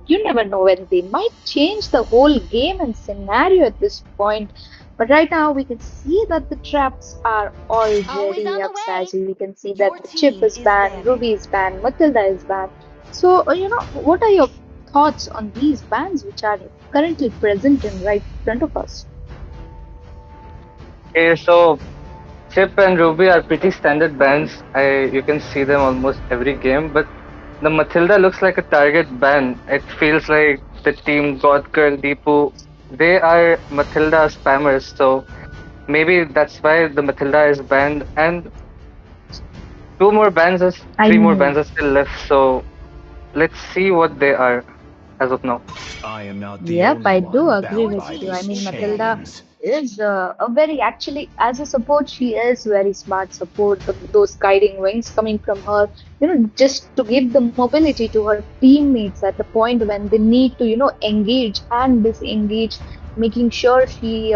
you never know when they might change the whole game and scenario at this point. But right now, we can see that the traps are Always already on the up, way. Saji. We can see that Your the Chip team is is banned, banning. Ruby is banned, Matilda is banned. So, what are your thoughts on these bans which are currently present in right front of us? Okay, so Chip and Ruby are pretty standard bans. You can see them almost every game, but the Matilda looks like a target ban. It feels like the team Goth Girl Deepu, they are Matilda spammers, so maybe that's why the Matilda is banned. And I three more bans mean, are still left, so let's see what they are as of now. I am not the yep, only I do one agree bound Your with by you. team I this mean, is Matilda banning. chains. is a very, actually, as a support, she is very smart support. Those guiding wings coming from her, just to give the mobility to her teammates at the point when they need to, engage and disengage, making sure she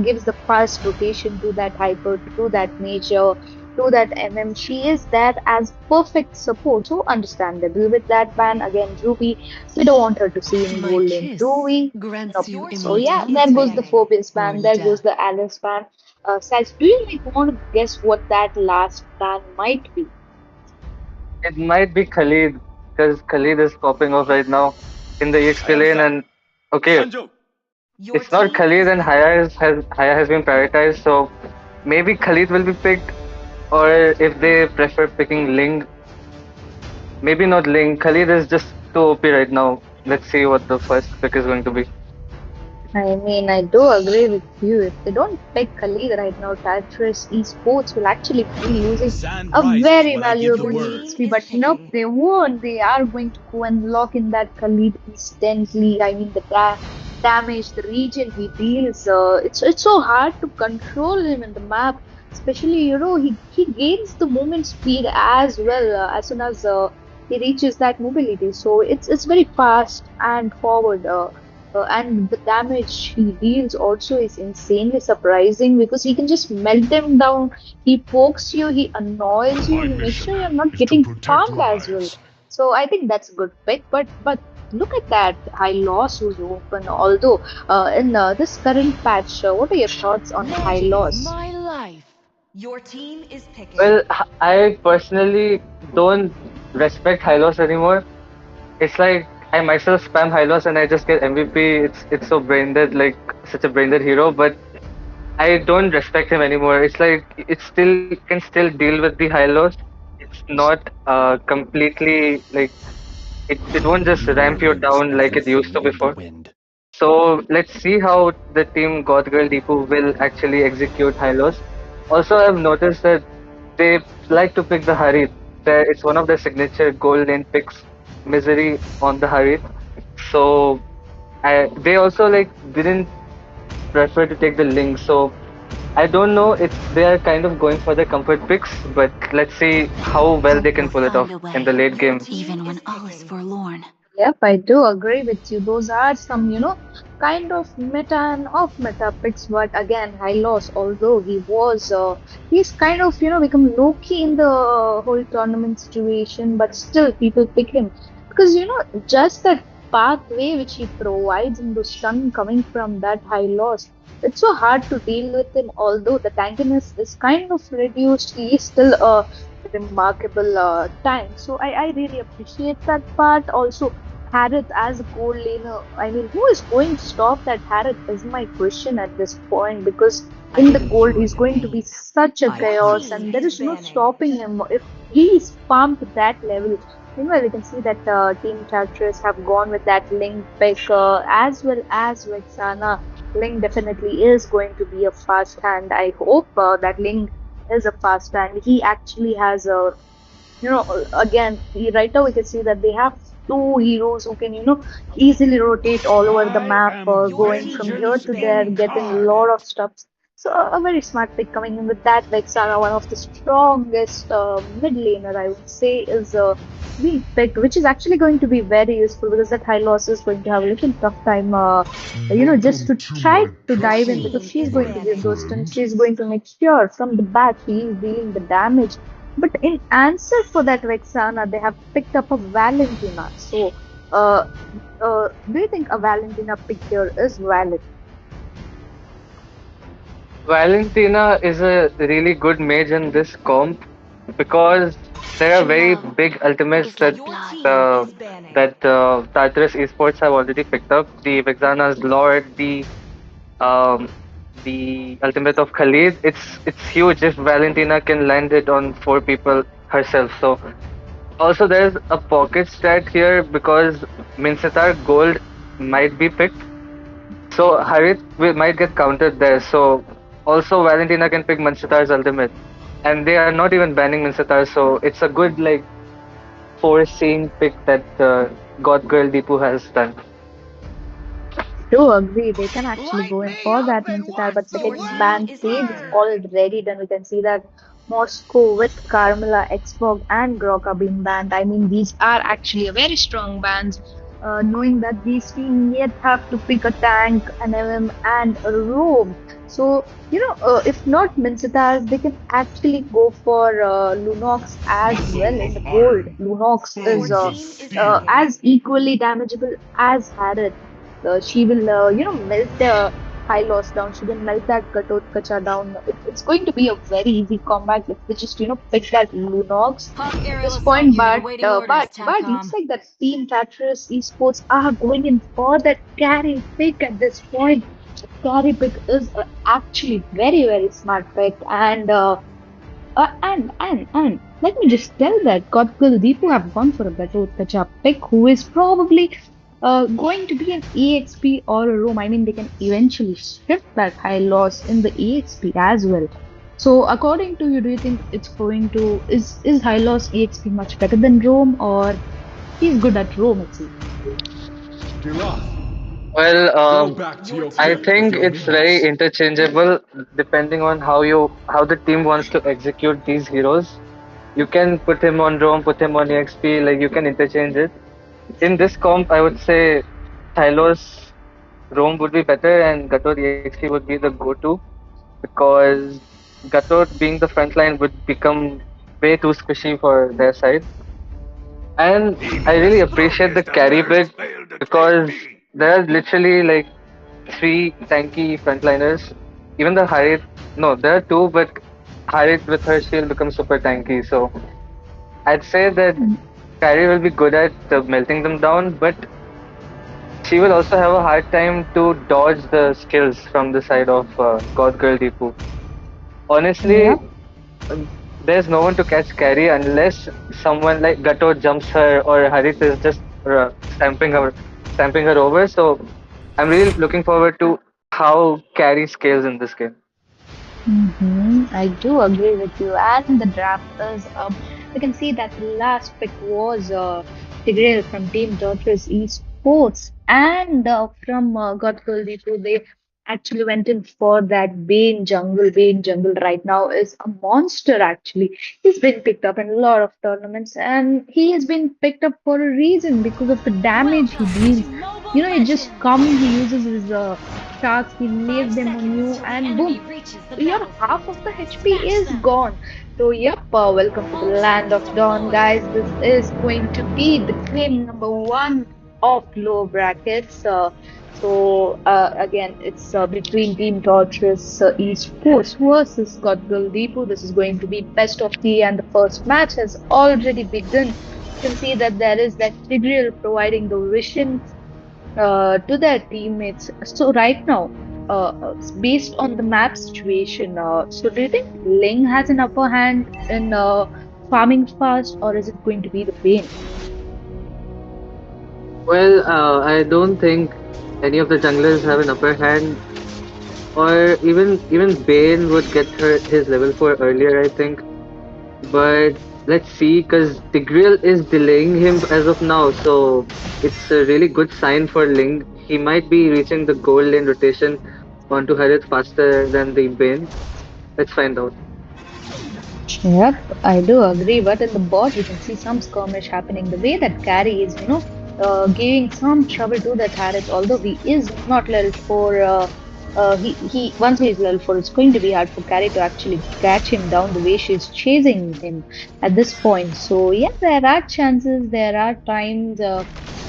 gives the fast rotation to that hyper, to that nature, to that MM. She is there as perfect support. So understandable with that ban again, Ruby. We don't want her to see in My gold lane, do kiss we? grants Nope. you Your So team yeah, is there goes the immortality banning. Phoebus or ban, there goes death. the Alice ban. Saj, do you like want to guess what that last ban might be? It might be Khalid, because Khalid is popping off right now in the EXP lane, and okay, Your it's not team Khalid is and banning. Haya has been prioritized, so maybe Khalid will be picked, or if they prefer picking Ling, maybe not Ling. Khalid is just too OP right now. Let's see what the first pick is going to be. I mean, I do agree with you. If they don't pick Khalid right now, Tartarus Esports will actually be losing a very valuable Your team EXP. is But nope, picking. they won't. They are going to go and lock in that Khalid instantly. I mean, the damage, the region he deals, it's so hard to control him in the map. Especially, he gains the movement speed as well as soon as he reaches that mobility. So it's very fast and forward. And the damage he deals also is insanely surprising because he can just melt them down. He pokes you, he annoys you, My he makes mission sure you're not is to getting protect farmed as well. lives. So I think that's a good pick. But look at that high loss was open. Although in this current patch, what are your thoughts on high Magic is loss? my life. Your team is picking. Well, I personally don't respect Hylos anymore. It's like I myself spam Hylos and I just get MVP. It's so brain dead, like such a brain dead hero, but I don't respect him anymore. It's like it still can still deal with the Hylos. It's not completely like it won't just ramp you Millions down like it used everything to in the before. wind. So let's see how the team Goth Girl Deepu will actually execute Hylos. Also, I've noticed that they like to pick the Harit. It's one of their signature gold lane picks, Misery on the Harit. So they also like didn't prefer to take the Link. So I don't know if they are kind of going for the comfort picks, but let's see how well they Hope can will pull it find off a in the way, late Your game. team even is when all is picking. forlorn. Yep, I do agree with you. Those are some, kind of meta and off meta picks. But again, high loss, although he's kind of, become low key in the whole tournament situation, but still people pick him because, just that pathway which he provides in the stun coming from that high loss, it's so hard to deal with him. Although the tankiness is kind of reduced, he is still a remarkable tank. So I really appreciate that part. Also, Harith as a gold laner, I mean, who is going to stop that Harith is my question at this point because I in the feel gold your he's going to be pain. such a I Your chaos promise team and you. there is is no banning. stopping him if he is farmed to that level. Meanwhile, we can see that Team Tartarus have gone with that Link pick as well as Vexana. Link definitely is going to be a fast hand. I hope that Link is a fast hand. He actually has a again, right now we can see that they have two heroes who can, easily rotate all over the I map, am Your going from team here is vengeance to there, banning. getting a lot incarnate. of stuff. So a very smart pick coming in with that. Vexana, one of the strongest mid laner, I would say, is being picked, which is actually going to be very useful because that high loss is going to have a little tough time, just Welcome to to try my to Your dive in castle, because team she's is going my to give banning. those stunts. friend. She's going to make sure from the back she is dealing the damage, but in answer for that Vexana, they have picked up a Valentina. So Uh, do you think a Valentina pick here is valid? Valentina is a really good mage in this comp because there are Show very love big ultimates is that like Your team uh, is banning. Tartarus Esports have already picked up. The Vexana's Lord, um, the ultimate of Khalid. It's huge if Valentina can land it on four people herself. So also there's a pocket strat here because Mincetar Gold might be picked. So Harit might get countered there. So also Valentina can pick Mincetar's ultimate. And they are not even banning Mincetar, so it's a good like foreseeing pick that God Girl Deepu has done. Do agree, they can actually Light go in me for up that and Mincetar, watch but your second team ban is phase is burned. already done. We can see that Moscow with Carmela, Xfog, and Grok are being banned. I mean, these are actually a very strong bans. Knowing that these teams yet have to pick a tank, an MM, and a roam. So, if not Mincetar, they can actually go for Lunox as well in the gold. Lunox Your is team is picking. as equally damageable as Harith. She will, melt the high loss down. She can melt that Gatotkacha down. It's going to be a very easy combat if they just, pick that Lunox Hawk at aerial this assault point. unit But awaiting orders, looks TACOM. like that Team Tartarus Esports are going in for that carry pick at this point. The carry pick is actually very smart pick, and let me just tell that Kotkul Deepu have gone for a better Utkacha pick, who is probably going to be an EXP or a roam. I mean, they can eventually shift that high loss in the EXP as well. So, according to you, do you think it's going to is high loss EXP much better than roam, or he's good at roam itself? Giraffe, Well, go back to Your your I team crypt is with think your it's picking. very minions. interchangeable depending on how the team wants to execute these heroes. You can put him on Rome, put him on EXP, like you can interchange it. In this comp, I would say Tylos Rome would be better and Gatot EXP would be the go-to because Gatot being the front line would become way too squishy for their side. And I really appreciate the carry bit because there are literally like three tanky frontliners. Even the Harit, no, there are two, but Harit with her shield becomes super tanky. So I'd say that Carry will be good at melting them down, but she will also have a hard time to dodge the skills from the side of God Girl Deepu. Honestly, Yep. there's no one to catch Carrie unless someone like Gato jumps her or Harit is just stamping her over. So I'm really looking forward to how Carrie scales in this game. I do agree with you. And the draft is we can see that the last pick was Tigreal from Team Tartarus Esports, and from God Kuldeep, they actually went in for that Bane Jungle. Bane Jungle right now is a monster. Actually, he's been picked up in a lot of tournaments, and he has been picked up for a reason because of the damage he Welcome to deals. Mobile He just Legends! come, he uses his sharks, he lays 5 them on seconds you, till the and boom, enemy reaches the your half battlefield. of the HP Smash is them! gone. So, yep, welcome to the land Ultimate of Dawn, deployed! guys. This is going to be the game number one of low brackets. Again, it's between Team Torturous Esports versus Godgul Deepu. This is going to be best of three, and the first match has already begun. You can see that there is that Tigreal providing the vision to their teammates. So right now, based on the map situation, so do you think Ling has an upper hand in farming fast, or is it going to be the Bane? Well, I don't think any of the junglers have an upper hand, or even Bane would get his level 4 earlier, I think. But let's see, because Tigreal is delaying him as of now, so it's a really good sign for Ling. He might be reaching the goal lane rotation onto Harith faster than the Bane. Let's find out. Yep, I do agree. But in the bot, we can see some skirmish happening. The way that carry is, giving some trouble to that Harith, although he is not level 4. he once he's level 4, it's going to be hard for Carrie to actually catch him down the way she's chasing him at this point. So yeah, there are chances, there are times,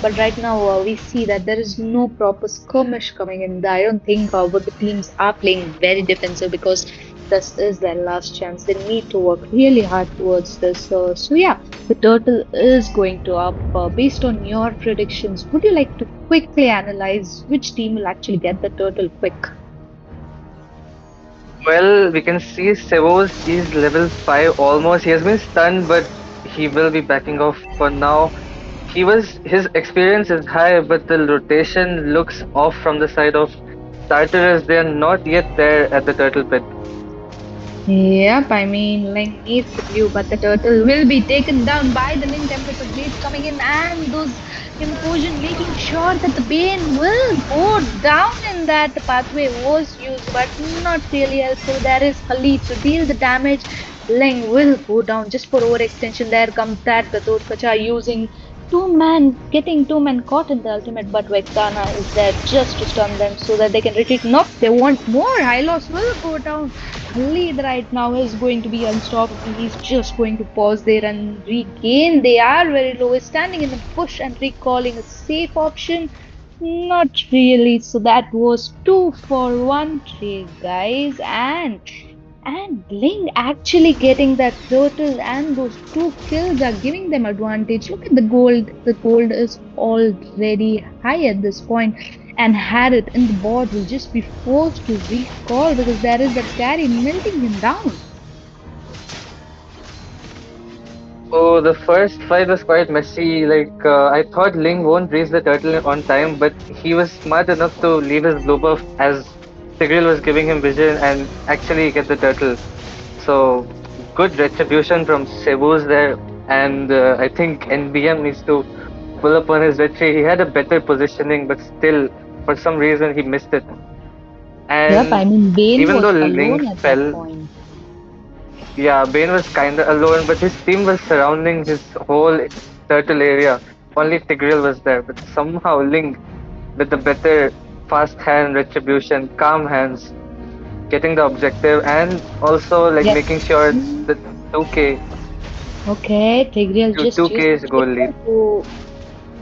but right now we see that there is no proper skirmish coming in. I don't think both the teams are playing very defensive because this is their last chance. They need to work really hard towards this. So yeah, the turtle is going to up. Based on your predictions, would you like to quickly analyze which team will actually get the turtle quick? Well, we can see Sevos is level 5 almost. He has been stunned, but he will be backing off for now. His experience is high, but the rotation looks off from the side of Tartarus. They are not yet there at the turtle pit. Yep, I mean, Ling needs the blue, but the turtle will be taken down by the Ling Tempest of Blades coming in, and those implosion making sure that the Bane will go down in that. The pathway was used, but not really helpful. There is Khalid to deal the damage. Ling will go down just for overextension. There comes that Gatot Kacha using getting two men caught in the ultimate, but Vexana is there just to stun them so that they can retreat. Nope, they want more. Hylos will go down. Khalid right now is going to be unstoppable. He's just going to pause there and regain. They are very low. He's standing in the bush and recalling a safe option. Not really. So that was 2 for 1 trade, guys. And Ling actually getting that turtle and those 2 kills are giving them advantage. Look at the gold. The gold is already high at this point. And Harriet in the board will just be forced to recall because there is that carry melting him down. Oh, the first fight was quite messy. I thought Ling won't reach the turtle on time, but he was smart enough to leave his blue buff as Tigreal was giving him vision and actually get the turtle. So, good retribution from Cebus there. And I think NBM needs to pull up on his retreat. He had a better positioning, but still, for some reason, he missed it. Yep, I And mean, Bane even though was Ling alone at that fell, point. yeah, Bane was kinda alone, but his team was surrounding his whole turtle area. Only Tigreal was there, but somehow Ling, with the better fast hand retribution, calm hands, getting the objective, and also like Yep. making sure Mm, the 2K okay, Tigreal to just used 2K the is goal lead. trigger to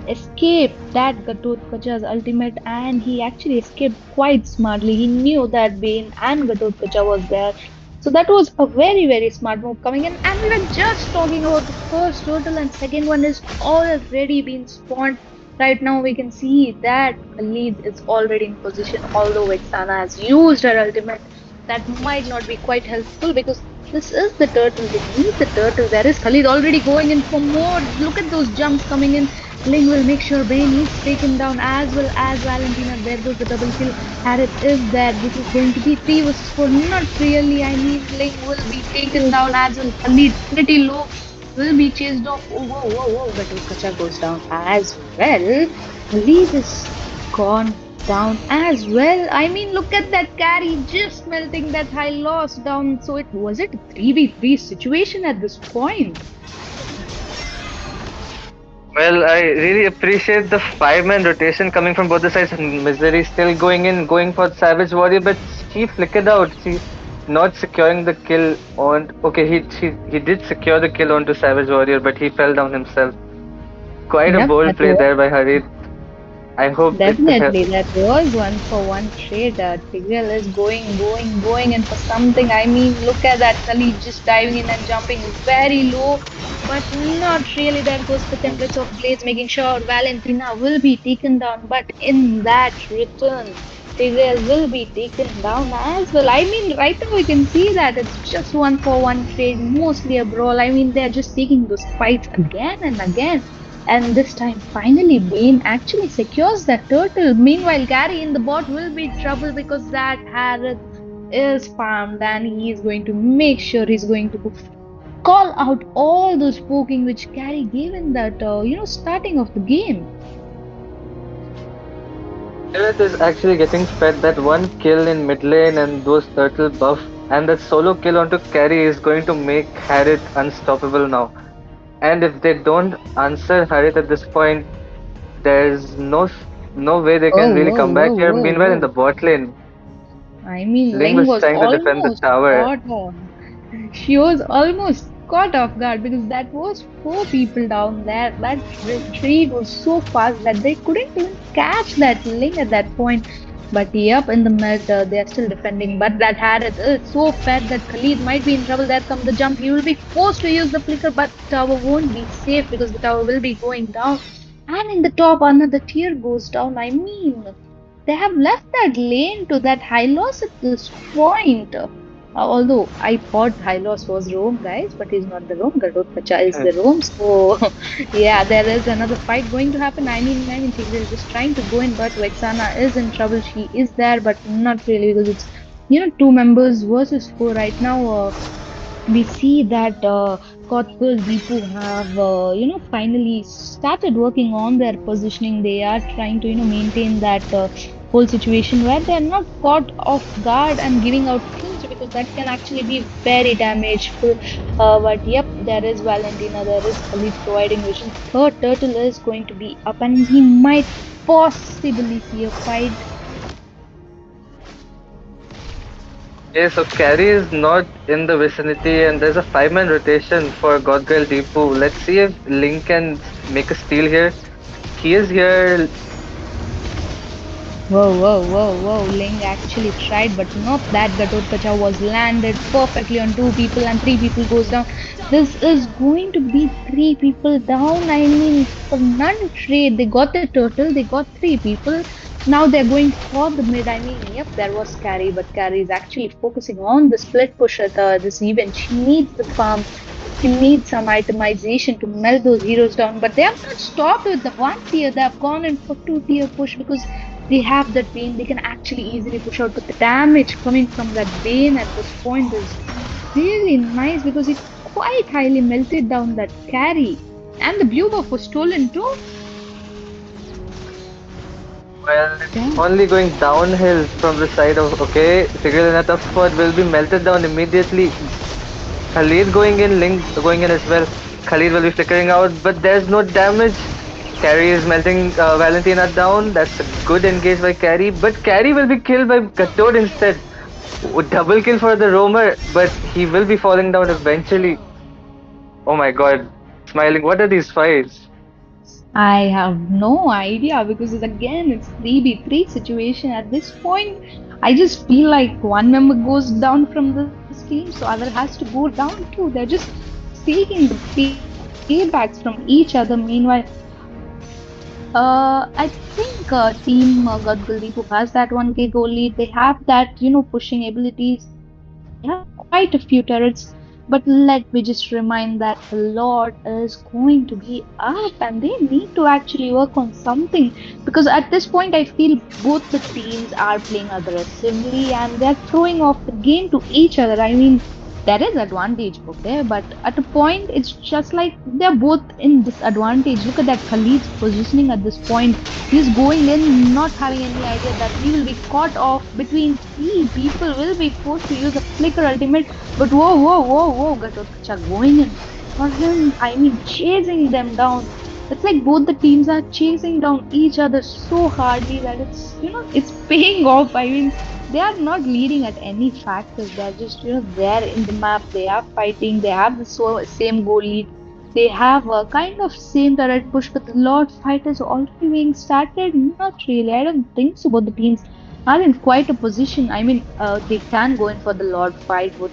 escape that Gatotkacha's ultimate, and he actually escaped quite smartly. He knew that Bane and Gatotkacha was there. So that was a very, very smart move coming in. And we were just talking about the first turtle, and second one is already been spawned. Right now, we can see that Khalid is already in position, although Vexana has used her ultimate. That might not be quite helpful because this is the turtle. They need the turtle. There is Khalid already going in for more. Look at those jumps coming in. Ling will make sure Bane is taken down as well as Valentina. There goes the double kill. Harith is there. This is going to be 3 versus 4. Not really. I mean, Ling will be taken down as well. Khalid pretty low. Will be chased off. Oh, whoa, whoa, whoa. Gatotkacha goes down as well. Khalid is gone down as well. I mean, look at that carry just melting that high loss down. So it was it a 3v3 situation at this point. Well, I really appreciate the 5-man rotation coming from both the sides. And Misery still going in, going for Savage Warrior, but she flickered out. She not securing the kill on. Okay, he did secure the kill onto Savage Warrior, but he fell down himself. Quite a Yep, bold that play was there by Harit. I hope it. definitely, that was 1 for 1 trade. Tigreal is going, and for something. I mean, look at that Khalid just diving in and jumping very low, but not really. There goes the Templates of Blades, making sure Valentina will be taken down. But in that return, Tigreal will be taken down as well. I mean, right now we can see that it's just 1 for 1 trade, mostly a brawl. I mean, they're just taking those fights again and again. And this time, finally, Bane actually secures that turtle. Meanwhile, Gary in the bot will be trouble because that Harith is farmed and he is going to make sure he's going to call out all those poking which Gary gave in that, starting of the game. Aerith is actually getting fed that one kill in mid lane and those turtle buff, and that solo kill onto carry is going to make Harith unstoppable now. And if they don't answer Harith at this point, there's no way they can Oh, really whoa, come back whoa, here. whoa, Meanwhile, in whoa. the bot lane, I mean, Ling Ling was was trying to defend the almost tower. caught off. She was almost caught off guard because that was four people down there. That retreat was so fast that they couldn't even catch that Ling at that point. But yep, in the mid, they are still defending. But that Harith is so fed that Khalid might be in trouble. There come the jump. He will be forced to use the flicker, but tower won't be safe because the tower will be going down. And in the top, another tier goes down. I mean, they have left that lane to that high loss at this point. Although I thought high loss was Rome, guys, but he's not the Rome. Gadot Pacha is the Rome. So yeah, there is another fight going to happen. I mean, Tigreal just trying to go in, but Vexana is in trouble. She is there, but not really because it's two members versus four right now. We see that Goth girl Deepu have finally started working on their positioning. They are trying to maintain that whole situation where they are not caught off guard and giving out hints because that can actually be very damageful. But yep, there is Valentina, there is Khalid providing vision. Third turtle is going to be up, and we might possibly see a fight. Okay, so Carry is not in the vicinity, and there's a five-man rotation for God Girl Deepu. Let's see if Link can make a steal here. He is here. Whoa, whoa, whoa, whoa. Ling actually tried, but not that. Gatotkacha was landed perfectly on two people and three people goes down. This is going to be three people down. I mean, for none trade, they got the turtle, they got three people. Now they're going for the mid. I mean, yep, there was Carrie, but Carrie is actually focusing on the split push at this event. She needs the farm. She needs some itemization to melt those heroes down, but they have not stopped with the one tier. They have gone in for two tier push because they have that Bane. They can actually easily push out, but the damage coming from that Bane at this point is really nice because it quite highly melted down that carry. And the blue buff was stolen too. Well, it's Damn. only going downhill from the side of. Okay, Tigreal in a tough spot will be melted down immediately. Khalid going in, Link going in as well. Khalid will be flickering out, but there's no damage. Carry is melting Valentina down. That's a good engage by Carry, but Carry will be killed by Gatod instead. Double kill for the roamer, but he will be falling down eventually. Oh my god. Smiling, what are these fights? I have no idea because it's 3v3 situation at this point. I just feel like one member goes down from this team, so other has to go down too. They're just seeking the paybacks from each other. Meanwhile, I think Team God Guldeep who has that 1k goal lead, they have that, pushing abilities. They have quite a few turrets. But let me just remind that a lot is going to be up and they need to actually work on something because at this point I feel both the teams are playing aggressively and they're throwing off the game to each other. I mean, there is advantage, okay, but at a point it's just like they're both in disadvantage. Look at that Khalid's positioning at this point. He's going in, not having any idea that he will be caught off between three people, will be forced to use a flicker ultimate. But whoa, whoa, whoa, whoa, Gatotkacha going in for him. I mean, chasing them down. It's like both the teams are chasing down each other so hardly that it's paying off. I mean, they are not leading at any factors. They're just, there in the map. They are fighting. They have the same goal lead. They have a kind of same turret push, but the Lord fight is already being started. Not really. I don't think so. Both the teams are in quite a position. I mean, they can go in for the Lord fight. Both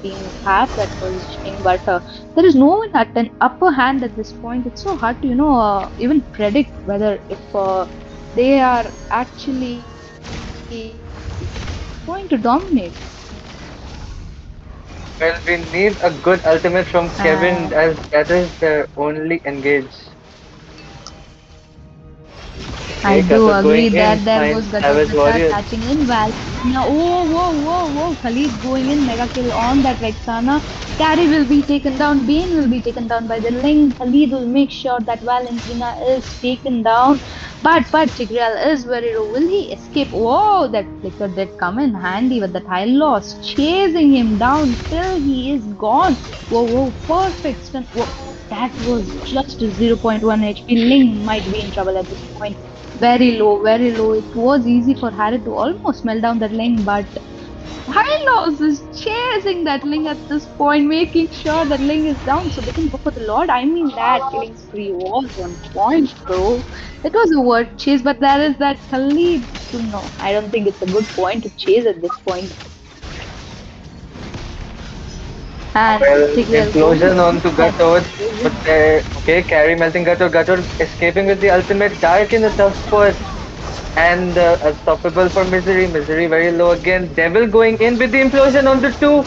teams have that positioning, but there is no one at an upper hand at this point. It's so hard to, even predict whether if they are actually going to dominate. Well, we need a good ultimate from And Kevin as that is their only engage. I Okay, do Gatot agree going that in, there finds goes Savage Gatotkacha Warrior. catching in Valentina. Oh, whoa, whoa, whoa. Khalid going in. Mega kill on that Vexana. Carry will be taken down. Bane will be taken down by the Link. Khalid will make sure that Valentina is taken down. But Tigreal is very low. Will he escape? Whoa, that flicker did come in handy with that high loss. Chasing him down till he is gone. Whoa, whoa. Perfect stun. Whoa. That was just 0.1 HP. Ling might be in trouble at this point. very low, very low. It was easy for Harry to almost smell down that lane, but Hylos is chasing that Ling at this point, making sure that Ling is down so they can go for the Lord. I mean, that killing spree was on point, bro. It was a word chase, but there is that Khalid. No, I don't think it's a good point to chase at this point. And Well, Tigreal going implosion in onto that Gatot, but implosion. there, okay, carry melting Gatot, Gatot escaping with the ultimate, Dark in a tough spot, and unstoppable for Misery, Misery very low again, Devil going in with the implosion on the two,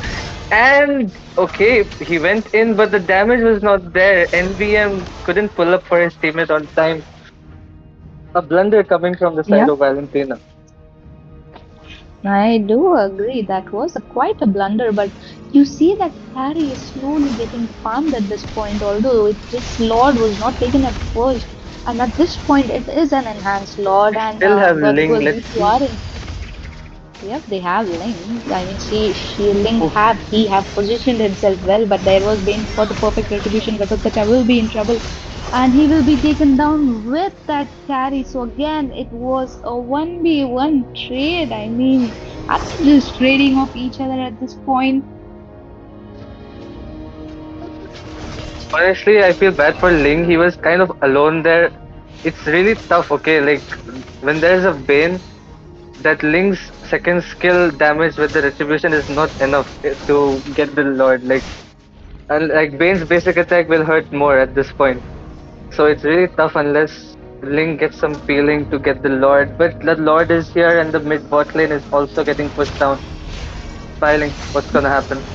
and okay, he went in, but the damage was not there. NBM couldn't pull up for his teammate on time. A blunder coming from the side Yeah. of Valentina. I do agree that was quite a blunder, but you see that Harry is slowly getting farmed at this point, although this Lord was not taken at first. And at this point, it is an enhanced Lord, They and still have God Ling, Girl let's Deepu see. are in. Yep, they have Ling. I mean, she Ling Oof. he have positioned himself well, but there was been for the perfect retribution. Gatotkacha will be in trouble, and he will be taken down with that carry. So again, it was a 1v1 trade. I mean, are they just trading off each other at this point? Honestly, I feel bad for Ling. He was kind of alone there. It's really tough, okay? Like, when there's a Bane, that Ling's second skill damage with the retribution is not enough to get the Lord. And like Bane's basic attack will hurt more at this point. So it's really tough unless Ling gets some feeling to get the Lord. But the Lord is here and the mid bot lane is also getting pushed down. Smiling, what's gonna happen?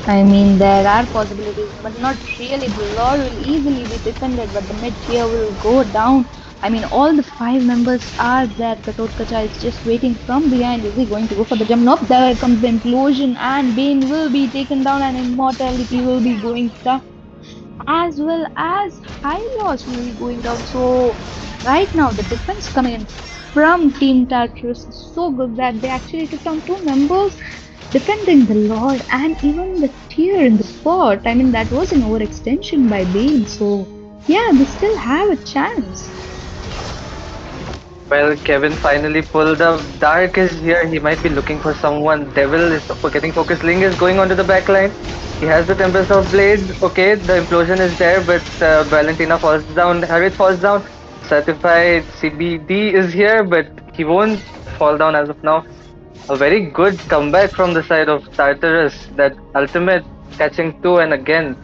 I mean, there are possibilities, but not really. The Lord will easily be defended, but the mid tier will go down. I mean, all the five members are there. Gatotkacha is just waiting from behind. Is he going to go for the jump? Nope, there comes the implosion, and Bane will be taken down, and immortality will be going down, as well as high loss will be going down. So, right now, the defense coming in from Team Tartarus is so good that they actually took down two members defending the Lord and even the tier in the spot. I mean, that was an overextension by Bane. So, yeah, they still have a chance. Well, Kevin finally pulled up. Dark is here. He might be looking for someone. Devil is getting focused. Ling is going onto the back line. He has the Tempest of Blades. Okay, the implosion is there, but Valentina falls down. Harith falls down. Certified CBD is here, but he won't fall down as of now. A very good comeback from the side of Tartarus. That ultimate catching two, and again,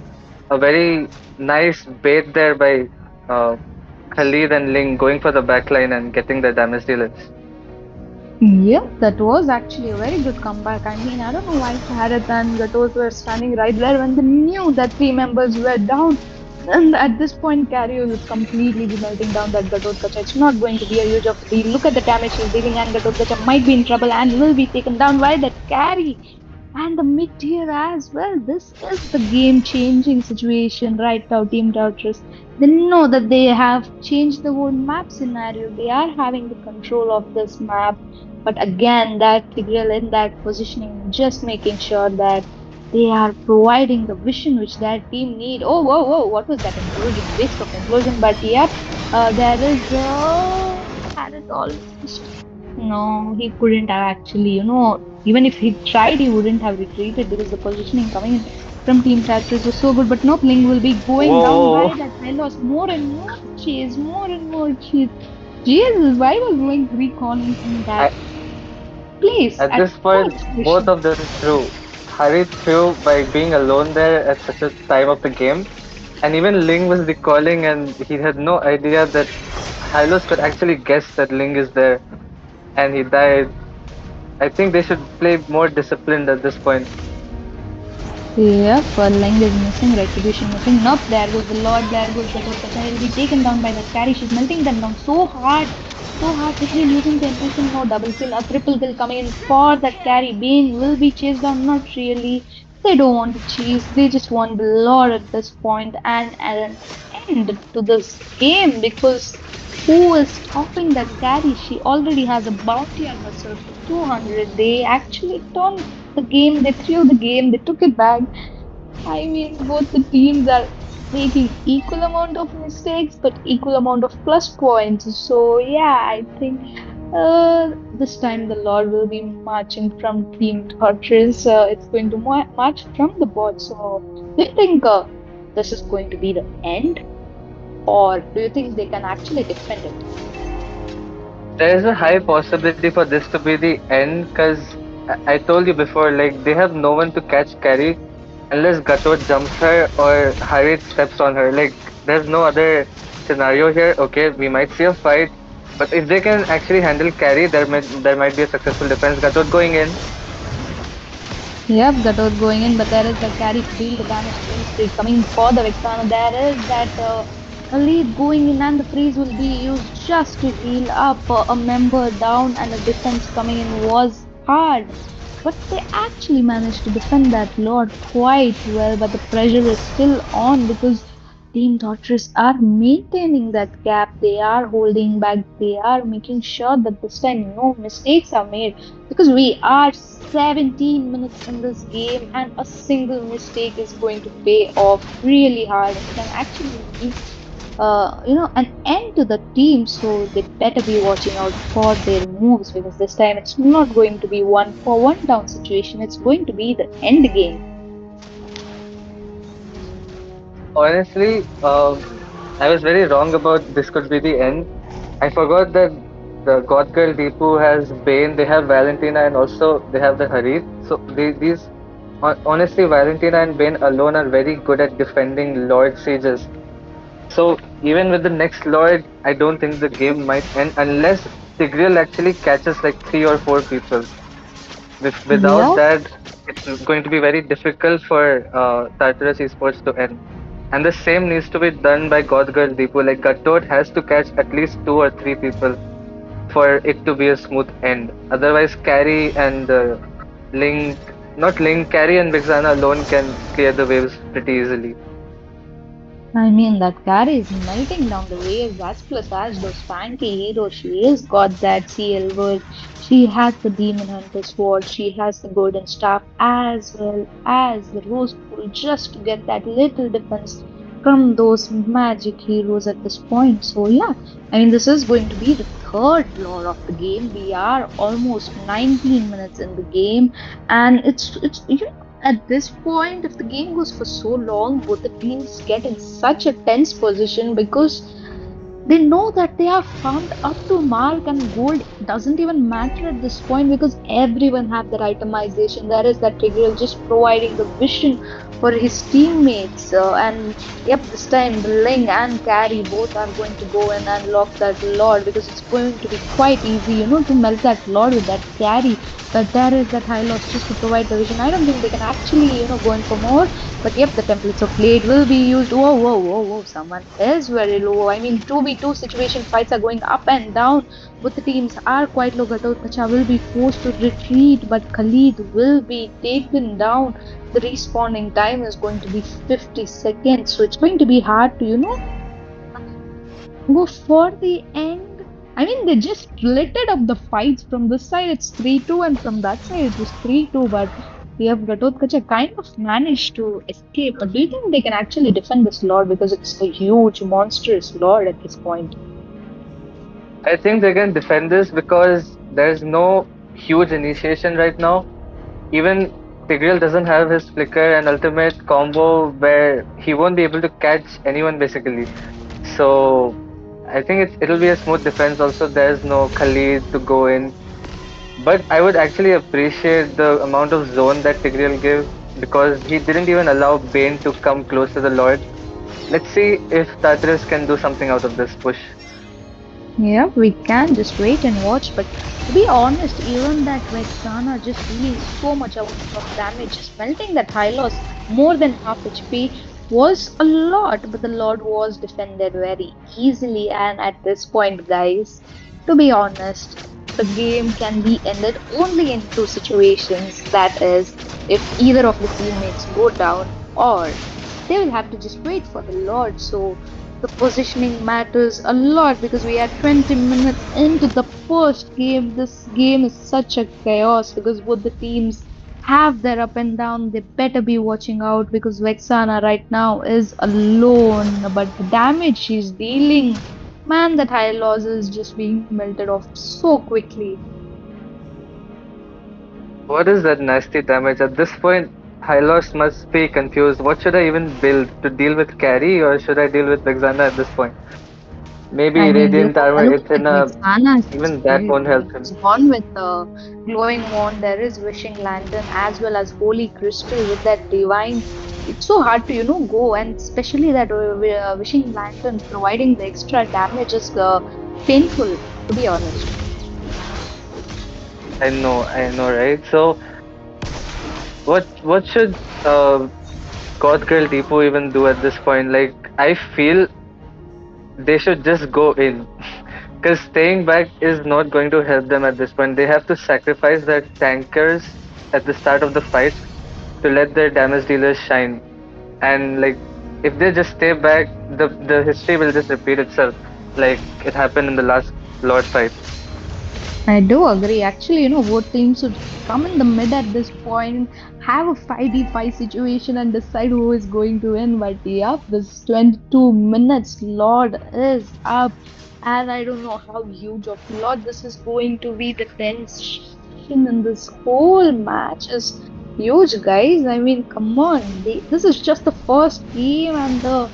a very nice bait there by uh, Khalid and Ling going for the backline and getting the damage dealers. Yep, that was actually a very good comeback. I mean, I don't know why Harith and Gatos were standing right there when they knew that three members were down. And at this point, Carrier will completely be melting down that Gatotkacha. It's not going to be a huge of a deal. Look at the damage he's dealing, and Gatotkacha might be in trouble and will be taken down by that carry and the mid tier as well. This is the game changing situation right now, Team Tartarus. They know that they have changed the whole map scenario. They are having the control of this map. But again, that Tigreal in that positioning, just making sure that they are providing the vision which their team need. Oh, whoa, whoa, what was that implosion? Waste of implosion. But yep, there is had it almost. No, he couldn't have actually, even if he tried, he wouldn't have retreated because the positioning coming in from Team Tartarus was so good. But no, Ling will be going down Whoa! by that high loss. More and more chase, more and more chase. Jesus, why was Ling recalling him that I, place at at this point, first both mission? of them threw. Harry threw by being alone there at such a time of the game, and even Ling was recalling, and he had no idea that Hylos could actually guess that Ling is there, and he died. I think they should play more disciplined at this point. Yep, Ling is missing, Retribution missing. Nope, there goes the Lord, there goes Gatotkacha. He'll be taken down by that carry. She's melting them down so hard, so hard. Tigreal using the impulsion, no double kill, a triple kill coming in for that carry. Bane will be chased down, not really. They don't want to chase, they just want the Lord at this point and an end to this game because who is stopping that carry? She already has a bounty on herself for 200. They actually turned the game, they threw the game, they took it back. I mean, both the teams are. making equal amount of mistakes but equal amount of plus points. So yeah, I think this time the Lord will be marching from Team Torches. It's going to march from the bot. So do you think this is going to be the end, or do you think they can actually defend it? There's a high possibility for this to be the end because I told you before, like they have no one to catch Carrie unless Gatot jumps her or Harit steps on her. Like there's no other scenario here. Okay, we might see a fight, but if they can actually handle Carrie, there might be a successful defense. Gatot going in. Yep, Gatot going in, but there is the carry to deal the damage to Ministry coming for the Vexana. There is that lead going in, and the freeze will be used just to heal up a member down, and the defense coming in was hard. But they actually managed to defend that Lord quite well, but the pressure is still on because Team Tortoise are maintaining that gap. They are holding back. They are making sure that this time no mistakes are made because we are 17 minutes in this game and a single mistake is going to pay off really hard and can actually mean an end to the team. So they better be watching out for their moves because this time it's not going to be one for one down situation. It's going to be the end game. Honestly, I was very wrong about this could be the end. I forgot that the God Girl Deepu has Bane, they have Valentina, and also they have the Harit. So these, honestly, Valentina and Bane alone are very good at defending Lord Sieges. So even with the next Lord, I don't think the game might end unless Tigreal actually catches like 3 or 4 people. Without Yep. that, it's going to be very difficult for Tartarus Esports to end. And the same needs to be done by God Girl Deepu. Like Gatot has to catch at least 2 or 3 people for it to be a smooth end. Otherwise, Carry and Link, not Link, Carry and Vixana alone can clear the waves pretty easily. I mean, that carry is melting down the waves as plus as those spanky heroes. She has got that CL word. She has the Demon Hunter sword. She has the Golden Staff as well as the Rose Pool just to get that little defense from those magic heroes at this point. So, yeah, I mean, this is going to be the third lore of the game. We are almost 19 minutes in the game, and it's at this point, if the game goes for so long, both the teams get in such a tense position because they know that they are farmed up to mark and gold doesn't even matter at this point because everyone have their itemization. There is that Tigreal just providing the vision for his teammates. And yep, this time the Ling and Carry both are going to go in and lock that Lord because it's going to be quite easy, to melt that Lord with that Carry. But there is that high loss just to provide the vision. I don't think they can actually, go in for more. But yep, the templates of blade will be used. Whoa, whoa, whoa, whoa. Someone is very low. I mean, 2v2 situation fights are going up and down. Both the teams are quite low. Gatot Kacha will be forced to retreat, but Khalid will be taken down. The respawning time is going to be 50 seconds. So it's going to be hard to, go for the end. I mean, they just splitted up the fights. From this side, it's 3-2, and from that side, it was 3-2. But we have Gatotkacha kind of managed to escape. But do you think they can actually defend this lord? Because it's a huge, monstrous lord at this point. I think they can defend this because there's no huge initiation right now. Even Tigreal doesn't have his flicker and ultimate combo where he won't be able to catch anyone basically. So I think it'll be a smooth defense. Also, there's no Khalid to go in. But I would actually appreciate the amount of zone that Tigreal give because he didn't even allow Bane to come close to the Lord. Let's see if Tartarus can do something out of this push. Yeah, we can just wait and watch. But to be honest, even that Vexana just dealing so much amount of damage, smelting that high loss more than half HP was a lot. But the Lord was defended very easily. And at this point, guys, to be honest, the game can be ended only in two situations. That is, if either of the teammates go down, or they will have to just wait for the Lord. So the positioning matters a lot because we are 20 minutes into the first game. This game is such a chaos because both the teams have their up and down. They better be watching out because Vexana right now is alone. But the damage she's dealing, man, that high loss is just being melted off so quickly. What is that nasty damage? At this point, Hylos must be confused. What should I even build? To deal with carry or should I deal with Vexana at this point? I Maybe mean, Radiant we're Armor, looking at Ithana, Vexana. even that won't help him. She's gone with glowing wand. There is wishing lantern as well as holy crystal with that divine. It's so hard to go, and especially that wishing lantern providing the extra damage is painful, to be honest. I know, right? So, what should God Girl Deepu even do at this point? Like, I feel they should just go in. Because staying back is not going to help them at this point. They have to sacrifice their tankers at the start of the fight to let their damage dealers shine. And like, if they just stay back, the history will just repeat itself, like it happened in the last Lord fight. I do agree. Actually, both teams should come in the mid at this point, have a 5v5 situation and decide who is going to win. But yep, this 22 minutes Lord is up. And I don't know how huge of Lord this is going to be. The tension in this whole match is huge, guys. I mean, come on. This is just the first game and the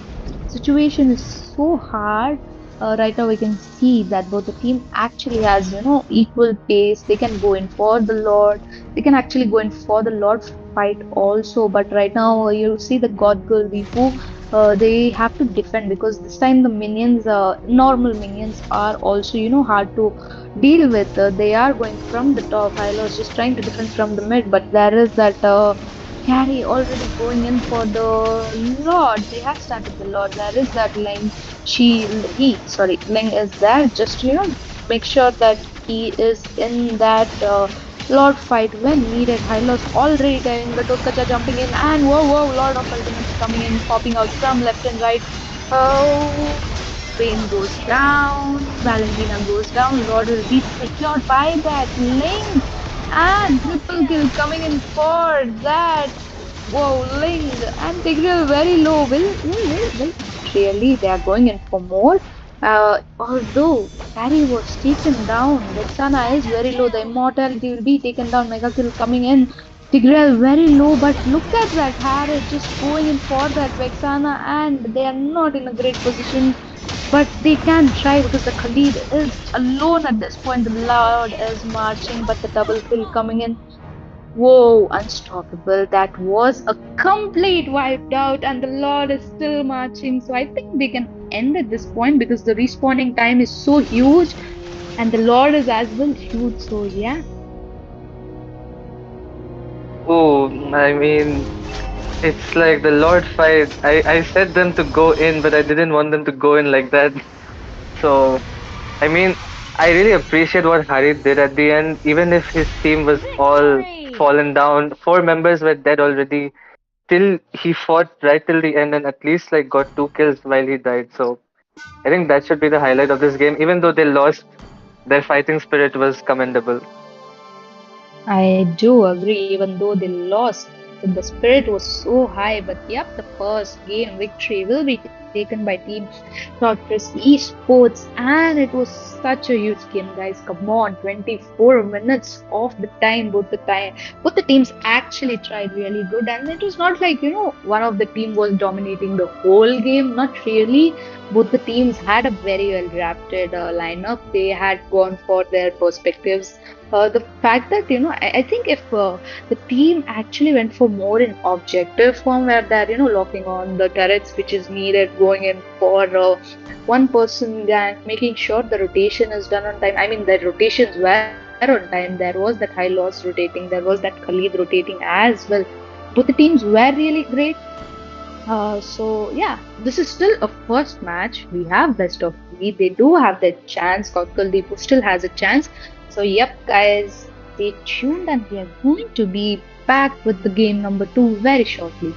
situation is so hard. Right now we can see that both the team actually has equal pace. They can go in for the Lord. They can actually go in for the Lord fight also. But right now you see the God Girl Vipu. They have to defend because this time the minions, normal minions, are also hard to deal with. They are going from the top. Hylos just trying to defend from the mid, but there is that. Carry already going in for the Lord. They have started the Lord. There is that Ling. Sorry, Ling is there. Just make sure that he is in that Lord fight when needed. Hylos already diving the Totkacha jumping in, and whoa, whoa, Lord of Ultimates coming in, popping out from left and right. Oh, Pain goes down. Valentina goes down. Lord will be secured by that Ling. And triple kill coming in for that. Whoa, Ling and Tigreal very low. Will. Not really. They are going in for more. Although Carrie was taken down, Vexana is very low. The immortality will be taken down. Mega kill coming in. Tigreal very low, but look at that Harris just going in for that Vexana, and they are not in a great position. But they can try because the Khalid is alone at this point. The Lord is marching, but the double kill coming in. Whoa, unstoppable. That was a complete wiped out, and the Lord is still marching. So I think they can end at this point because the respawning time is so huge, and the Lord is as well huge. So yeah, Oh, I mean, it's like the Lord fight. I said them to go in, but I didn't want them to go in like that. So, I mean, I really appreciate what Harit did at the end, even if his team was all Victory! fallen down. Four members were dead already. Still, he fought right till the end and at least like got two kills while he died. So, I think that should be the highlight of this game. Even though they lost, their fighting spirit was commendable. I do agree, even though they lost, the spirit was so high. But yep, the first game victory will be taken by Team Tartarus Esports, and it was such a huge game, guys. Come on, 24 minutes of the time, both the teams actually tried really good, and it was not like one of the team was dominating the whole game. Not really. Both the teams had a very well drafted lineup. They had gone for their perspectives. The fact that I think if the team actually went for more in objective form where they're locking on the turrets which is needed, going in for one person and making sure the rotation is done on time. I mean, the rotations were on time. There was that high loss rotating, there was that Khalid rotating as well. Both the teams were really great. So yeah, this is still a first match. We have best of three. They do have their chance. Kotkal Deepu still has a chance. So yep, guys, stay tuned, and we are going to be back with the game number two very shortly.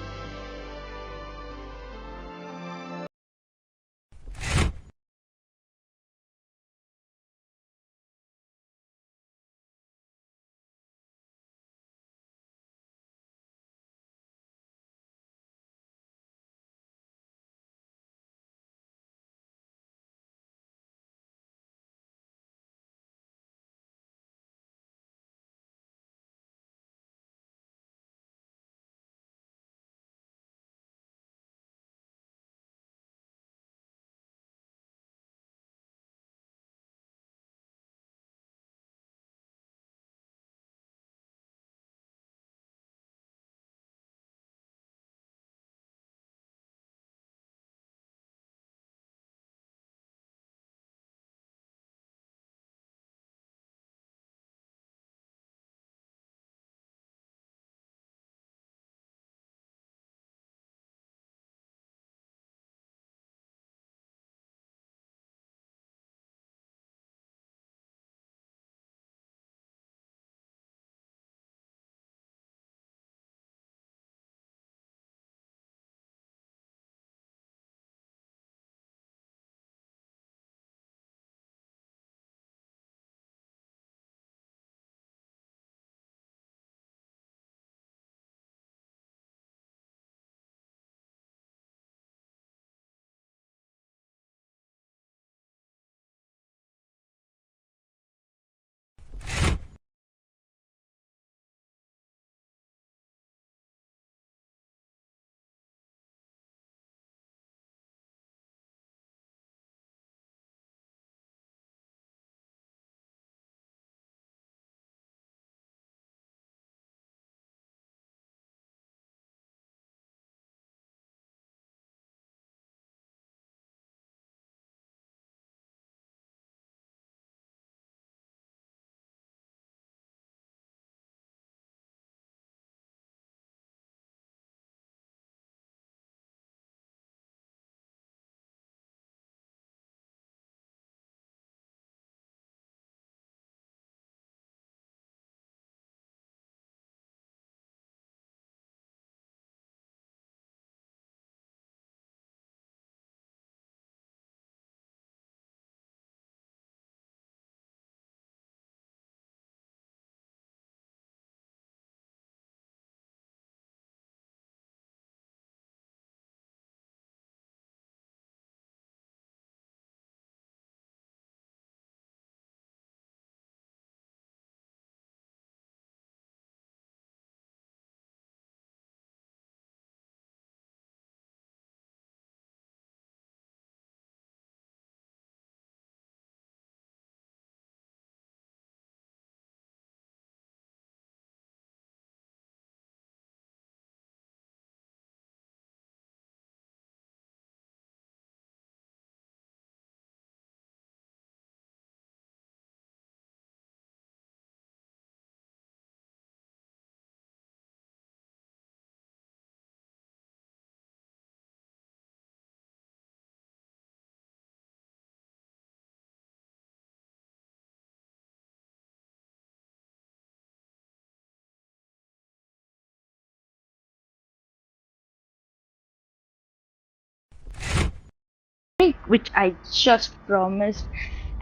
break, which I just promised.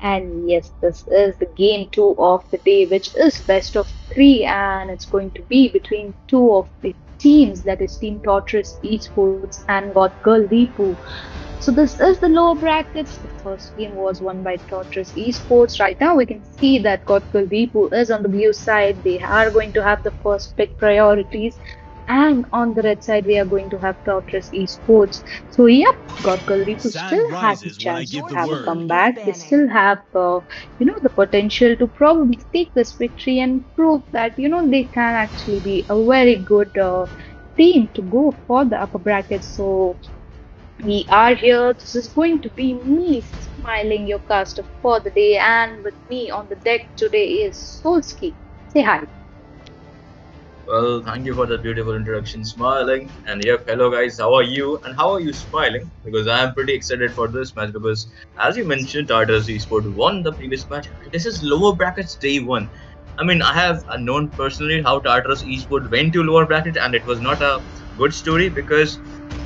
And yes, this is the game two of the day, which is best of three, and it's going to be between two of the teams, that is Team Tartarus Esports and Goth Girl Deepu. So this is the lower brackets. The first game was won by Tartarus Esports. Right now, we can see that Goth Girl Deepu is on the blue side. They are going to have the first pick priorities. And on the red side, we are going to have Tartarus Esports. So, yep, God Kalripu Sun still has a rises when I chance give to Your the have a team word. is comeback. They banning. still have, the potential to probably take this victory and prove that, they can actually be a very good team to go for the upper brackets. So, we are here. This is going to be me smiling your caster for the day, and with me on the deck today is Solski. Say hi. Well, thank you for that beautiful introduction, smiling. And yep, hello guys, how are you? And how are you smiling? Because I am pretty excited for this match because, as you mentioned, Tartarus Esports won the previous match. And this is lower brackets day one. I mean, I have known personally how Tartarus Esports went to lower bracket, and it was not a good story because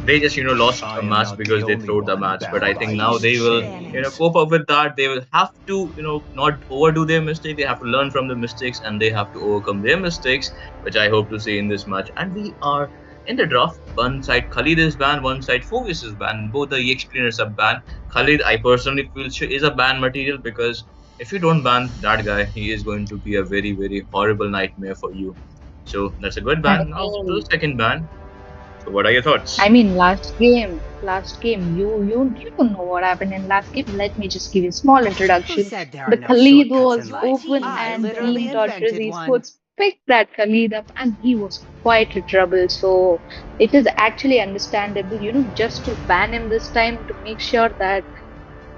they just lost I a am match not the because they only threw the one match. But I Your bound think by now team they is will banning. chains. cope up with that. They will have to not overdo their mistake. They have to learn from the mistakes and they have to overcome their mistakes, which I hope to see in this match. And we are in the draft. One side Khalid is banned, one side Focus is banned. Both the EX players are banned. Khalid, I personally feel is a ban material because if you don't ban that guy, he is going to be a very, very horrible nightmare for you. So that's a good I ban. Now to the mean, second ban. So what are your thoughts? last game, you don't know what happened in last game. Let me just give you a small Who introduction. said there are The no Khalid shortcuts in was Your life? open, team I is and literally Team banning. Tartarus invented one. Esports picked that Khalid up, and he was quite in trouble. So it is actually understandable, just to ban him this time to make sure that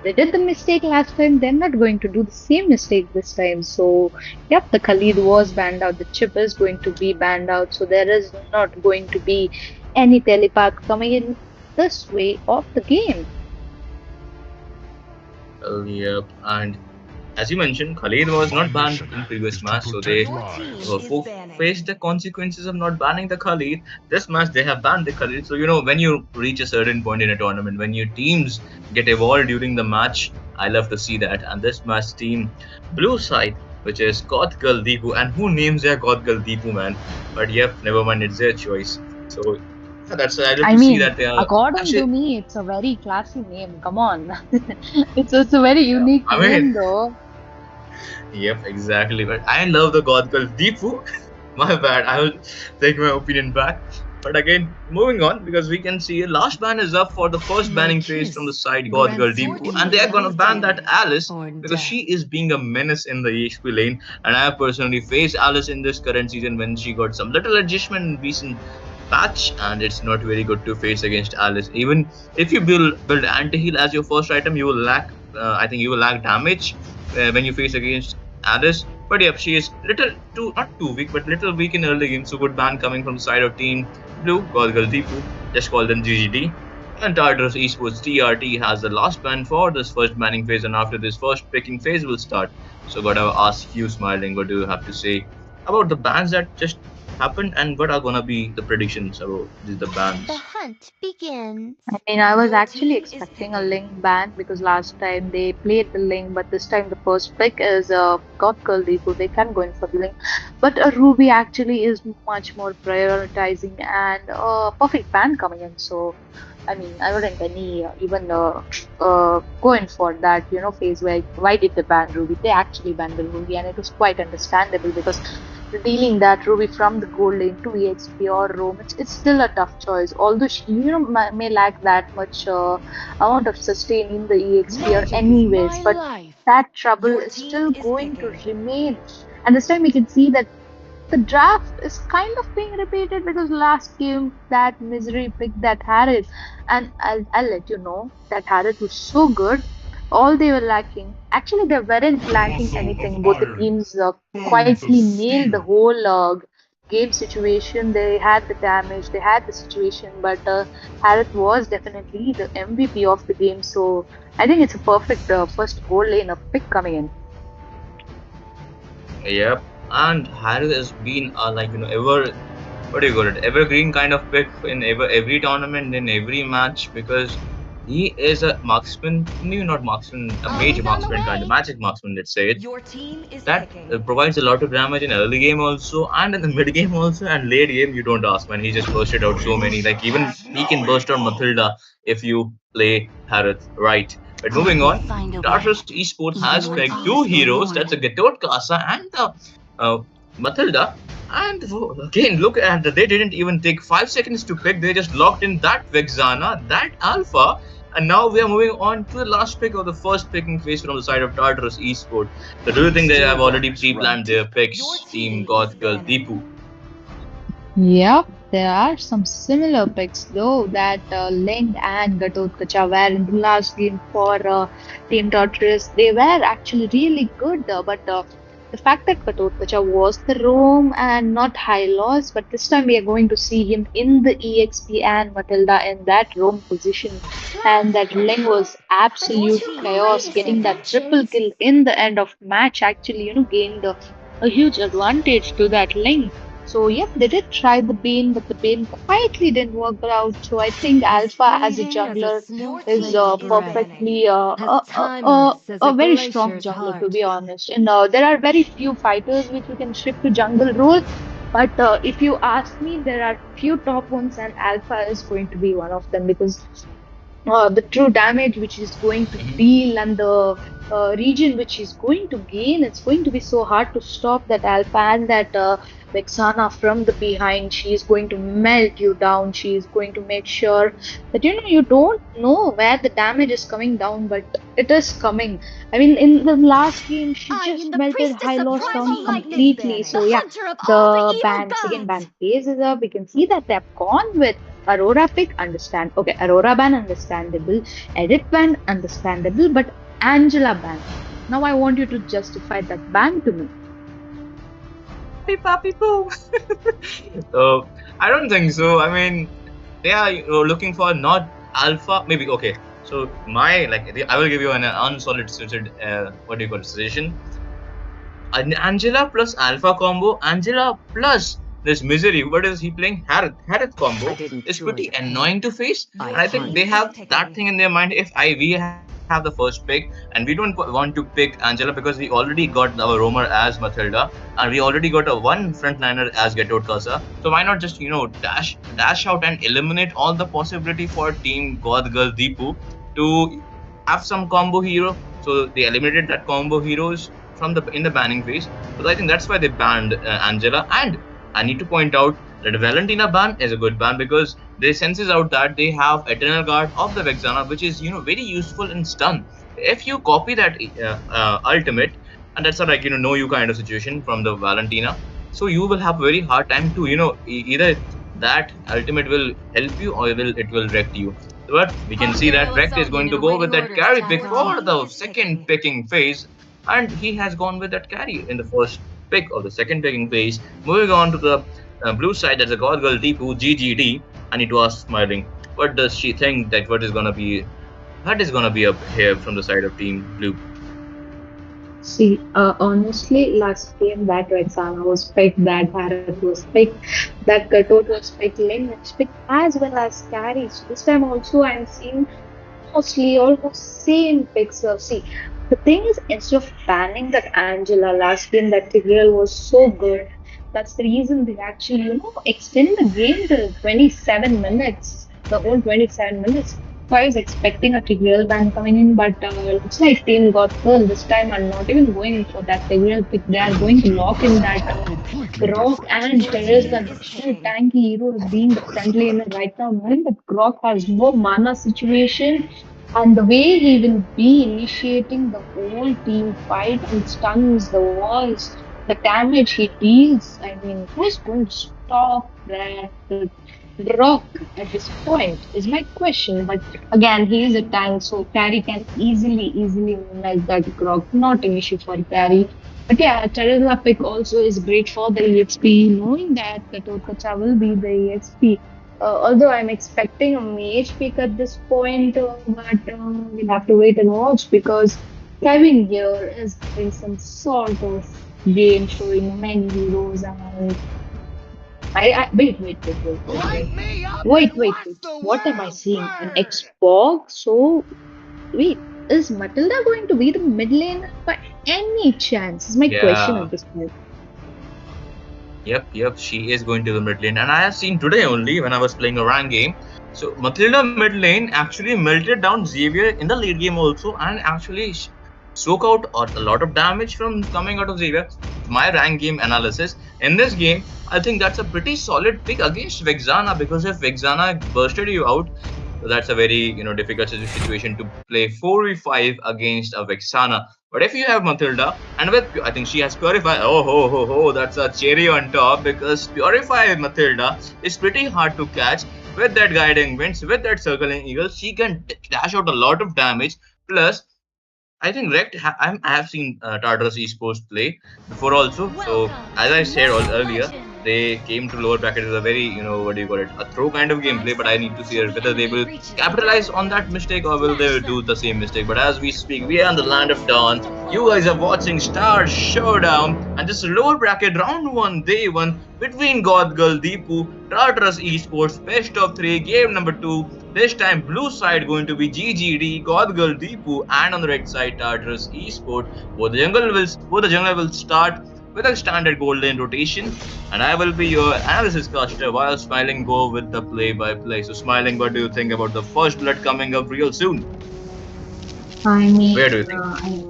they did the mistake last time, they're not going to do the same mistake this time. So, yep, the Khalid was banned out. The chip is going to be banned out. So, there is not going to be any telepath coming in this way of the game. Well, yep. And as you mentioned, Khalid was My not banned mission in previous is to match, so they protect Your team lives. is banning. faced the consequences of not banning the Khalid. This match, they have banned the Khalid. So, when you reach a certain point in a tournament, when your teams get evolved during the match, I love to see that. And this match team, blue side, which is Goth Girl Deepu, and who names their Goth Girl Deepu, man? But yep, never mind, it's their choice. So, yeah, I love I to see mean, that they are according to actually, me, it's a very classy name. Come on. It's a very yeah, unique I mean, name, though. yep, exactly. But I love the Goth Girl Deepu. My bad. I will take my opinion back. But again, moving on because we can see last ban is up for the first My banning phase from the kiss side God Girl grants Your you Deepu, team and they are either gonna is ban that banning. victory Alice or because death. she is being a menace in the EXP lane. And I have personally faced Alice in this current season when she got some little adjustment in recent patch, and it's not very good to face against Alice. Even if you build anti heal as your first item, you will lack. I think you will lack damage when you face against Alice. But yep, she is little too not too weak, but little weak in early game. So good ban coming from the side of Team Blue, Golgal Deepu. Just call them GGD. And Tartarus Esports TRT has the last ban for this first banning phase, and after this first picking phase will start. So gotta ask you, Smiling, what do you have to say about the bans that just happened, and what are gonna be the predictions about the The bans? hunt begins. I mean, I was Your actually team is expecting a picking. Link ban because last time they played the Link, but this time the first pick is God Girl Deepu. They can go in for the Link. But Ruby actually is much more prioritizing and perfect ban coming in. So, I mean, I wouldn't any even go in for that, phase where why did they ban Ruby? They actually banned the Ruby, and it was quite understandable because dealing that Ruby from the gold lane to EXP or roam, it's still a tough choice. Although she, may lack that much amount of sustain in the EXP or Magic is anyways, my but life. that trouble Your is team still is going to picking. remain. And this time we can see that the draft is kind of being repeated because last game that misery picked that Harris, and I'll let you know that Harris was so good. All they were lacking, actually, they weren't lacking Muzzle of anything. Both the iron, teams bones of quietly nailed the steel. whole game situation. They had the damage, they had the situation, but Harris was definitely the MVP of the game. So I think it's a perfect first goal lane of pick coming in. Yep. And Harris has been ever what do you call it, evergreen kind of pick in every tournament, in every match, because He is a marksman, maybe not marksman, a Always mage on the marksman kind of way. magic marksman, let's say it. Your team is That picking. provides a lot of damage in early game also, and in the mid game also, and late game you don't ask, man. He just bursted out so many. Like even he can burst out Matilda if you play Harith right. But moving We'll on, find a way. Tartarus Esports has Even when picked all two is heroes. forlorn. That's a Gatot Casa and the Matilda. And again, look at that. They didn't even take 5 seconds to pick. They just locked in that Vexana, that Alpha, and now we are moving on to the last pick of the first picking phase from the side of Tartarus Esports. So do you think they have already pre-planned their Your picks, Team team is Goth Girl banning. Deepu? Yep, there are some similar picks though that Ling and Gatotkacha were in the last game for Team Tartarus. They were actually really good, but the fact that Gatotkacha was the roam and not high loss, but this time we are going to see him in the EXP and Matilda in that roam position, and that Ling was Your absolute team chaos, is getting that triple actions. kill in the end of match. Actually, gained a huge advantage to that Ling. So, yep, they did try the Bane, but the Bane quietly didn't work out. So, I think As Alpha as a fleeting as a jungler Your smooth is plane team of is breath, banning. perfectly as timeless as a a very strong glacier's jungler, to be heart. honest. And there are very few fighters which you can shift to jungle role. But if you ask me, there are few top ones, and Alpha is going to be one of them because the true damage which he's going to deal and the region which he's going to gain, it's going to be so hard to stop that Alpha and that Vexana from the behind. She is going to melt you down. She is going to make sure that you don't know where the damage is coming down, but it is coming. I mean, in the last game, she I am just the melted priestess High of Loss down primal lightness completely. banning. The So yeah, hunter of all the the evil ban second gods. ban phase is up. We can see that they've gone with Aurora pick, understand. Okay, Aurora ban, understandable. Edit ban, understandable. But Angela ban. Now I want you to justify that ban to me. Papi papi poo. I don't think so. I mean, they are looking for not alpha. Maybe okay. So my I will give you an unsolicited what do you call it, suggestion. An Angela plus Alpha combo, Angela plus this Misery, what is he playing? Harith I combo didn't is cure pretty the annoying pain. to face. I And Your I think team they harnessed is have it. that picking. thing in their mind. If we have the first pick and we don't want to pick Angela because we already got our roamer as Matilda and we already got a one frontliner as Getot Casa. So why not just dash out and eliminate all the possibility for Team God Girl Deepu to have some combo hero. So they eliminated that combo heroes from the in the banning phase. So I think that's why they banned Angela. And I need to point out that Valentina ban is a good ban because they senses out that they have Eternal Guard of the Vexana, which is very useful in stun. If you copy that ultimate, and that's a know you kind of situation from the Valentina, so you will have very hard time to either that ultimate will help you or it will wreck you. But we can see that Hungaro Rect is Assault going to Unit go with awaiting that orders, carry pick Your for Taka. team the is second picking. picking phase, and he has gone with that carry in the first pick of the second picking phase. Moving on to the blue side, that's a God Girl Deepu GGD. I need to ask Smiling, what does she think that what is gonna be up here from the side of Team Blue? See, honestly, last game that Rexana was picked, that Harith was picked, that Gatot was picked, Ling was picked, as well as Carry. So this time also I'm seeing mostly almost same picks. See, the thing is, instead of banning that Angela last game, that Tigreal was so good. That's the reason they actually, extend the game to 27 minutes, the whole 27 minutes. So I was expecting a Tigreal ban coming in, but looks like team got full. This time I'm not even going for that Tigreal pick. They are going to lock in that Completely Grok different. and Your Terrace team and is two picking. tanky heroes being the front laner right now, knowing that Grok has no mana situation and the way he will be initiating the whole team fight and stuns the walls, the damage he deals. I mean, who's going to stop that Grok at this point is my question. But again, he is a tank, so Carry can easily melt that Grok. Not an issue for Carry. But yeah, Teresa pick also is great for the EXP, knowing that Katotkacha will be the EXP. Although I'm expecting a mage pick at this point, but we'll have to wait and watch because Kevin here is having some sort of game showing many heroes and Wait. What am I seeing? An Xbox? So, wait, is Matilda going to be the mid laner by any chance? Is my question Yeah. at this point. Yep. She is going to the mid lane, and I have seen today only when I was playing a rank game. So Matilda mid lane actually melted down Xavier in the late game also, and actually soak out a lot of damage from coming out of Xavier. My rank game analysis in this game, I think that's a pretty solid pick against Vexana, because if Vexana bursted you out, so that's a very difficult situation to play 4v5 against a Vexana. But if you have Matilda, and with I think she has Purify. Oh ho, that's a cherry on top, because Purify Matilda is pretty hard to catch. With that guiding winds, with that circling eagle, she can dash out a lot of damage. Plus, I think I have seen Tartarus Esports play before also. So Welcome as I to said Mobile earlier, Legends! they came to lower bracket with a very what do you call it, a throw kind of 5 gameplay. But I need to seconds see till the whether they enemy will reaches the capitalize battle on that line. mistake, or will Smash they them! do the same mistake. But as we speak, we are in the land of dawn. You guys are watching Star Showdown, and this lower bracket round one, day one between God Girl Deepu, Tartarus Esports, best of three, game number two. This time, blue side going to be GGD, God Girl Deepu, and on the red side, Tartarus Esports. Both the jungle will start with a standard golden rotation, and I will be your analysis caster while Smiling go with the play-by-play. So, Smiling, what do you think about the first blood coming up real soon? I Where mean, do you think?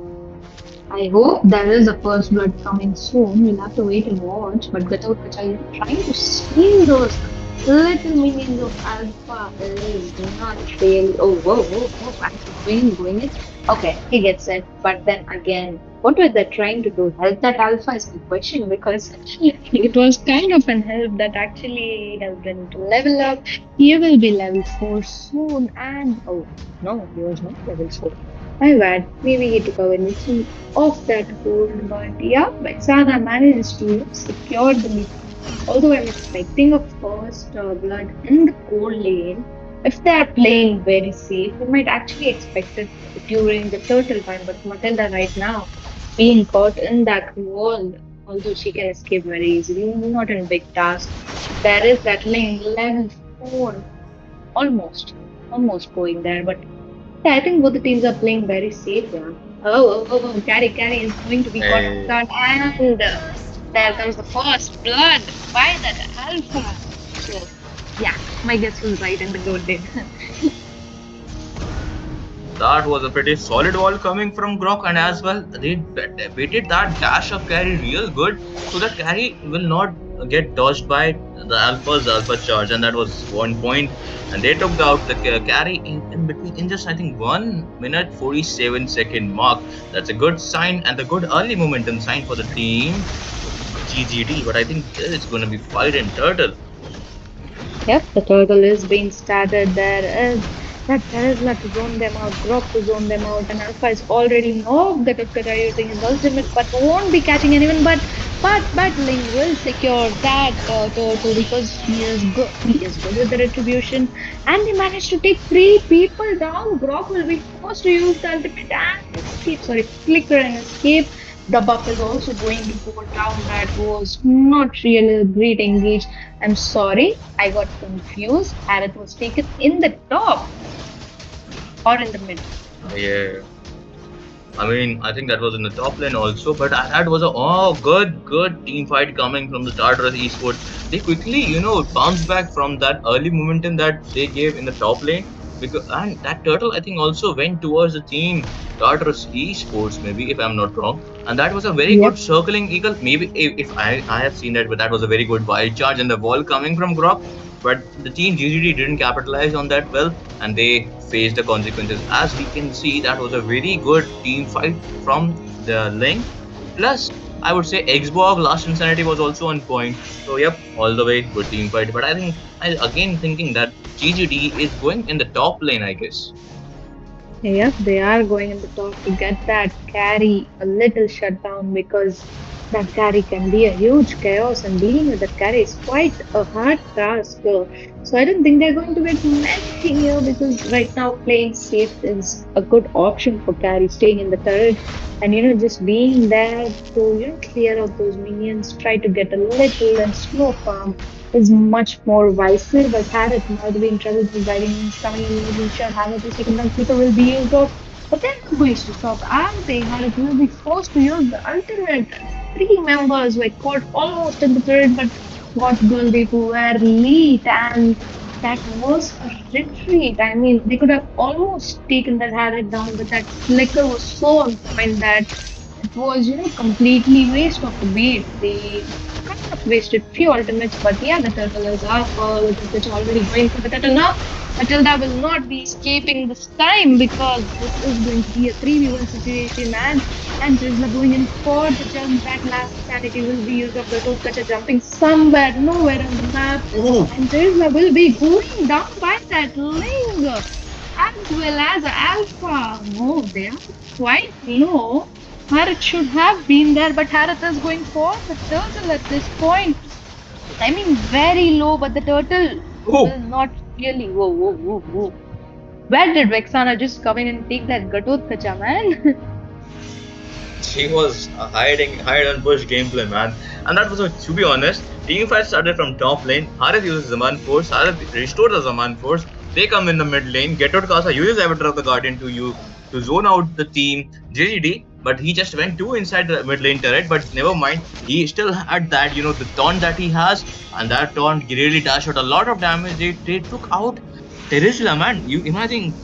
I hope there is a first blood coming soon. We'll have to wait and watch. But without which I'm trying to see those little minions of Alpha is not really. Oh, whoa. Actually, going it. Okay, he gets it. But then again, what were they trying to do? Help that Alpha is my question, because it was kind of an help that actually helped him to level up. He will be level 4 soon. And oh, no, he was not level 4. My bad. Maybe he took away little of that gold, but yeah, Vexana managed to secure the lead. Although I'm expecting a first blood in the gold lane, if they are playing very safe, we might actually expect it during the turtle time. But Matilda right now, being caught in that wall, although she can escape very easily, not a big task. There is that lane level 4, almost, almost going there, but yeah, I think both the teams are playing very safe. Yeah. Carry is going to be caught off Hey, guard, and First there blood! comes the first blood by that Alpha. So, yeah, my guess was right, and the goat did. that was a pretty solid wall coming from Grok, and as well they debated that dash of carry real good, so that carry will not get dodged by the alpha charge, and that was one point. And they took out the carry in between in just I think 1 minute 47-second mark. That's a good sign and a good early momentum sign for the team GGD. But I think it's going to be fight in turtle. Yep, the turtle is being started. There is that Teresla to zone them out, Grok to zone them out, and Alpha is already knocked that Utkata using his ultimate, but won't be catching anyone. But Ling will secure that turtle because he is good. He is good with the retribution, and they managed to take 3 people down. Grok will be forced to use the ultimate and escape. Sorry, flicker and escape. The buff is also going to go down. That was not really a great engage. I'm sorry, I got confused. Aerith was taken in the top or in the mid. Yeah. I mean, I think that was in the top lane also, but that was a good team fight coming from the Tartarus Esports. They quickly, bounced back from that early momentum that they gave in the top lane. Because and that turtle, I think, also went towards the team Tartarus Esports, maybe if I'm not wrong. And that was a very good Yep. circling eagle. Maybe if I have seen that, but that was a very good wild charge and the wall coming from Grok. But the team GGD didn't capitalize on that well, and they faced the consequences. As we can see, that was a very good team fight from the Link. Plus, I would say Xbox Last Insanity was also on point. So, yep, all the way, good team fight. But I think, I again thinking that GGD is going in the top lane, I guess. Yep, they are going in the top to get that carry a little shutdown because That carry can be a huge chaos, and dealing with that carry is quite a hard task. So I don't think they're going to make many here because right now playing safe is a good option for carry, staying in the turret and just being there to clear out those minions, try to get a little and slow farm is much more wiser. But Harriet might be in trouble because guiding means coming in, making sure Harriet is taken down quicker will be used off. But they're not going to stop. I'm saying Harriet will be forced to use the ultimate. Three members were caught almost in the turret, but got Guldeep were late, and that was a retreat. I mean, they could have almost taken that Harriet down, but that flicker was so on point that it was, completely waste of the bait. They kind of wasted few ultimates, but yeah, the turtle is alpha, which is already going for the turtle now. Matilda will not be escaping this time because this is going to be a 3v1 situation, and Drizzler going in for the jump. That last insanity will be used of the Toothcatcher jumping somewhere, nowhere on the map. Ooh. And Drizzler will be going down by that Ling as well as Alpha. Oh, they are quite low. Harith should have been there, but Harith is going for the turtle at this point. I mean, very low, but the turtle Oh, will not really. Whoa, whoa, whoa, whoa. Where did Vexana just come in and take that Gatotkacha, man? she was hide and push gameplay, man. And that was, to be honest, team fight started from top lane. Harith uses Zaman Force. Harith restores the Zaman Force. They come in the mid lane. Get out Kasa uses Avatar of the Guardian to zone out the team JGD. But he just went too inside the mid lane turret. But never mind, he still had that, the taunt that he has, and that taunt really dashed out a lot of damage. They took out Terizla, man. You imagine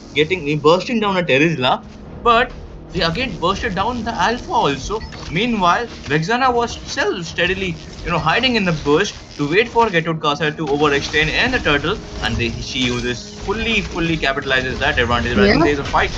bursting down a Terizla, but they again bursted down the Alpha also. Meanwhile, Vexana was still steadily, hiding in the bush to wait for Getoud Casa to overextend and the turtle, and she uses fully capitalizes that advantage. But I think Yeah. there's a fight.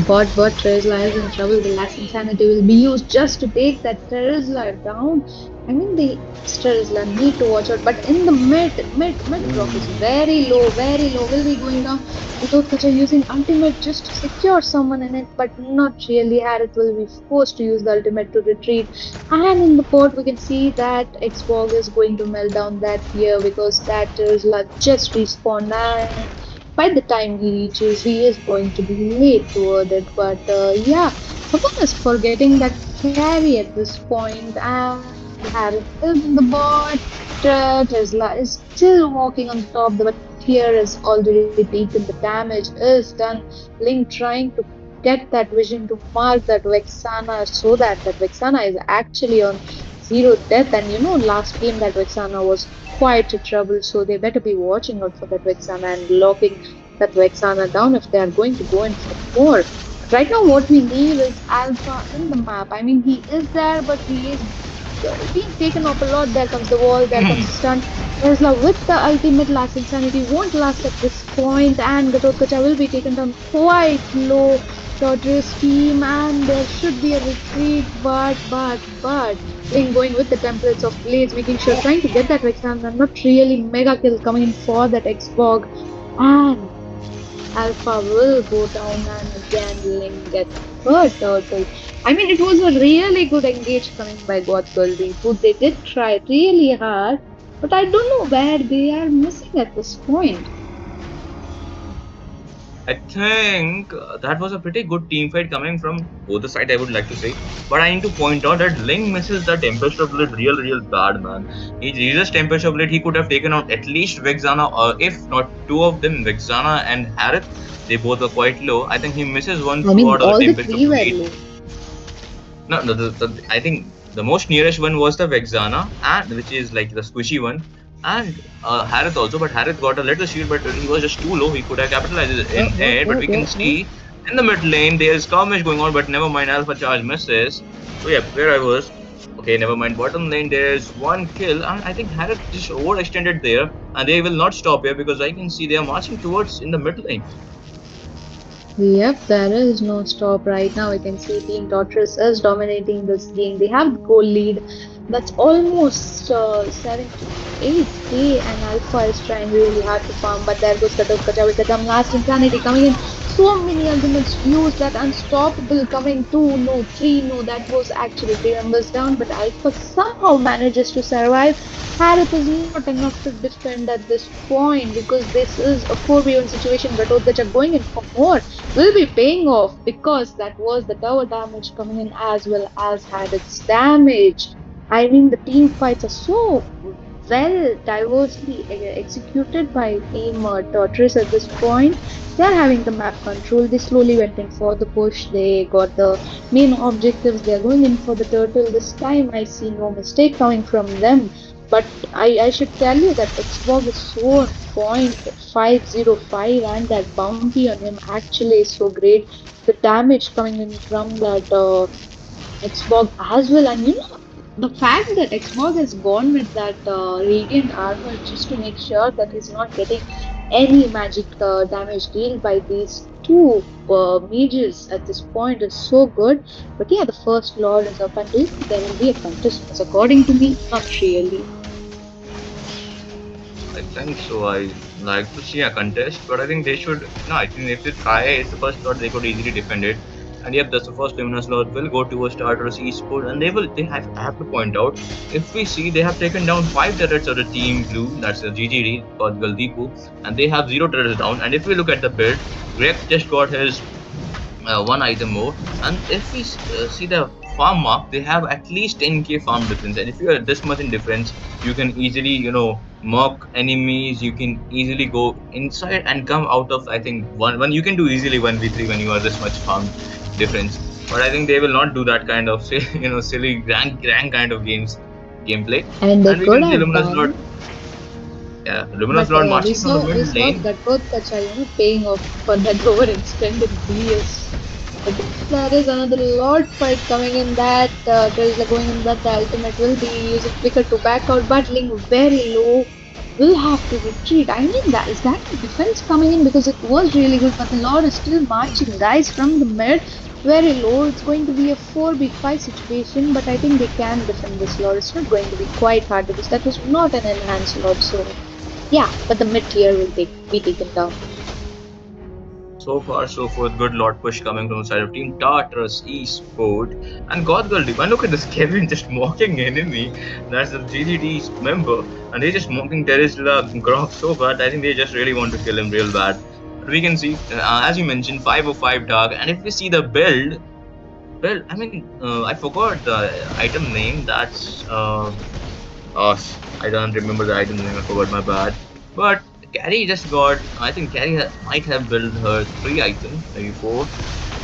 But Terizla is in trouble. The last insanity will be used just to take that Terizla down. I mean, the Terizla need to watch out. But in the mid block is very low, very low. Will be going down. Gatotkacha using ultimate just to secure someone in it, but not really. Harith will be forced to use the ultimate to retreat. And in the port, we can see that Xborg is going to melt down that here because that Terizla just respawned. And by the time he reaches, he is going to be late toward it. But yeah, someone is forgetting that carry at this point, and Harith is in the bot. Tesla is still walking on top, but Fear is already taken. The damage is done. Link trying to get that vision to mark that Vexana so that Vexana is actually on zero death. And last game that Vexana was quite a trouble, so they better be watching out for that Vexana and locking that Vexana down if they are going to go in for more. Right now, what we need is Alpha in the map. I mean, he is there, but he is being taken off a lot. There comes the wall, there comes the stun. Tesla with the ultimate last insanity won't last at this point, and Gatotkacha will be taken down quite low. Tartarus team, and there should be a retreat, but Ling going with the templates of Blades, making sure trying to get that Vexana, not really mega kill coming in for that Xbog, and Alpha will go down, and again Ling gets hurt turtle. I mean, it was a really good engage coming by Goth Goldie, who they did try really hard, but I don't know where they are missing at this point. I think that was a pretty good team fight coming from both the sides, I would like to say. But I need to point out that Ling misses the Tempest of Blade real bad, man. He uses Tempest of Blade, he could have taken out at least Vexana, or if not two of them, Vexana and Harith. They both are quite low. I think he misses one I mean, sword of the all the Tempest of three were Blade. low. No, I think the most nearest one was the Vexana, and which is like the squishy one, and Harith also. But Harith got a little shield, but he was just too low. He could have capitalized in it. But we can Yeah. see in the mid lane there's skirmish going on, but never mind. Alpha charge misses. So yeah, where I was. Okay, never mind. Bottom lane there's one kill, and I think Harith just overextended there, and they will not stop here because I can see they are marching towards in the mid lane. Yep, there is no stop right now. We can see Team Tartarus is dominating this game. They have the goal lead. That's almost 7 to 8k, and Alpha is trying really hard to farm. But there goes Katok Kacha with the dumb last insanity coming in. So many ultimates used that unstoppable coming two, no, three, no, that was actually three members down, but Alpha somehow manages to survive. Harith is not enough to defend at this point because this is a 4v1 situation. Gatotkacha going in for more will be paying off because that was the tower damage coming in as well as Harith's damage. I mean, the team fights are so well diversely executed by Team Tartarus at this point. They're having the map control. They slowly went in for the push. They got the main objectives. They're going in for the turtle. This time I see no mistake coming from them. But I should tell you that Xbox is so on point 505 and that bounty on him actually is so great. The damage coming in from that Xbox as well. And you know, the fact that Xbox has gone with that radiant armor just to make sure that he's not getting any magic damage dealt by these two mages at this point is so good. But yeah, the first lord is up, and do you think there will be a contest? Because according to me, not really. I think so. I like to see a contest, but I think they should. No, I think if they try, it's the first slot they could easily defend it. And yep, that's the first luminous slot will go towards Tartarus Esports, and they will. They have to point out if we see they have taken down 5 turrets of the team blue. That's the GGD called Deepu, and they have 0 turrets down. And if we look at the build, Greg just got his one item more. And if we see the farm mark, they have at least 10k farm difference. And if you are this much in difference, you can easily, mock enemies. You can easily go inside and come out of. I think one you can do easily 1v3 when you are this much farm difference. But I think they will not do that kind of silly grand kind of gameplay. And they And we could can see have Luminous Lord. done. Yeah, Luminous But Lord we marching from the saw we mid saw lane. Gatotkacha, paying off for that overextended BS. But there is another Lord fight coming in that Krishna going in that the ultimate will be using flicker to back out, battling very low. Will have to retreat. I mean, that is that the defense coming in because it was really good, but the Lord is still marching, guys, from the mid very low. It's going to be a 4v5 situation, but I think they can defend this Lord. It's not going to be quite hard because that was not an enhanced Lord, so. Yeah, but the mid tier will be taken down. So far, so forth. Good Lord push coming from the side of Team Tartarus Esport. And God Girl Deep. And look at this Kevin just mocking enemy. That's the GDD's member. And they're just mocking Terisla Grok so bad. I think they just really want to kill him real bad. But we can see, as you mentioned, 505 Dark. And if we see the build, well, I mean, I forgot the item name. That's Oh, I don't remember the item name. I forgot. My bad. But Carrie just got. I think Carrie might have built her 3 items, maybe 4.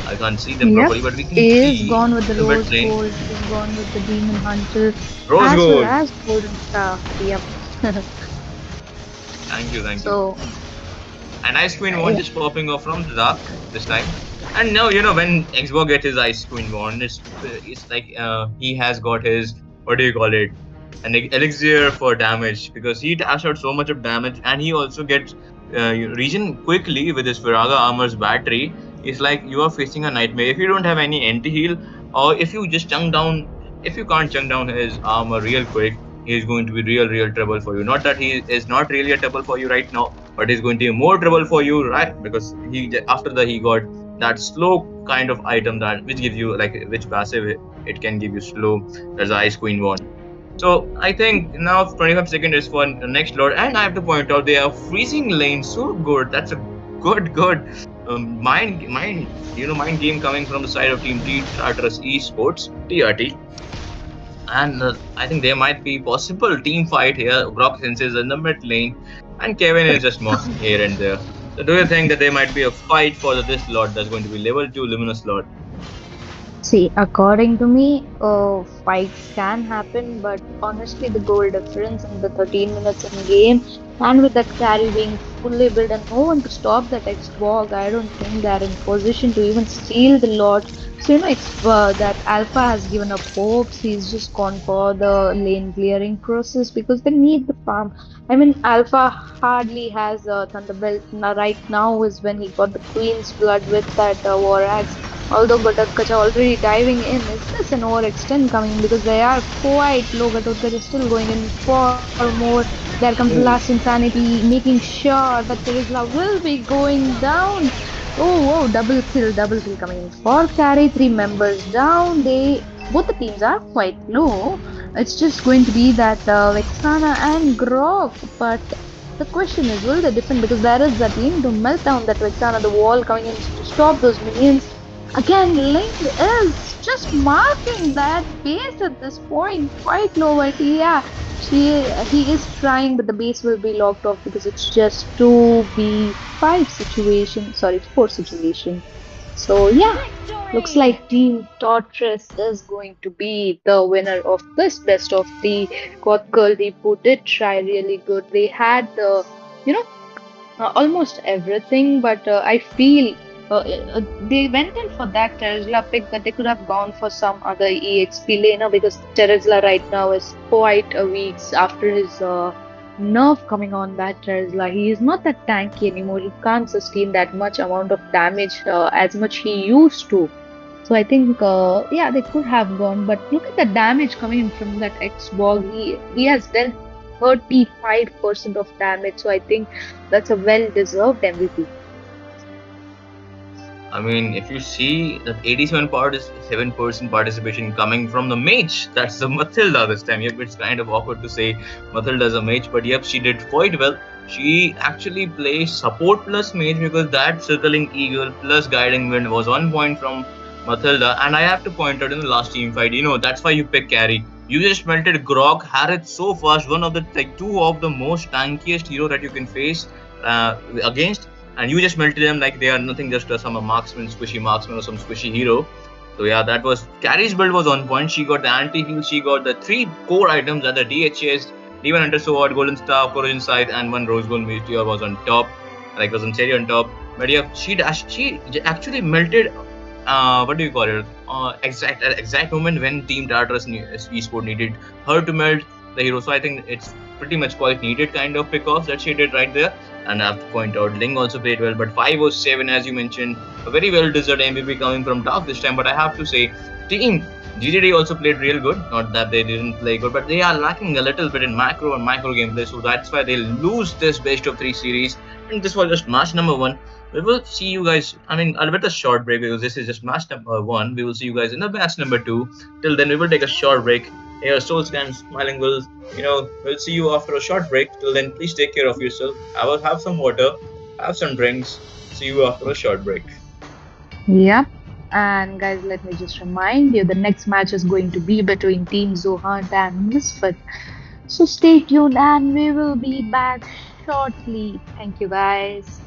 I can't see them Yep. properly, but we can Is see gone with the in the mid rose lane. gold, is gone with the demon hunter, Rose as well gold. as golden staff. Yep. Thank you, thank you. So, And Ice Queen Wand yeah. just popping off from the dark this time. And now when Xbox gets his Ice Queen Wand, it's like he has got his, what do you call it, an elixir for damage, because he dashed out so much of damage, and he also gets regen quickly with his Viraga armor's battery. It's like you are facing a nightmare if you don't have any anti heal, or if you just chunk down. If you can't chunk down his armor real quick, he is going to be real trouble for you. Not that he is not really a trouble for you right now, but he's going to be more trouble for you, right? Because after that he got that slow kind of item that which gives you like which passive it can give you slow. That's the Ice Queen one. So I think now 25 seconds is for the next lord, and I have to point out they are freezing lane so good. That's a good mind game coming from the side of Team T Tartarus Esports TRT. And I think there might be possible team fight here. Brock senses in the mid lane, and Kevin is just mocking here and there. So do you think that there might be a fight for this slot that's going to be level 2 luminous slot? See, according to me, fights can happen, but honestly, the goal difference in the 13 minutes in game, and with that carry being fully built and no one to stop that Xbox, I don't think they're in position to even steal the lot. So, that Alpha has given up hopes. He's just gone for the lane clearing process because they need the farm. I mean, Alpha hardly has a Thunderbolt. Now, right now is when he got the Queen's Blood with that War Axe. Although Gatotkacha already diving in, is this an overextend coming? Because they are quite low. Gatotkacha still going in for more. There comes the last insanity, making sure that Terizla will be going down. Double kill coming in for carry. Three members down. Both the teams are quite low. It's just going to be that Vexana and Grok. But the question is, will they defend? Because there is that Ling to melt down that Vexana, the wall coming in to stop those minions. Again, Ling is just marking that base at this point, quite low. But yeah, he is trying, but the base will be locked off because it's just 2v5 situation. Sorry, 4 situation. So yeah, looks Victory! like Team Tortoise is going to be the winner of this best of three. Goth Girl Deepu did try really good. They had the, you know, almost everything, but I feel they went in for that Terizla pick, but they could have gone for some other EXP laner because Terizla right now is quite a weeks after his nerf coming on that Terizla. He is not that tanky anymore. He can't sustain that much amount of damage as much he used to. So I think, yeah, they could have gone, but look at the damage coming in from that X-Bog. He has dealt 35% of damage, so I think that's a well-deserved MVP. I mean, if you see that 87% participation coming from the mage, that's the Matilda this time. Yep, it's kind of awkward to say Matilda is a mage, but yep, she did quite well. She actually plays support plus mage because that circling eagle plus guiding wind was 1 point from Matilda. And I have to point out in the last team fight, that's why you pick carry. You just melted Grog, Harith so fast, one of the like two of the most tankiest hero that you can face against, and you just melted them like they are nothing, just some marksman, squishy marksman, or some squishy hero. So yeah, that was Carrie's build was on point. She got the anti-heal, she got the three core items that the DHS, Demon Hunter Sword, Golden Staff, Corrosion Scythe, and one Rose Gold Meteor was on top, like was on cherry on top. But yeah, she actually melted. What do you call it? Exact moment when Team Tartarus Esport needed her to melt the hero. So I think it's pretty much quite needed kind of pick-offs that she did right there. And I have to point out, Ling also played well, but 507, as you mentioned, a very well deserved MVP coming from Dark this time. But I have to say, Team GTD also played real good. Not that they didn't play good, but they are lacking a little bit in macro and micro gameplay, so that's why they lose this best of three series. And this was just match number one. We will see you guys. I mean, I'll bet a short break because this is just match number one. We will see you guys in the match number two. Till then, we will take a short break. Here, Soul Scan Smiling will, we'll see you after a short break. Till then, please take care of yourself. Have some water, have some drinks. See you after a short break. Yep. And guys, let me just remind you the next match is going to be between Team Zohunt and Misfit. So stay tuned and we will be back shortly. Thank you guys.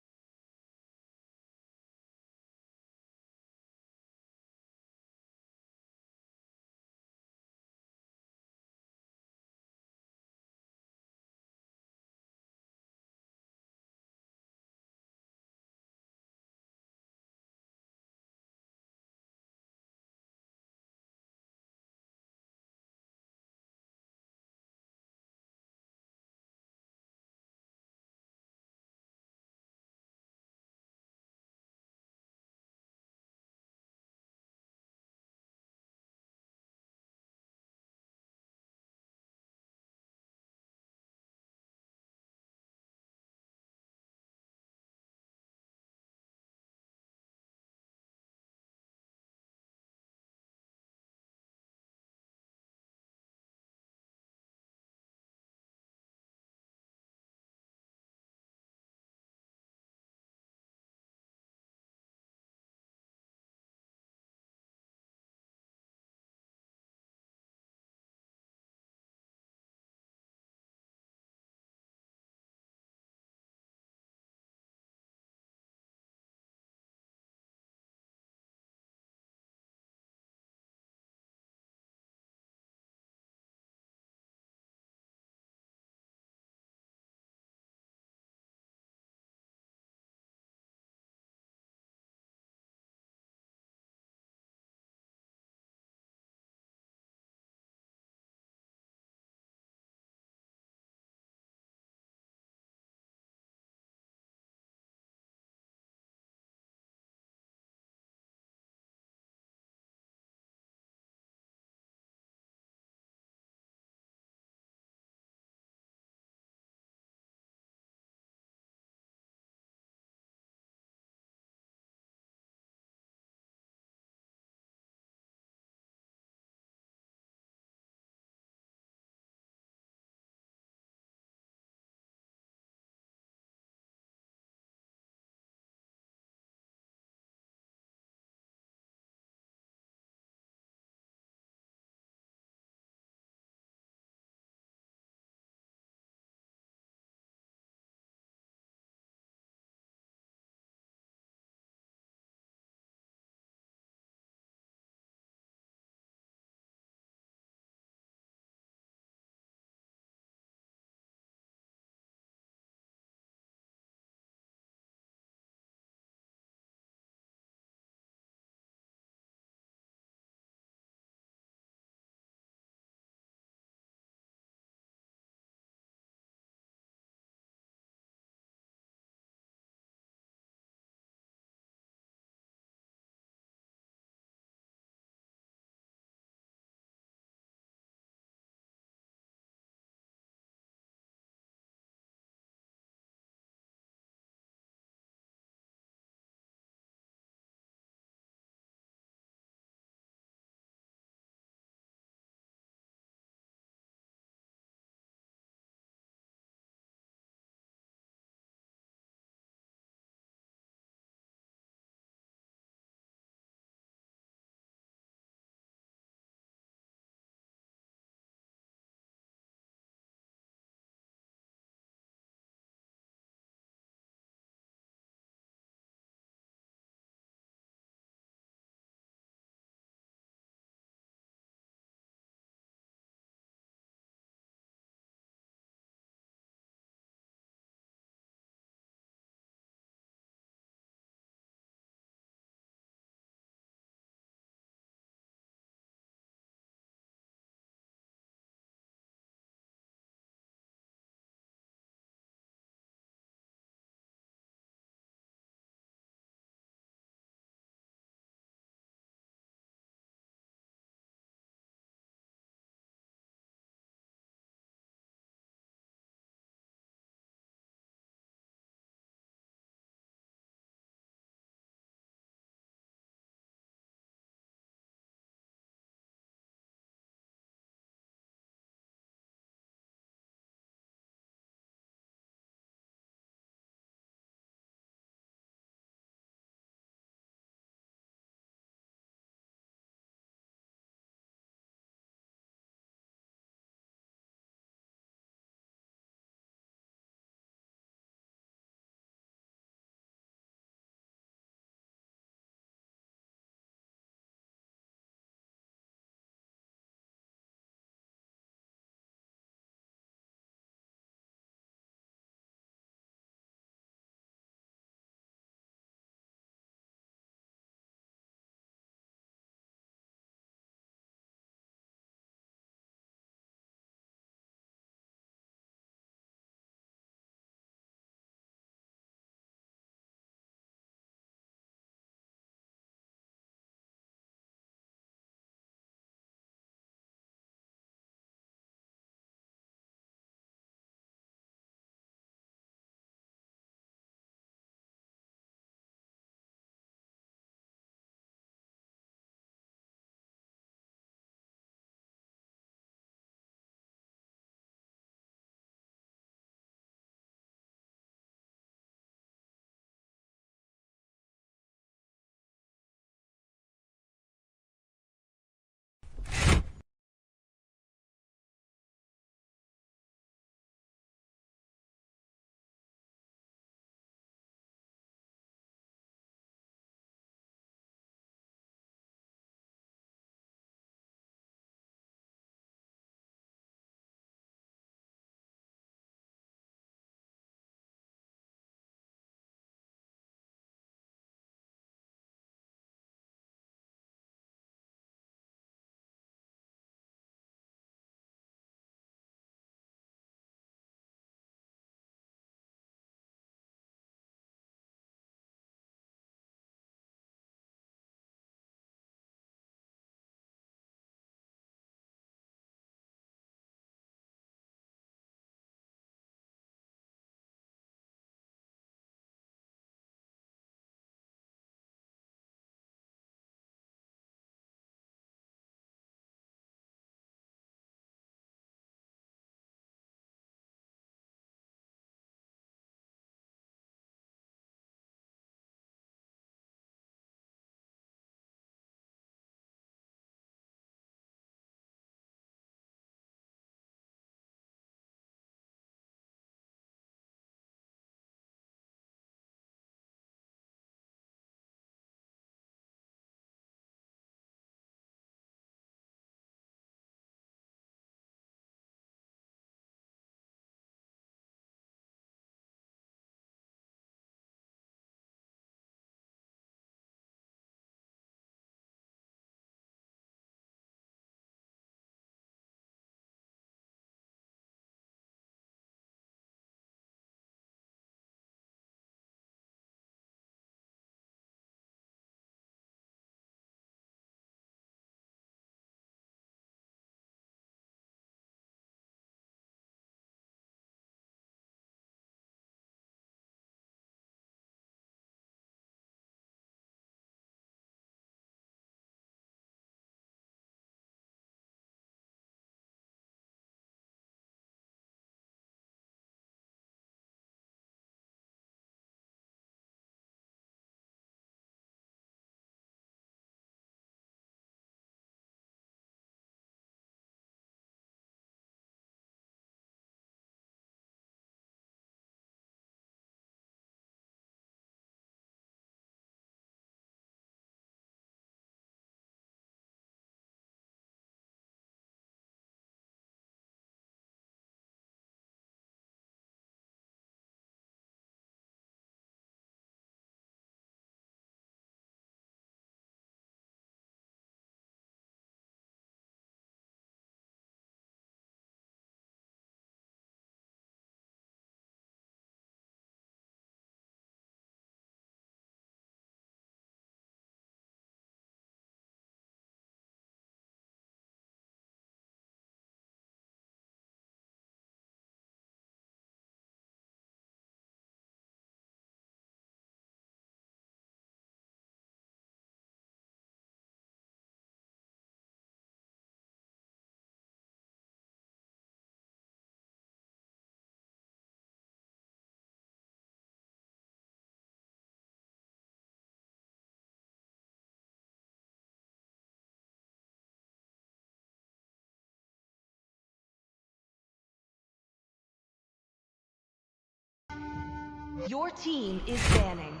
Your team is banning.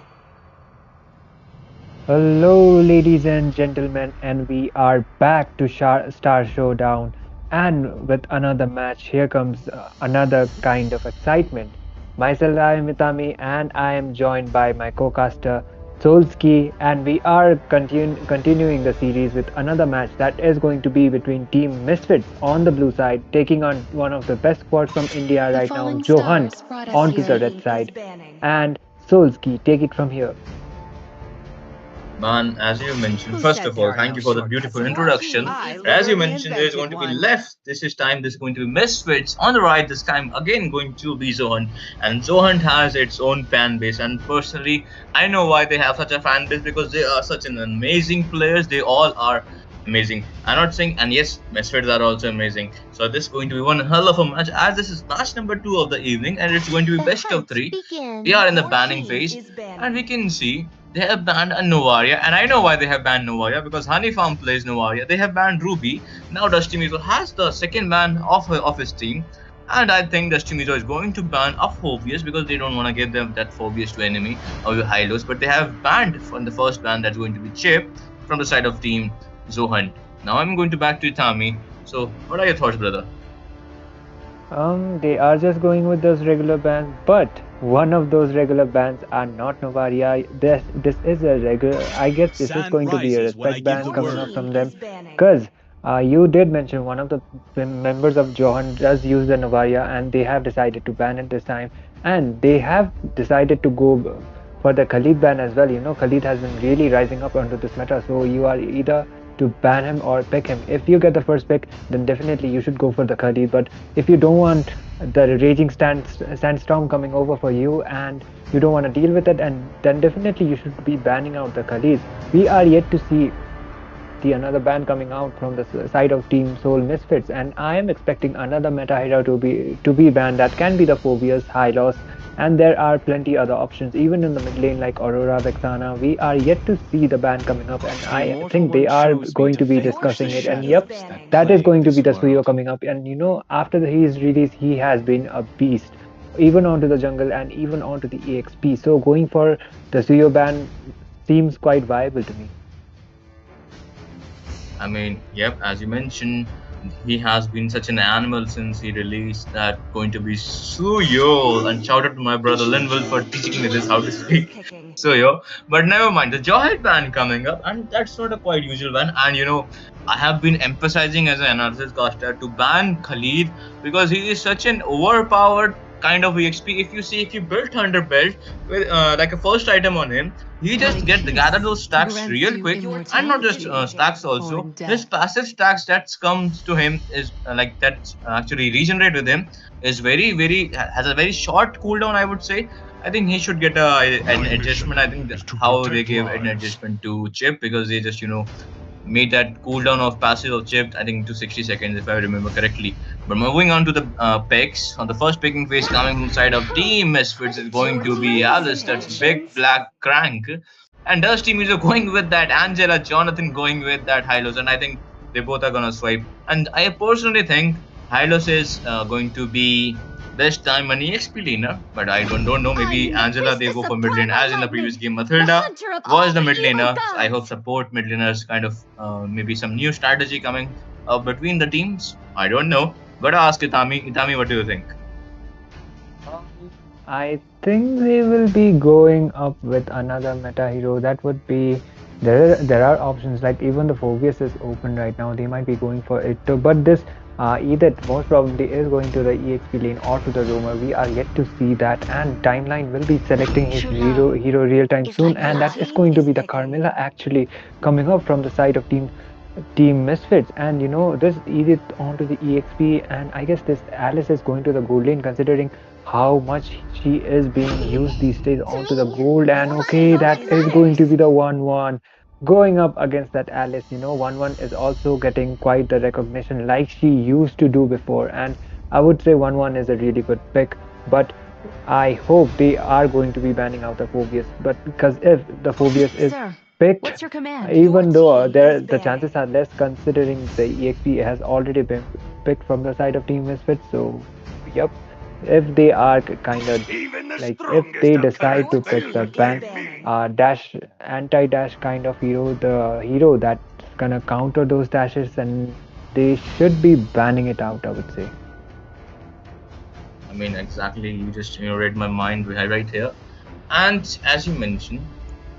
Hello, ladies and gentlemen, and we are back to Star Showdown. And with another match, here comes another kind of excitement. Myself, I am Mitami, and I am joined by my co-caster Solski, and we are continuing the series with another match that is going to be between Team Misfits on the blue side, taking on one of the best squads from India The right now, falling Zohunt, stars brought us onto Your the here. red team is side. banning. And Solski, take it from here. Man, as you mentioned, Who first said of there all, are thank no you for the shortcuts beautiful in life? introduction. I As you literally mentioned, there's invented going to be one. left. This is time. This is going to be Misfits. On the right, this time again going to be Zohunt. And Zohunt has its own fan base. And personally, I know why they have such a fan base because they are such an amazing players. They all are amazing. I'm not saying, and yes, Misfits are also amazing. So this is going to be one hell of a match. As this is match number 2 of the evening, and it's going to be The best of hunt 3. We are in begins. the Your banning team phase, is and we banning. can see they have banned a Novaria, and I know why they have banned Novaria because Honey Farm plays Novaria. They have banned Ruby. Now Dusty Mizo has the second ban of his team, and I think Dusty Mizo is going to ban a Phobius because they don't want to give them that Phobius to enemy or the Hylos. But they have banned from the first ban that's going to be Chip from the side of team Zohunt. Now I'm going to back to Itami. So what are your thoughts, brother? They are just going with those regular bands, but one of those regular bands are not Novaria. This is a regular. I guess this is Sun going to be a rises when I respect give ban the Your coming up word. team from them, is banning. because you did mention one of the members of Johan does use the Novaria, and they have decided to ban it this time, and they have decided to go for the Khalid ban as well. You know, Khalid has been really rising up onto this meta, so you are either to ban him or pick him. If you get the first pick, then definitely you should go for the Khalid. But if you don't want the raging sandstorm coming over for you and you don't want to deal with it, and then definitely you should be banning out the Khalees. We are yet to see the another band coming out from the side of Team Soul Misfits, and I am expecting another meta hero to be banned. That can be the Phobias, Hylos, and there are plenty other options even in the mid lane like Aurora, Vexana. We are yet to see the ban coming up, and The I immortal think they one are shows me going to to be Your vanquish the discussing it. team And is yep, shadows that banning. that is plague going to be this the Suyo world. coming up. And you know, after his release, he has been a beast, even onto the jungle and even onto the EXP. So going for the Suyo ban seems quite viable to me. I mean, yep, as you mentioned, he has been such an animal since he released that going to be Suyo. And shout out to my brother Linville for teaching me Your this how to team is speak picking. Suyo. But never mind, the Jawhead ban coming up, and that's not a quite usual ban. And you know, I have been emphasizing as an analysis caster to ban Khalid because he is such an overpowered kind of EXP. If you see, if you build Thunder Belt with like a first item on him, he My just gather peace those stacks grants real you quick, Your and team not immortality just is picking. stacks or also. His death. passive stacks that comes to him is like that actually regenerate with him is very has a very short cooldown, I would say. I think he should get an My mission adjustment. I think is to how they protect give an lives. adjustment to Chip because they just made that cooldown of passive of Chip, I think, to 60 seconds if I remember correctly. But moving on to the picks, on the first picking phase coming from the side of Team Misfits is going Your to be team is Alice, that's picking. big black crank. And Dusty Mizo going with that, Angela, Jonathan going with that Hylos, and I think they both are gonna swipe. And I personally think Hylos is going to be best time an EXP laner, but I don't know. Maybe I'm the Angela they go priestess for of mid lane primal as in the previous lightning, game. the Mathilda hunter of was all the the mid evil laner. I hope gods. support mid laners kind of maybe some new strategy coming between the teams. I don't know. Gotta ask Itami. Itami, what do you think? I think they will be going up with another meta hero. That would be there are options like even the Phobius is open right now. They might be going for it too. But this either most probably is going to the EXP lane or to the roamer. We are yet to see that, and Timeline will be selecting his Showdown hero real time is soon, like Your and that is blood. team going to is be the picking. Carmilla actually coming up from the side of Team Misfits. And you know, this Edith onto the EXP, and I guess this Alice is going to the gold lane considering how much she is being used these days To onto the me, gold. And Your okay, team that is is going to picked. be the 1-1 going up against that Alice. You know, 1-1 is also getting quite the recognition like she used to do before, and I would say 1-1 is a really good pick. But I hope they are going to be banning out the Phobius, but because if the Phobius is sir, picked, what's your command? Your even though team there is the chances banning. are less considering the EXP has already been picked from the side of Team Misfits. So, yep, if they are kind of like if they decide to pick the Team is ban banning. dash anti-dash kind of hero, the hero that's gonna counter those dashes, and they should be banning it out, I would say. I mean, exactly. You just read my mind right here. And as you mentioned,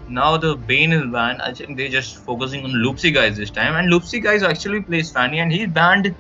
now the Bane is banned. I think they're just focusing on Loopsy guys this time. And Loopsy guys actually plays Fanny, and he banned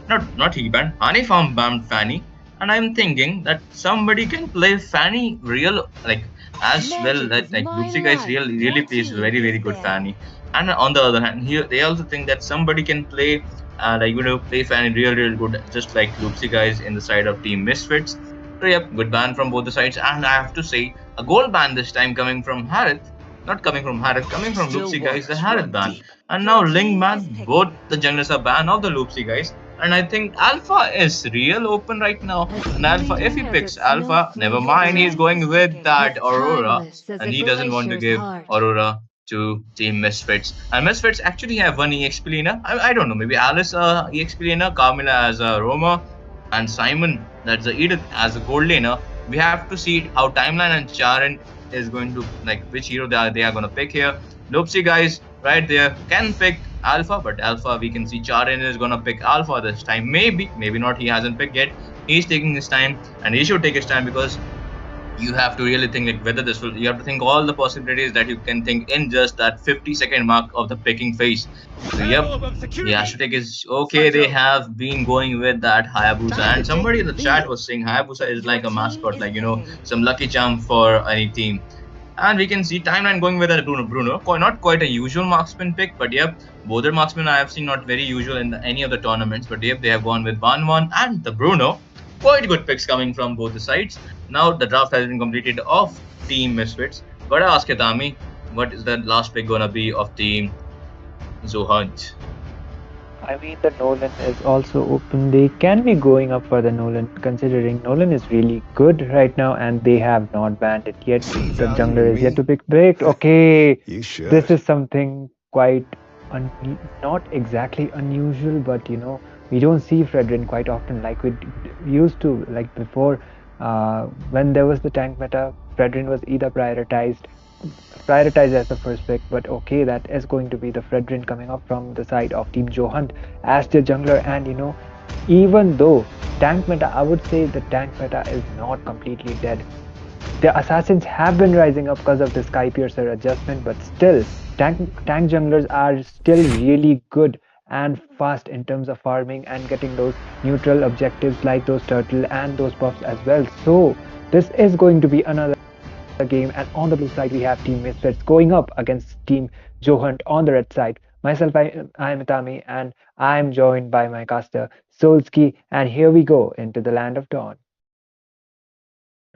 not he banned Honey Farm banned Fanny. And I'm thinking that somebody can play Fanny real like as well Magic that is like my Loopsy guys life. really Your plays team very is good banning. Fanny. And on the other hand, here they also think that somebody can play play Fanny real good, just like Loopsy guys in the side of Team Misfits. So yep, good ban from both the sides. And I have to say a gold ban this time coming from Harith. Not coming from Harith, coming from Loopsy guys, the Harith ban. And Your now Ling team is ban, both picking. the junglers are banned of the Loopsy guys. And I think Alpha is real open right now. As And Alpha, if he fleeting as a picks Alpha, never snowflake Your mind, he's team appearance, going is with picking. yet that Aurora. timeless as And a he doesn't want to glacier's give heart. Aurora to Team Misfits. And Misfits actually have one EXP laner. I don't know, maybe Alice EXP laner, Carmilla as a Roma, and Simon, that's the Edith, as a gold laner. We have to see how Timeline and Charin is going to, like, which hero they are going to pick here. Lopsy guys, right there, can pick Alpha, but Alpha, we can see Charin is going to pick Alpha this time. Maybe not, he hasn't picked yet. He's taking his time, and he should take his time because you have to really think like whether this will you have to think all the possibilities that you can think in just that 50-second mark of the picking phase. So yep, he has to take his okay. They have been going with that Hayabusa, and somebody in the chat was saying Hayabusa is Your like a team mascot, is like picking. some lucky charm for any team. And we can see Timeline going with a Bruno. Not quite a usual marksman pick, but yep, both the marksmen I have seen not very usual in any of the tournaments. But yep, they have gone with 1-1 and the Bruno. Quite good picks coming from both the sides. Now the draft has been completed of Team Misfits. But I ask Itami, what is the last pick gonna be of Team Zohunt? I mean, the Nolan is also open. They can be going up for the Nolan, considering Nolan is really good right now, and they have not banned it yet. See The value jungler in is yet me? to pick break. Okay, You this should. is something quite not exactly unusual, but we don't see Fredrin quite often like we used to. Like before, when there was the tank meta, Fredrin was either prioritized as the first pick, but okay, that is going to be the Fredrin coming up from the side of Team Johunt as their jungler. And even though tank meta, I would say the tank meta is not completely dead. The assassins have been rising up because of the Skypiercer adjustment, but still, tank junglers are still really good and fast in terms of farming and getting those neutral objectives like those turtle and those buffs as well. So this is going to be another game, and on the blue side we have Team Misfits going up against Team Johunt on the red side. Myself, I am Itami, and I am joined by my caster Solski, and here we go into the land of dawn.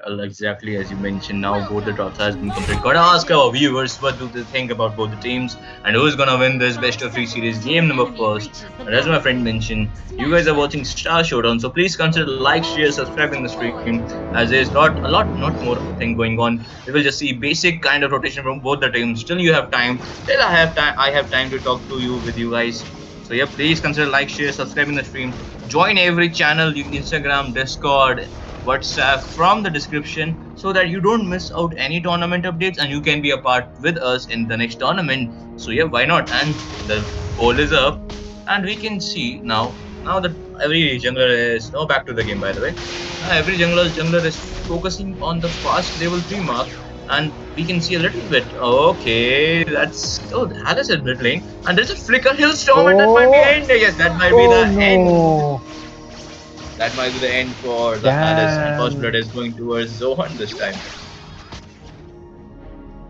Well, exactly as you mentioned, now both the Welcome drops to has been completed. Mobile Gotta ask our Legends. viewers what do they think about both the teams and who's gonna win this best 5 of 3 seconds series till game an number enemy first. reaches the And as my friend battlefield. mentioned, you Smash guys are them. watching Star Showdown, so please consider like, share, All subscribe in systems the stream deployed. as there's not more thing going on. We will just see basic kind of rotation from both the teams. Still you have time. Till I have time to talk to you with you guys. So yeah, please consider like, share, subscribe in the stream. Join every channel, Instagram, Discord, WhatsApp from the description so that you don't miss out any tournament updates and you can be a part with us in the next tournament. So yeah, why not? And the poll is up, and we can see now that every jungler is now back to the game. By the way, now every jungler is focusing on the fast level 3 mark, and we can see a little bit. Okay, that's Alice is mid lane, and there's a flicker hillstorm, and that might be Oh, end. Yes, that might be oh the end. no! That might be the end for the Alice, and first blood Damn. is going towards Zohan this time.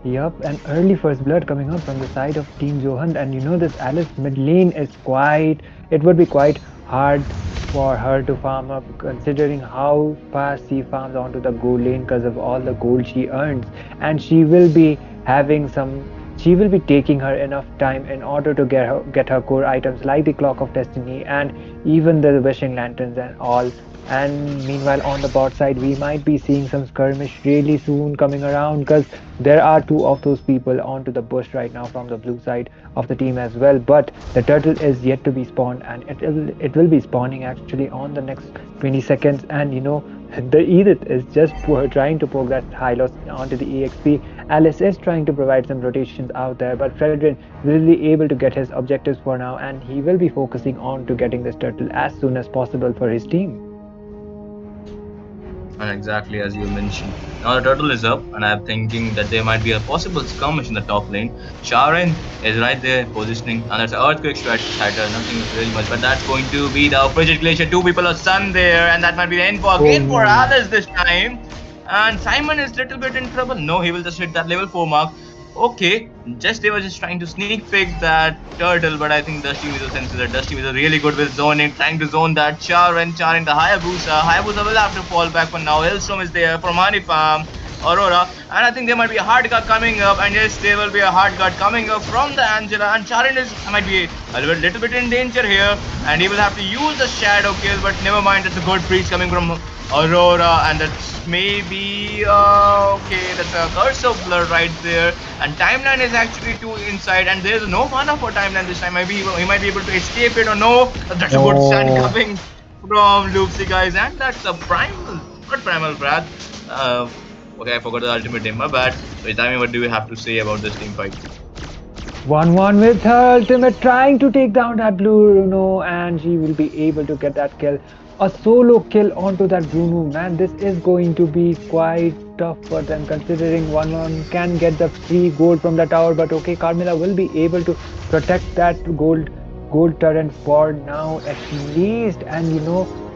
Yup, an early first blood coming up from the side of Team Johan, and this Alice mid lane is quite. It would be quite hard for her to farm up, considering how fast she farms onto the gold lane because of all the gold she earns, and she will be having some. She will be taking her enough time in order to get her core items like the Clock of Destiny and even the Wishing Lanterns and all And meanwhile, on the bot side, we might be seeing some skirmish really soon coming around because there are two of those people onto the bush right now from the blue side of the team as well. But the turtle is yet to be spawned, and it will be spawning actually on the next 20 seconds. And the Edith is just trying to poke that Hylos onto the EXP. Alice is trying to provide some rotations out there, but Fredrin will be able to get his objectives for now, and he will be focusing on to getting this turtle as soon as possible for his team. And exactly as you mentioned. Now the turtle is up, and I'm thinking that there might be a possible skirmish in the top lane. Sharon is right there positioning, and there's an earthquake shatter, nothing really much, but that's going to be the frigid glacier. Two people are stunned there, and that might be the end for Oh again for no. Alice this time. And Simon is a little bit in trouble. No, he will just hit that level 4 mark. Okay, just they were just trying to sneak pick that turtle, but I think Dusty Weasel senses that Dusty Weasel really good with zoning, trying to zone that Char in the Hayabusa. Hayabusa will have to fall back for now. Hellstorm is there for Money Farm, Aurora, and I think there might be a hard guard coming up, and yes, there will be a hard guard coming up from the Angela, and Charin is might be a little bit in danger here, and he will have to use the shadow kill, but never mind, it's a good breach coming from Aurora, and that's maybe okay. That's a curse of blood right there, and Timeline is actually too inside, and there's no mana for Timeline this time. Maybe he might be able to escape it or no. That's a good stun No. coming from Loopsy guys, and that's a primal, not primal Brad. Okay, I forgot the ultimate name. My bad. Wait, Tami, what do you have to say about this team fight? 1-1 with her ultimate, trying to take down that Bruno, and she will be able to get that kill. A solo kill onto that Bruno. Man, this is going to be quite tough for them, considering 1-1 can get the free gold from the tower. But okay, Carmilla will be able to protect that gold turret for now at least. And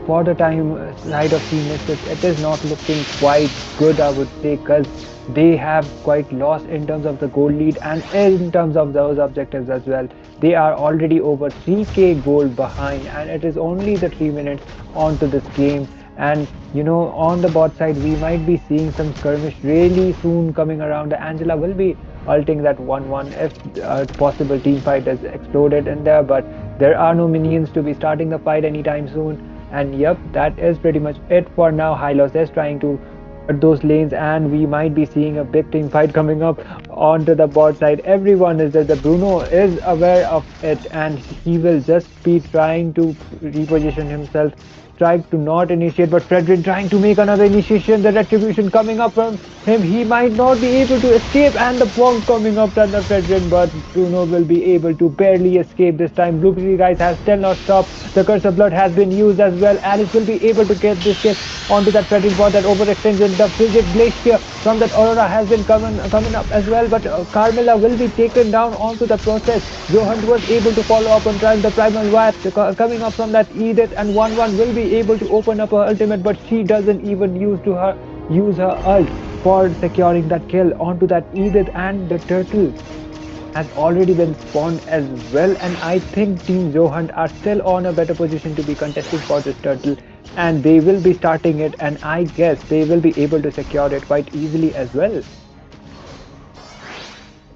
for the time side of Team Misfits, it is not looking quite good, I would say, because they have quite lost in terms of the goal lead and in terms of those objectives as well. They are already over 3k gold behind, and it is only the 3 minutes onto this game. And on the bot side, we might be seeing some skirmish really soon coming around. Angela will be ulting that 1-1 if a possible team fight has exploded in there, but there are no minions to be starting the fight anytime soon. And yep, that is pretty much it for now. Hylos is trying to flood those lanes, and we might be seeing a big team fight coming up onto the bot side. Everyone is there. The Bruno is aware of it, and he will just be trying to reposition himself, trying to not initiate, but Frederick trying to make another initiation. The retribution coming up from him. He might not be able to escape, and the bomb coming up under Frederick, but Bruno will be able to barely escape this time. Blue guys has still not stopped. The curse of blood has been used as well. Alice will be able to get this kill onto that Frederick bot that overextension. The frigid glacier from that Aurora has been coming up as well, but Carmilla will be taken down onto the process. Zohunt was able to follow up on trying the primal wipe coming up from that Edith, and 1-1 will be able to open up her ultimate, but she doesn't even use her ult for securing that kill onto that Edith, and the turtle has already been spawned as well. And I think Team Zohunt are still on a better position to be contesting for this turtle, and they will be starting it, and I guess they will be able to secure it quite easily as well.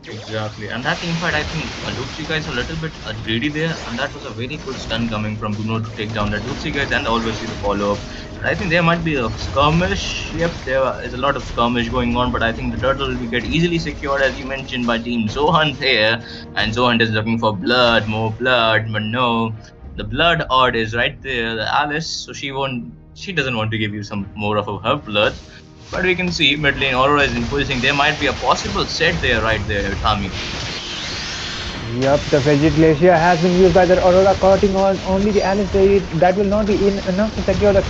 Exactly, and that team fight, I think Luxi guys are a little bit greedy there, and that was a very good stun coming from Bruno to take down the Luxi guys, and obviously the follow up. I think there might be a skirmish. Yep, there is a lot of skirmish going on, but I think the turtle will get easily secured, as you mentioned, by Team Zohunt here, and Zohunt is looking for blood, more blood, but no, the blood odd is right there, the Alice, so she doesn't want to give you some more of her blood. But we can see mid lane Aurora is imposing. There might be a possible set there, right there, Tommy. Yup, the Frigid Glacier has been used by the Aurora, cutting on only the Alice. That will not be enough to secure the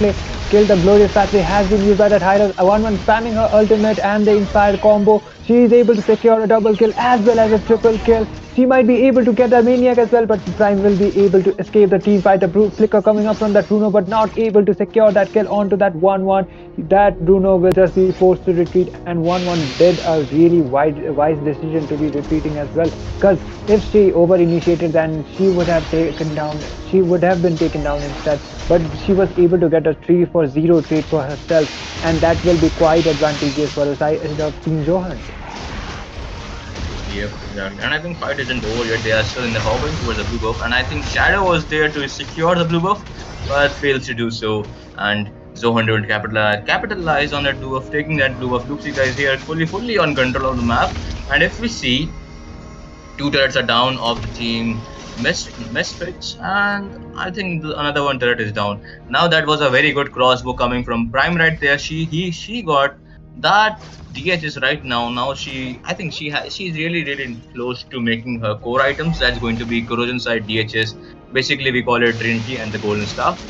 kill. The Glorious Pathway has been used by that Hyros. 1-1 spamming her ultimate and the Inspired combo. She is able to secure a double kill as well as a triple kill. She might be able to get the Maniac as well, but Prime will be able to escape the team fight. The flicker coming up from that Bruno, but not able to secure that kill onto that 1-1. That Bruno will just be forced to retreat, and 1-1 did a really wise decision to be retreating as well, because if she over initiated, then she would have been taken down instead, but she was able to get a 3-for-0 trade for herself, and that will be quite advantageous for the side of Team Zohunt. Yep, exactly. And I think fight isn't over yet. They are still in the hovering towards the blue buff. And I think Shadow was there to secure the blue buff, but fails to do so. And Zohunt will capitalize on that blue buff, taking that blue buff. Luxi guys here fully on control of the map. And if we see, two turrets are down of the team Misfits, and I think another one turret is down. Now that was a very good crossbow coming from Prime right there. She got that DHS right now. Now I think she's really close to making her core items. That's going to be corrosion side DHS. Basically, we call it Trinity and the Golden Staff.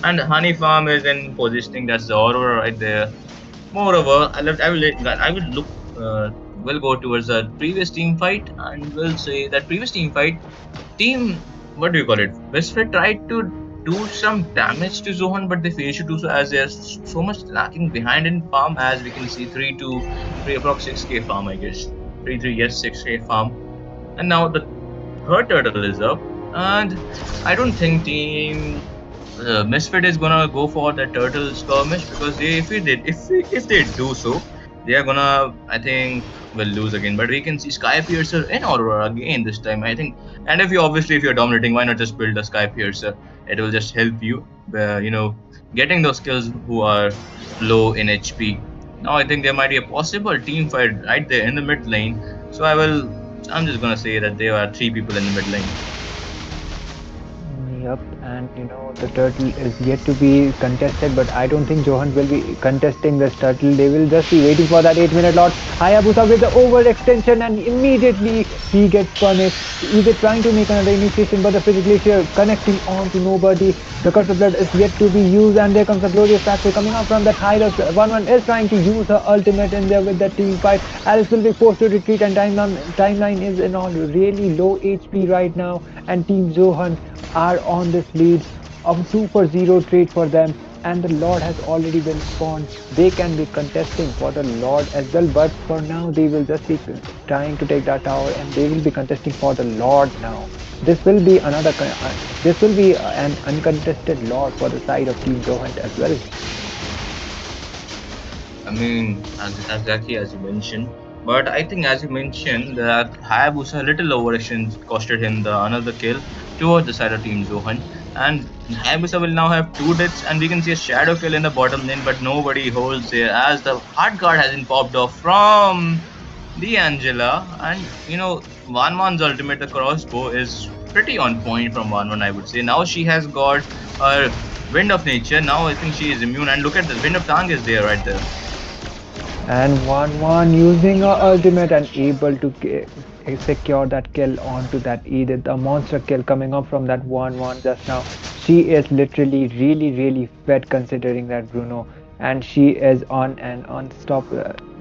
And Honey Farm is in positioning. That's the Aurora right there. Moreover, I will look. We'll go towards the previous team fight, and we'll say that previous team fight, team, what do you call it? Misfit tried to do some damage to Zohan, but they failed to do so as they're so much lacking behind in farm. As we can see, 3 approx 6k farm, I guess. 3 yes 6k farm, and now the third turtle is up, and I don't think team Misfit is gonna go for the turtle skirmish because if they do so, they are gonna, I think, will lose again. But we can see Sky Piercer in Aurora again this time, I think. And if you're dominating, why not just build a Sky Piercer? It will just help you, getting those kills who are low in HP. Now I think there might be a possible team fight right there in the mid lane. So I'm just gonna say that there are 3 people in the mid lane. Yup, and the turtle is yet to be contested, but I don't think Johan will be contesting this turtle. They will just be waiting for that 8-minute lot. Hayabusa with the overextension, and immediately he gets punished. Either trying to make another initiation, but the Physic Glacier connecting on to nobody. The Curse of Blood is yet to be used, and there comes the Glorious Factory coming out from that Hylos. 1-1 is trying to use her ultimate in there with that team fight. Alice will be forced to retreat, and timeline is in on really low HP right now, and Team Zohan are on this lead of 2-0 trade for them, and the Lord has already been spawned. They can be contesting for the Lord as well, but for now they will just be trying to take that tower, and they will be contesting for the Lord now. This will be an uncontested Lord for the side of Team Zohunt as well. I mean, exactly as you mentioned. But I think, as you mentioned, that Hayabusa little overreaction costed him the another kill towards the side of Team Zohan. And Hayabusa will now have 2 deaths, and we can see a shadow kill in the bottom lane, but nobody holds there as the hard guard hasn't popped off from the Angela. And 1-1's ultimate, the crossbow, is pretty on point from 1-1, I would say. Now she has got her Wind of Nature. Now I think she is immune, and look at the Wind of Tang is there right there. And 1-1 using her ultimate and able to secure that kill onto that Edith. A monster kill coming up from that 1-1 just now. She is literally really fed considering that Bruno, and she is on an unstop.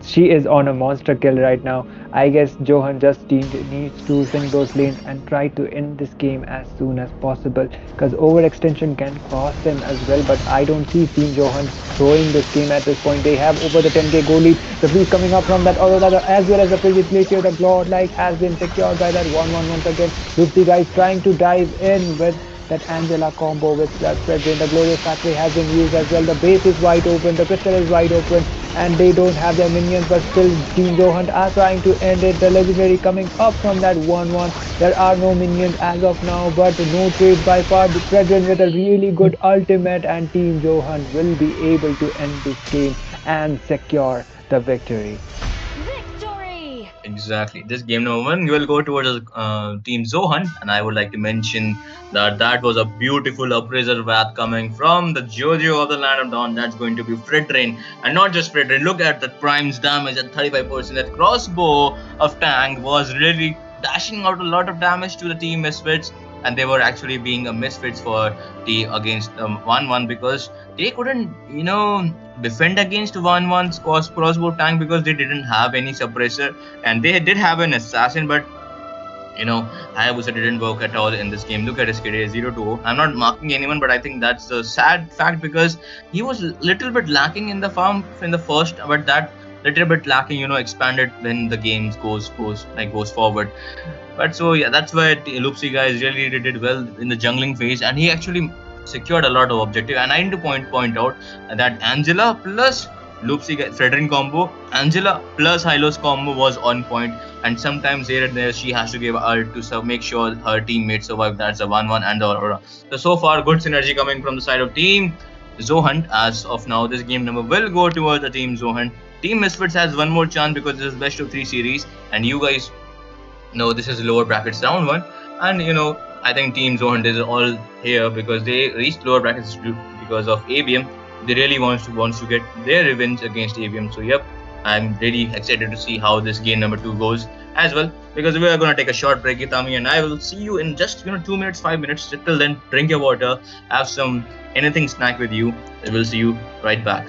She is on a monster kill right now. I guess Johan just needs to sink those lanes and try to end this game as soon as possible, because overextension can cost them as well. But I don't see Team Johan throwing this game at this point. They have over the 10k goal lead. The freeze coming up from that Aurora as well as the Physic Glacier. The Godlike has been secured by that 1-1 once again. Rupti guys trying to dive in with that Angela combo with that Fredrin. The Glorious Factory has been used as well. The base is wide open, the crystal is wide open, and they don't have their minions, but still Team Zohunt are trying to end it. The legendary coming up from that 1-1. There are no minions as of now, but no trade by far. The Fredrin with a really good ultimate, and Team Zohunt will be able to end this game and secure the victory. Victory! Exactly. This game number 1 will go towards Team Zohan, and I would like to mention that was a beautiful appraiser wrath coming from the Jojo of the Land of Dawn. That's going to be Fredrin, and not just Fredrin. Look at that Prime's damage at 35%. That crossbow of Tang was really dashing out a lot of damage to the Team Misfits, and they were actually being a Misfits for the against 1-1 because they couldn't defend against 1-1's crossbow tank because they didn't have any suppressor, and they did have an assassin, but Hayabusa didn't work at all in this game. Look at his KDA 0-0. I'm not marking anyone, but I think that's a sad fact because he was a little bit lacking in the farm in the first, but that little bit lacking expanded when the game goes forward. But so yeah, that's why Lupsi guys really did well in the jungling phase, and he actually secured a lot of objective. And I need to point out that Angela plus Loopsy Fredrin combo. Angela plus Hylos combo was on point, and sometimes here and there she has to give ult to make sure her teammates survive. That's a 1-1 and the Aurora. So far, good synergy coming from the side of Team Zohunt. As of now, this game number will go towards the Team Zohunt. Team Misfits has one more chance because this is best of 3 series, and you guys know this is lower brackets round one. And I think Team Zohunt is all here because they reached lower brackets because of ABM. They really wants to get their revenge against ABM. So yep, I'm really excited to see how this game number 2 goes as well. Because we are gonna take a short break, Itami and I will see you in just 2 minutes, 5 minutes. Till then, drink your water, have some anything snack with you. We'll see you right back.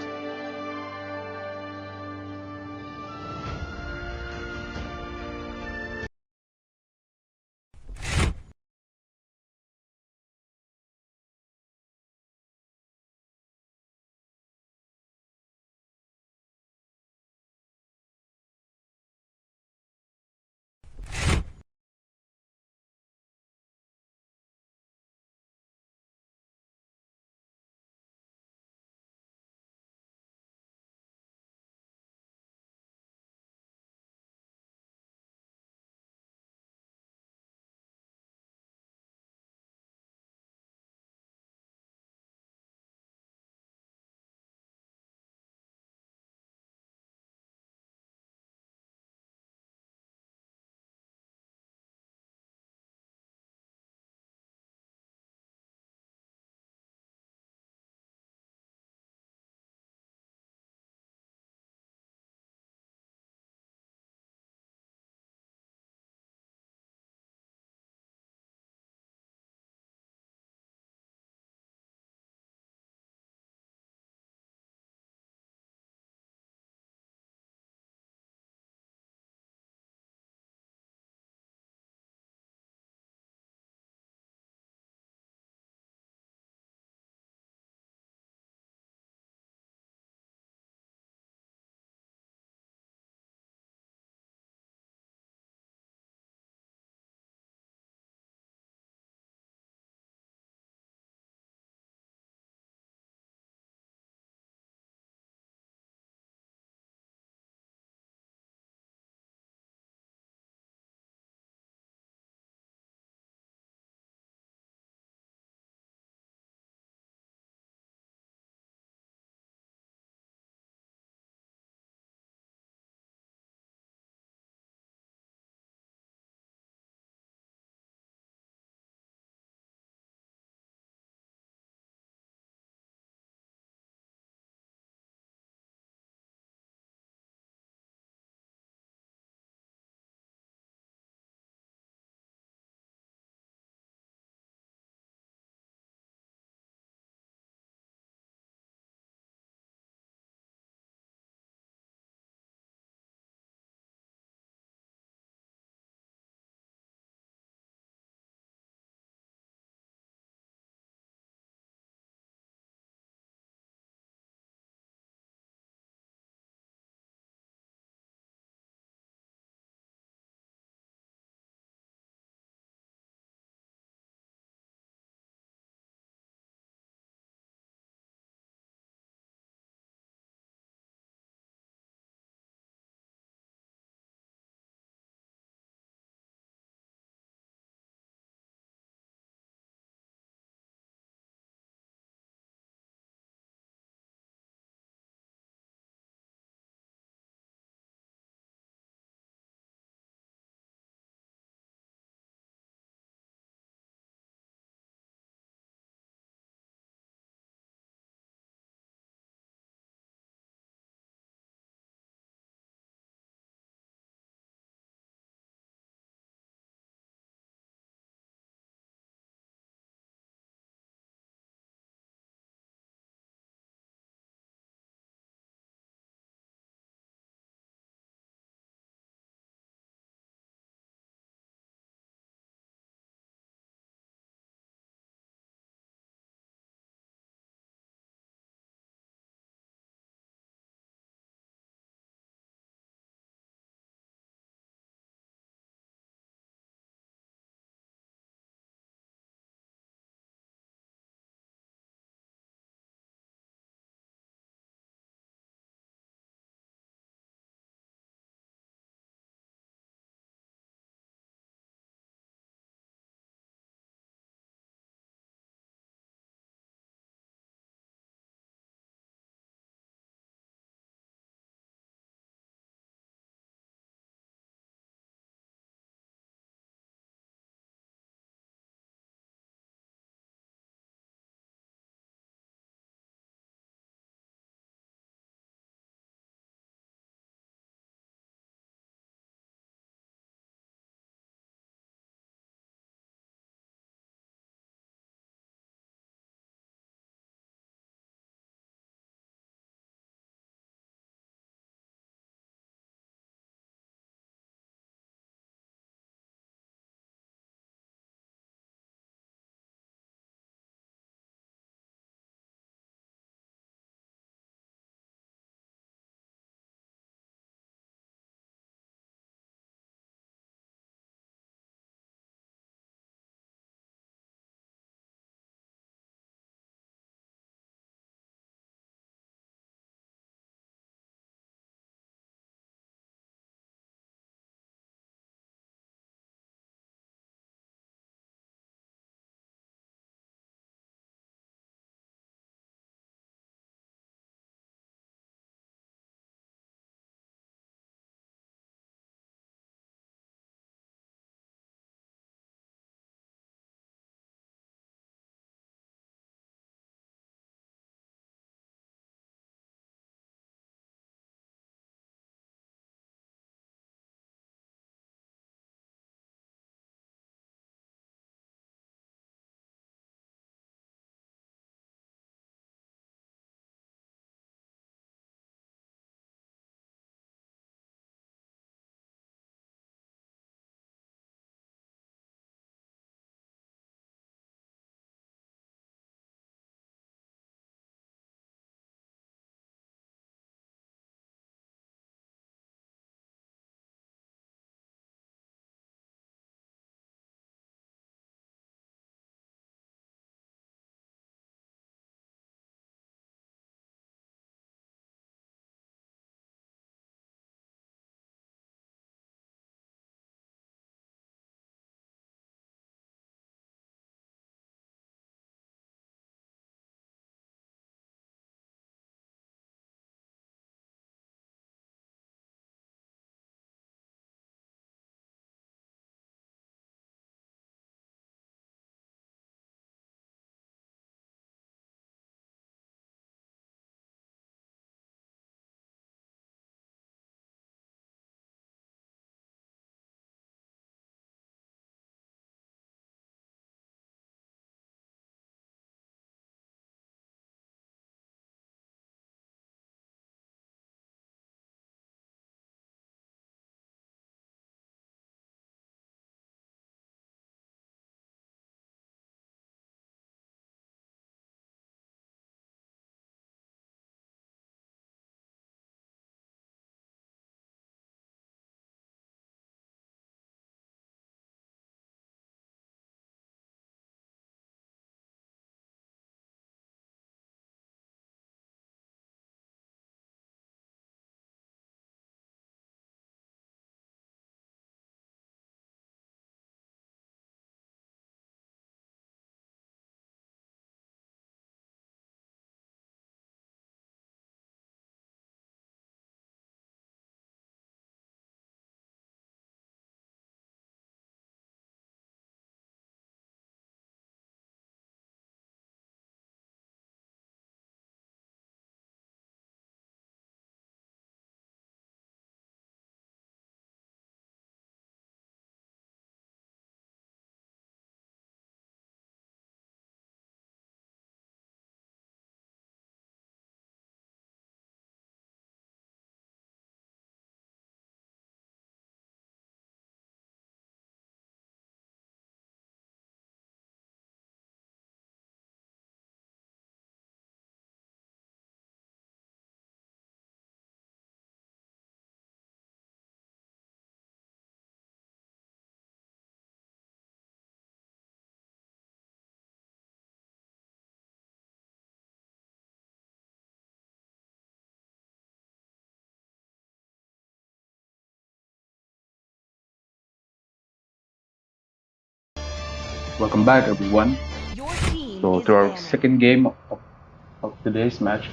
Welcome back, everyone. Your team So, is to our banning. second game of today's match.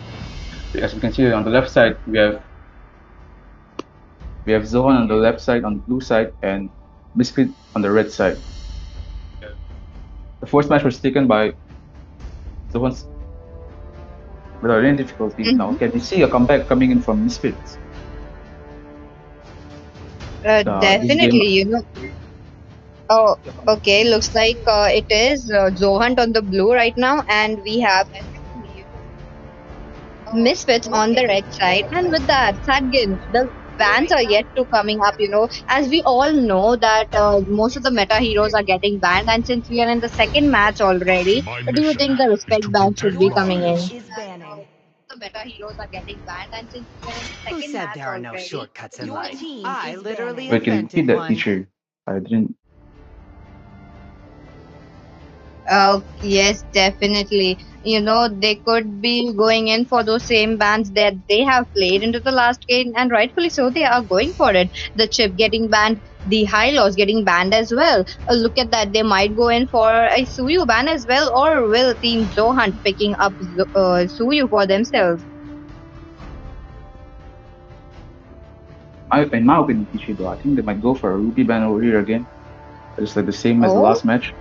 As you can see on the left side, we have Zohan on the left side, on the blue side, and Misfit on the red side. The first match was taken by Zohan's without any difficulty. Now, Mhm. can you see a comeback coming in from Misfits? This game, Definitely, Oh, okay. Looks like it is Zohunt on the blue right now, and we have Misfits on the red side. And with that, Sadgin, the bans are yet to coming up. As we all know that most of the meta heroes are getting banned, and since we are in the second match already, My what do you mission think the is respect to ban should protect be Your coming team in? lives. is banning. The meta heroes are getting banned, and since we are in the Who second said match there are no already, shortcuts in Your life? team I is literally banning. wait, can you repeat invented that, one. teacher? I didn't. Yes, definitely. They could be going in for those same bans that they have played into the last game, and rightfully so, they are going for it. The chip getting banned, the high loss getting banned as well. Look at that, they might go in for a Suyu ban as well, or will Team Zohunt picking up Suyu for themselves? In my opinion, teacher, though, I think they might go for a Ruby ban over here again, just like the same as the Oh, last match.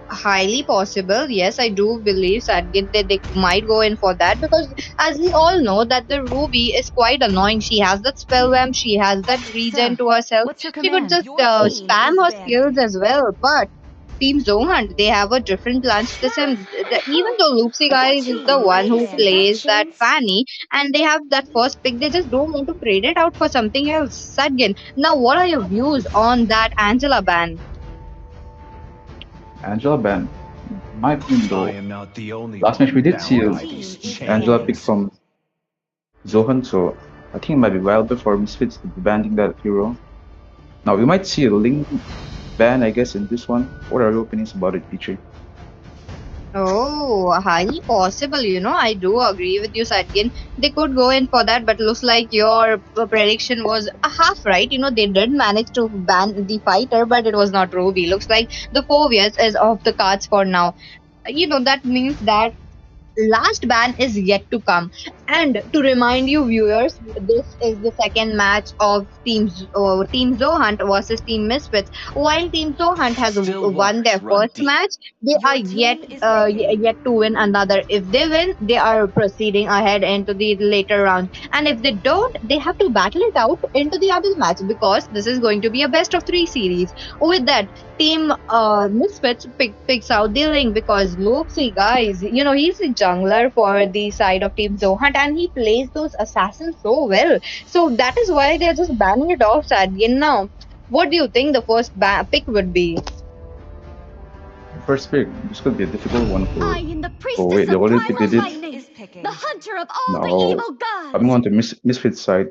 highly possible. Yes, I do believe Sadgit that they might go in for that because, as we all know, that the Ruby is quite annoying. She has that spell wham, she has that regen Sir, to herself. what's your She could command? just Your team spam is her banning. skills as well. But Team Zohunt, they have a different plans to this. And even though Loopsy Your guys is the team one is who banning. plays that Fanny, and they have that first pick, they just don't want to trade it out for something else. Sadgin, now what are your views on that Angela ban? Angela ban. In my opinion, I though, am not the only last match we one did see Your bound a by team these is Angela banning. pick chains. from Zohan, so I think it might be viable for Misfits to be banning that hero. Now we might see a Ling ban, I guess, in this one. What are your opinions about it, teacher? Oh, highly possible. I do agree with you, Sadgin. They could go in for that, but looks like your prediction was a half right. They did manage to ban the fighter, but it was not Ruby. Looks like the 4 years is off the cards for now. That means that last ban is yet to come. And to remind you, viewers, this is the second match of Team Zohunt versus Team Misfits. While Team Zohunt has Still won their waters run first deep. match, they are Your yet team is picking. yet to win another. If they win, they are proceeding ahead into the later round. And if they don't, they have to battle it out into the other match because this is going to be a best of three series. With that, Team Misfits picks out the ring because Loopsy, guys, he's a jungler for the side of Team Zohunt and he plays those assassins so well. So that is why they're just banning it off, Sadgin. Now, what do you think the first pick would be? First pick. This could be a difficult one I for. am the Oh priestess wait, they of already picked primal Your it. team lightning, is the picking. hunter of all the Now evil coming gods. on to Misfits side,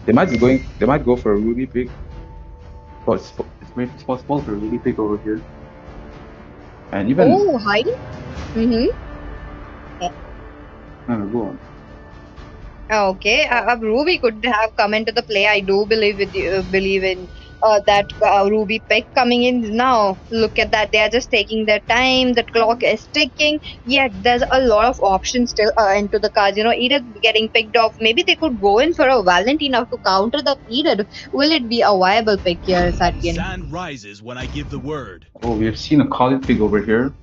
they might be going. They might go for a Ruby pick. But it's possible for a Ruby pick over here, and even Oh, hi. Mm-hmm. go on. Okay, Ruby could have come into the play. I do believe with you, believe in that Ruby pick coming in now. Look at that; they are just taking their time. The clock is ticking. Yet there's a lot of options still into the cards. Either getting picked off. Maybe they could go in for a Valentina to counter that Edith. Will it be a viable pick here, Satyan? Sand rises when I give the word. Oh, we have seen a Khalid pick over here,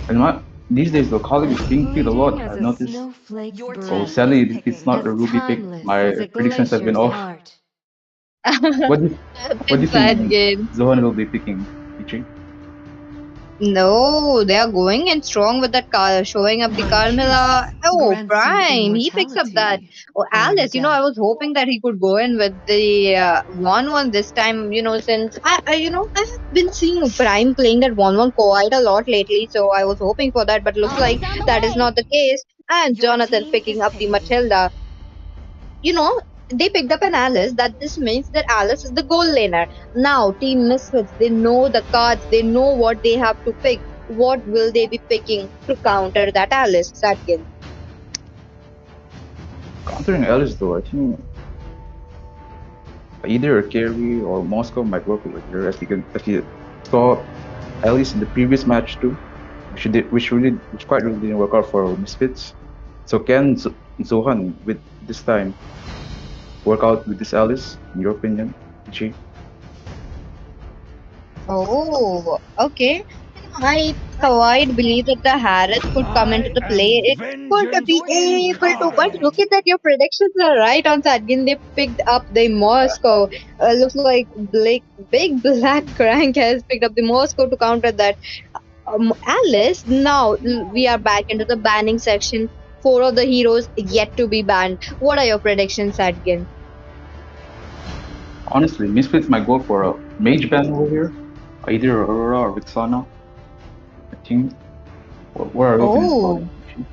and these days the Khalid is As being picked a fleeting lot. as I've a noticed. snowflake's Your Oh, team breath, is sadly, it's picking. not as a Ruby pick. timeless as My a predictions have been glacier's off. heart. What do you, what do you think Satyan. Zohan will be picking, teacher? No, they are going in strong with that car, showing up the My Carmilla. kiss Oh, grants you Prime, he picks up that. immortality Oh, or Alice, I death. was hoping that he could go in with the 1-1 this time, since I have been seeing Prime playing that 1-1 quite a lot lately, so I was hoping for that, but looks Always like on the that is way. not the case. And Your Jonathan team picking is up the picking. Matilda. You know, they picked up an Alice, that this means that Alice is the goal laner. Now, Team Misfits, they know the cards, they know what they have to pick. What will they be picking to counter that Alice, Satkin? Countering Alice though, I think Either a carry or Moscow might work over here, as you saw at least in the previous match too, which quite really didn't work out for Misfits. So can Zohan with this time work out with this Alice, in your opinion, G? Oh, okay. I quite believe that the Harris could come into I the am play. It could vengeance be able to, but incarnate. look at that. Your predictions are right on Sadgin. They picked up the Moscow. Looks like big black crank has picked up the Moscow to counter that. Alice, now we are back into the banning section. Four of the heroes yet to be banned. What are your predictions, Sadgin? Honestly, Misfits might go for a mage ban over here, either Aurora or Vixana. I think. What are your opinions about it, Oh. Ichi?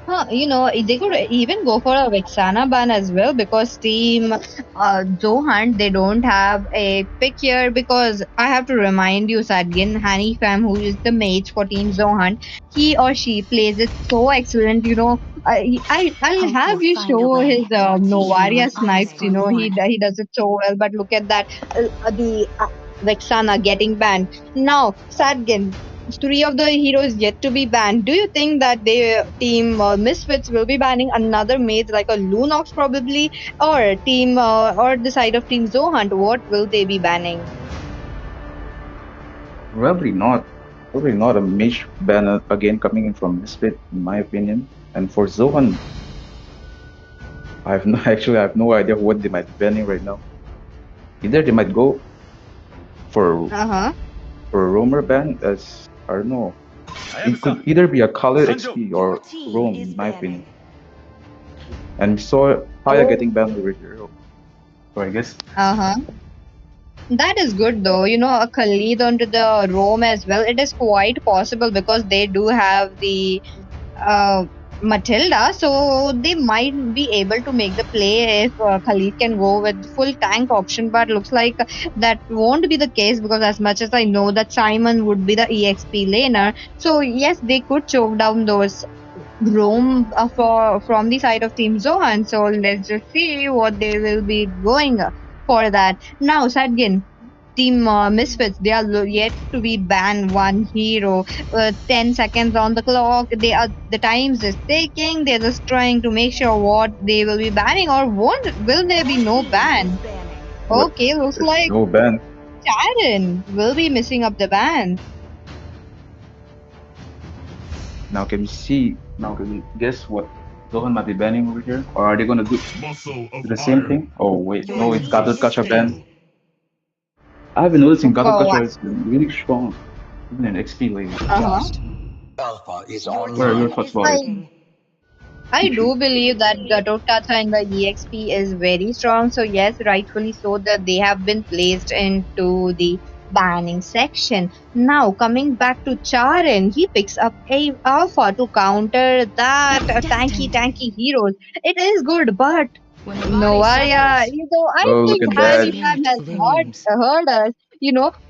They could even go for a Vexana ban as well because Team Zohunt, they don't have a pick here because I have to remind you, Sadgin, Hani Fam, who is the mage for Team Zohunt, he or she plays it so excellent. I'll Hope have you'll you find a show his way to heal Novaria others snipes. for more. He does it so well. But look at that, the Vexana getting banned now. Sadgin, three of the heroes yet to be banned. Do you think that the team Misfits will be banning another mage like a Lunox probably, or or the side of Team Zohunt? What will they be banning? Probably not. Probably not a mage ban again coming in from Misfit, in my opinion. And for Zohan, I have no idea what they might be banning right now. Either they might go for Uh huh. for a roamer ban, as I don't know. I have a It could son. either be a Khalid Sanjo. XP Your or team Roam, is in my banning. opinion. And we saw Haya Oh. getting banned over here. So I guess Uh huh. That is good though. A Khalid onto the Rome as well. It is quite possible because they do have the uh, Matilda, so they might be able to make the play if Khalid can go with full tank option. But looks like that won't be the case because, as much as I know, that Simon would be the EXP laner. So yes, they could choke down those Rome from the side of Team Zohan. So let's just see what they will be going for that. Now, Sadgin, Team Misfits, they are yet to be banned one hero. 10 seconds on the clock. The times is ticking. They're just trying to make sure what they will be banning or won't. Will there be Your no team is ban? banning. what Okay, looks there's like no ban. Sharon will be missing up the ban. Now can we see? Now can we guess what Zohan might be banning over here? Or are they gonna do Muscle of the same iron. thing? Oh wait, Your no, it's team Gatot is Kacha ban. banning. Unstable. I've been noticing Gatot Oh, Kacha has been really strong, even in XP lately. uh-huh. Your What are your team thoughts is about it, banning. I Ichi? do believe that Gatotkacha in the EXP is very strong. So yes, rightfully so that they have been placed into the banning section. Now coming back to Charin, he picks up a alpha to counter that It's tanky destined. tanky heroes. It is good, but When the body Novaria, suffers, I Oh, look think at the that. Hani Fam spirit has blooms. heard us.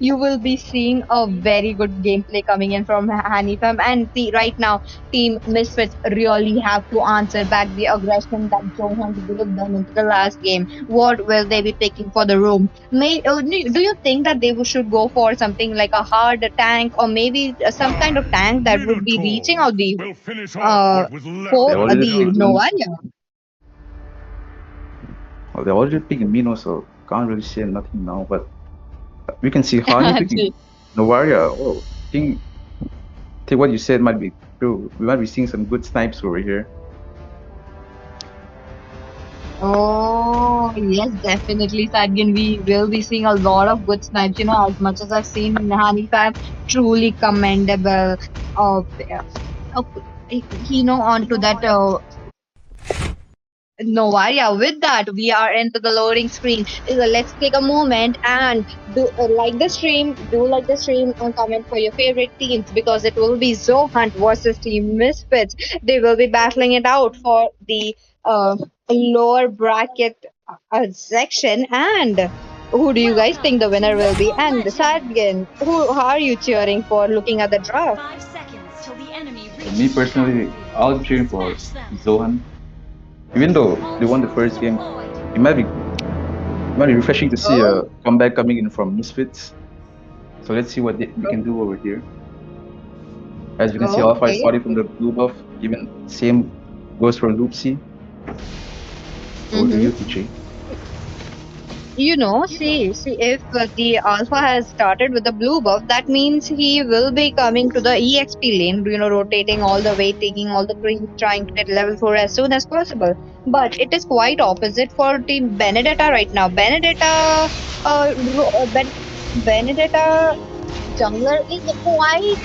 You will be seeing a very good gameplay coming in from Hani Fam. And see, right now, Team Misfits really have to answer back the aggression that Johan gave them into the last game. What will they be picking for the room? Do you think that they should go for something like a hard tank or maybe some kind of I, tank that would be reaching Minotaur, out the will finish off uh what was They left for of the already the picked giants. Novaria? well, they already picked Mino, so can't really say nothing now. But we can see Hani picking Novaria. Oh, think what you said might be true. We might be seeing some good snipes over here. Oh, yes, definitely, Sadgin. We will be seeing a lot of good snipes. As much as I've seen Hani Fam, truly commendable. Uh, uh, onto that Novaria. With that, we are into the loading screen. Let's take a moment and do like the stream, and comment for your favorite teams because it will be Zohunt versus Team Misfits. They will be battling it out for the uh, lower bracket section. And who do you guys think Welcome the to winner will be? Mobile And Legends! Sadgin, who are you cheering for? Looking at the draft. 5 seconds till the enemy For me reaches the personally, battlefield. I'll be cheering for Smash them! Zohan. Even though All they won the troops first game, deployed! it might be Very refreshing to see a Oh, comeback coming in from Misfits. So let's see what we can do over here. As we can see, Alpha is okay. starting from the blue buff. Even same goes for Loopsy. Over to Mm-hmm. you, PJ. See, if the Alpha has started with the blue buff, that means he will be coming to the EXP lane, rotating all the way, taking all the creams, trying to get level 4 as soon as possible. But it is quite opposite for Team Benedetta right now. Benedetta jungler is quite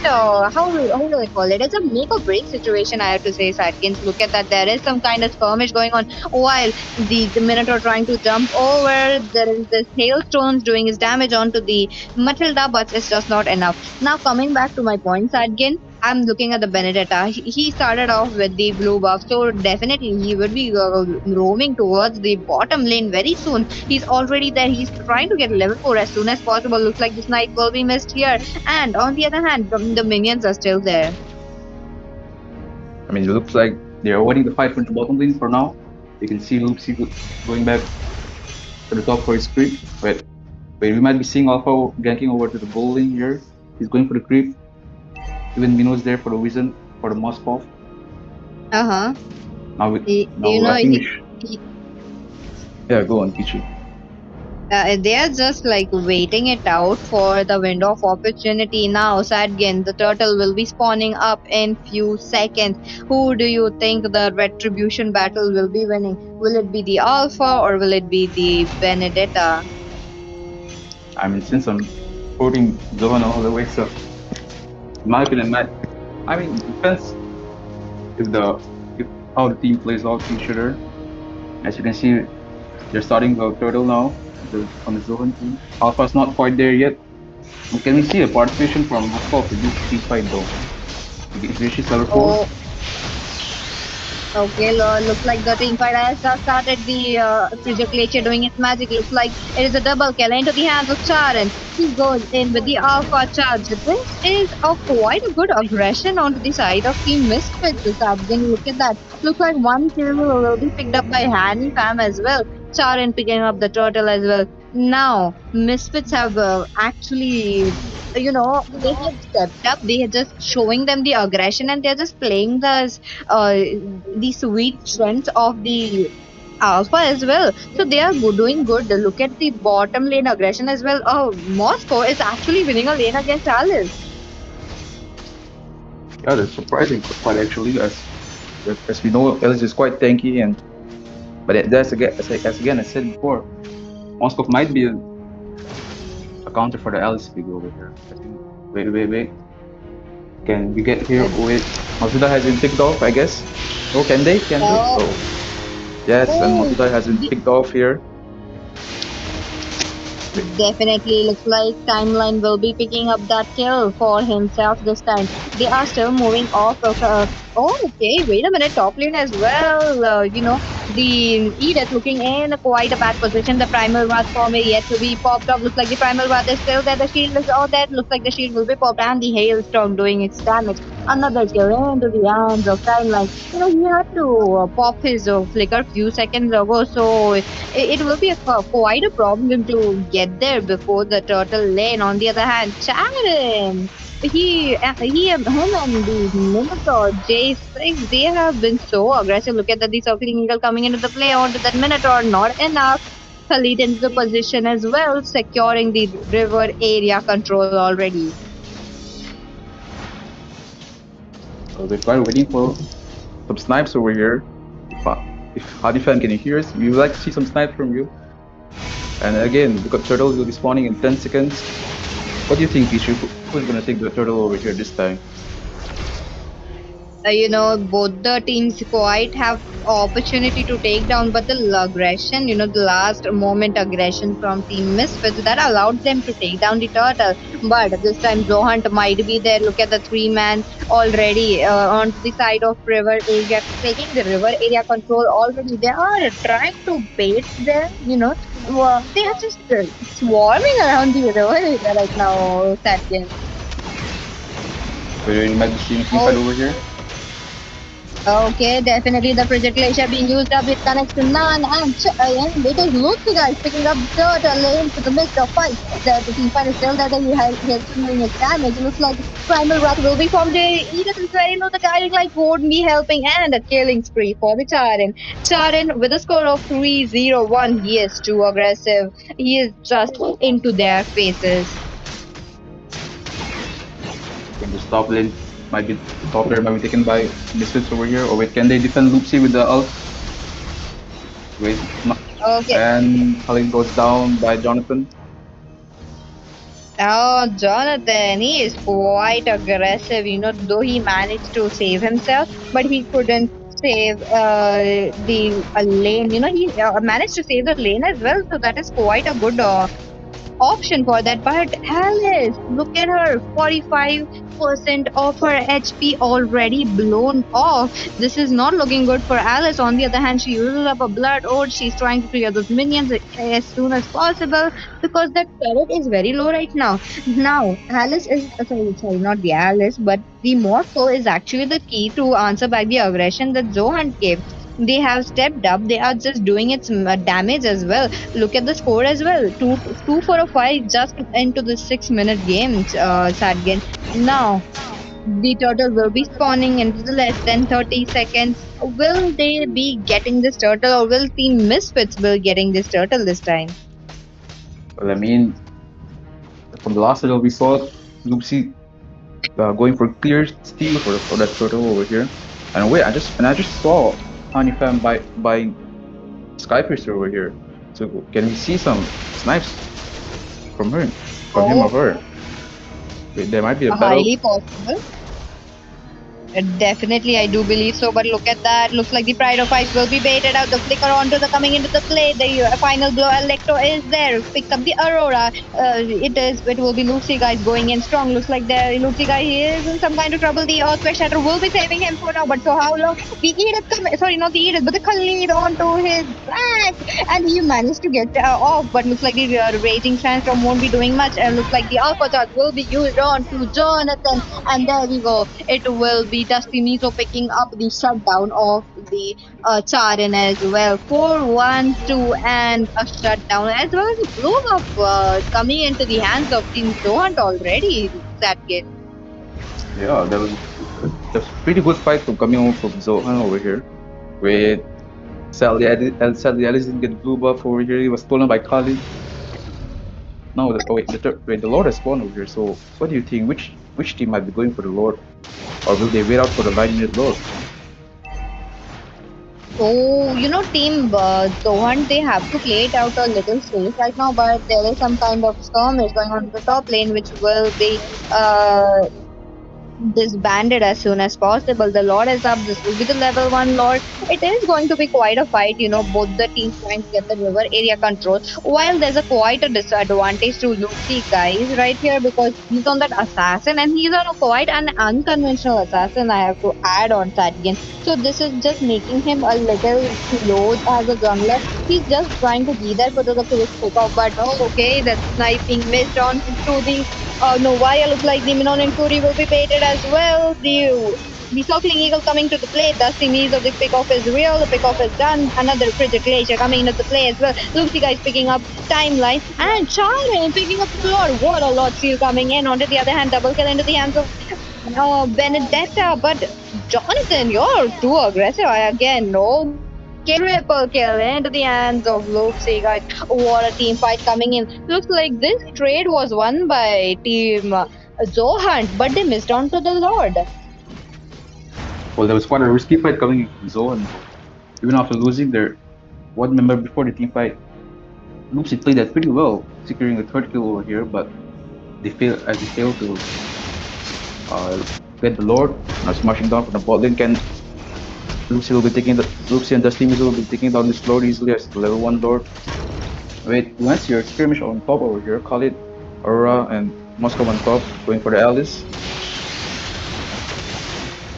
how do I call it? It's a make or break situation. I have to say, Sadkins. Look at that. There is some kind of skirmish going on while the Minotaur trying to jump over. There is this hailstones doing his damage onto the Matilda, but it's just not enough. Now coming back to my point, Sadkin. I'm looking at the Benedetta. He started off with the blue buff, so definitely he would be roaming towards the bottom lane very soon. He's already there. He's trying to get level 4 as soon as possible. Looks like this night will be missed here. And on the other hand, the minions are still there. I mean, it looks like they're avoiding the fight from the bottom lane for now. You can see Loopsy going back to the top for his creep. But we might be seeing Alpha ganking over to the goal lane here. He's going for the creep. Even Mino's there for the reason for the Moss Puff. Uh huh. Now I think He yeah, go on, Pichu. they are just like waiting it out for the window of opportunity. Now, Sadgin, the turtle will be spawning up in few seconds. Who do you think the retribution battle will be winning? Will it be the Alpha or will it be the Benedetta? I mean, since I'm quoting Zohan all the way, so in my opinion, I mean, it depends if the if how the team plays off each other. As you can see, they're starting the turtle now on the Zohan team. Alpha's not quite there yet. Can we see a participation from Moscow to this team fight though? It reaches level 4. Oh, okay, looks like the team fight has just started. The Frigid Glacier doing its magic. Looks like it is a double kill into the hands of Charan. He goes in with the Alpha charge. This is a quite a good aggression onto the side of Team Misfits. Again, look at that. Looks like one kill will be picked up by Hanny Fam as well. Charan picking up the turtle as well. Now, Misfits have actually they have stepped up. They are just showing them the aggression and they're just playing uh, the sweet strength of the Alpha as well. So they are doing good. Look at the bottom lane aggression as well. Oh, Moscow is actually winning a lane against Alice. Yeah, that's surprising quite actually. As we know, Ellis is quite tanky, and that's again as again I said before, Moskov might be a counter for the Alice big over here. I think. Wait. Can we get here? Uh, Wait, Masuda has been picked off, I guess. Oh, can they? Can they? oh, Oh, yes, and oh, Masuda has been picked off here. Wait, definitely looks like Timeline will be picking up that kill for himself this time. They are still moving off of. Oh, okay. Wait a minute. Top lane as well. The Edith looking in quite a bad position. The primal wrath form is yet to be popped up. Looks like the primal wrath is still there. The shield is all there. Looks like the shield will be popped and the hailstorm doing its damage. Another kill into the hands of Timeline. He had to pop his flicker few seconds ago, so it will be quite a problem to get there before the turtle lane. On the other hand, Charon, him and the Minotaur J6, they have been so aggressive. Look at that, the circling eagle coming into the play onto that Minotaur, not enough. Khalid into the position as well, securing the river area control already. we're waiting for some snipes over here. If Hadifan can hear us, we would like to see some snipes from you. And again, because turtles will be spawning in 10 seconds. What do you think, Pichu? Who's gonna take the turtle over here this time? Both the teams quite have opportunity to take down, but the aggression, the last moment aggression from Team Misfits that allowed them to take down the turtle. But this time Zohunt might be there. Look at the three-man already on the side of river area, taking the river area control already. They are trying to bait them, they are just swarming around the river area right now, Satyan. We might be seeing a team fight Oh, over here. Okay, definitely the project glacier being used up. It connects to none and it is Lucy guys picking up dirt lane to the midst of fight. The team fight is still that he has doing his damage. It looks like Primal Wrath will be formed. Edith is very low. The guiding light won't be helping and a killing spree for the Charin. Charin with a score of 3-0-1. He is too aggressive. He is just into their faces. I think this top lane might be the top lane might be taken by Misfits over here. Or wait, can they defend Loopsy with the ult? Wait, no. Okay. And Khalid goes down by Jonathan. Oh, Jonathan, he is quite aggressive, though he managed to save himself, but he couldn't save the lane. He managed to save the lane as well, so that is quite a good option for that. But Alice, look at her, 45% of her HP already blown off. This is not looking good for Alice. On the other hand, she uses up a blood ore. She's trying to clear those minions as soon as possible because that turret is very low right now. Now, Alice is sorry, not the Alice, but the Morpho is actually the key to answer back the aggression that Zohunt gave. They have stepped up. They are just doing its damage as well. Look at the score as well. Two for a fight just into the 6 minute game, Sadgen. Now, the turtle will be spawning in less than 30 seconds. Will they be getting this turtle or will Team Misfits be getting this turtle this time? Well, I mean, from the last video we saw, Loopsy going for clear steal for that turtle over here. And wait, I just saw Honeyfam buying Skypiercer over here. So can we see some snipes from her, from him or Oh, her? Wait, there might be a battle. highly possible. Definitely, I do believe so. But look at that. Looks like the Pride of Ice will be baited out. The flicker onto the coming into the play. The final blow. Electro is there. Picks up the Aurora. It will be Lucy guys going in strong. Looks like the Lucy guy is in some kind of trouble. The Earthquake Shatter will be saving him for now. But for how long? The Edith, sorry, not the Edith, but the Khalid onto his back, and he managed to get off. But looks like the Raging Sandstorm won't be doing much. Looks like the Alpha Charge will be used on to Jonathan. And there we go. It will be Dusty Mizo picking up the shutdown of the Charin as well. 4-1-2 and a shutdown as well as a blow up coming into the hands of Team Zohunt already. That kid. Yeah, there was pretty good fight from coming over from Zohan over here. With sadly Alice didn't get blue buff over here. He was stolen by Kali. No, wait, the Lord has spawned over here. So what do you think? Which team might be going for the Lord, or will they wait out for the 9 minute Lord? So, Team Zohunt, they have to play it out a little safe right now, but there is some kind of skirmish going on in the top lane, which will be disbanded as soon as possible. The Lord is up. This will be the level 1 Lord. It is going to be quite a fight, both the teams trying to get the river area control. While there's a quite a disadvantage to Lucy guys right here because he's on that assassin and he's on a quite an unconventional assassin, I have to add on that again. So this is just making him a little slow as a jungler. He's just trying to be there for the quick pick off, but oh, okay, that sniping missed on to the Novaya. Looks like the Minon and Fury will be baited as well. The circling eagle coming to the play. Thus the needs of the pickoff is real. The pickoff is done. Another frigid glacier coming into the play as well. Lucy guys picking up timeline and Charin picking up the Lord. What a lot seal coming in. On the other hand, double kill into the hands of Benedetta. But Jonathan, you're too aggressive again. No. Triple kill into the hands of Lucy guys. What a team fight coming in. Looks like this trade was won by Team Zohunt, but they missed on to the Lord. Well, there was quite a risky fight coming in from Zohan. Even after losing their one member before the team fight, Lucy played that pretty well, securing the third kill over here, but they failed to get the Lord. Now smashing down from the bot lane. Can Lucy and Dusty Mizzle will be taking down this Lord easily as the level 1 Lord. Wait, once your skirmish on top over here, Khalid, Aurora, and Moscow on top, going for the Alice.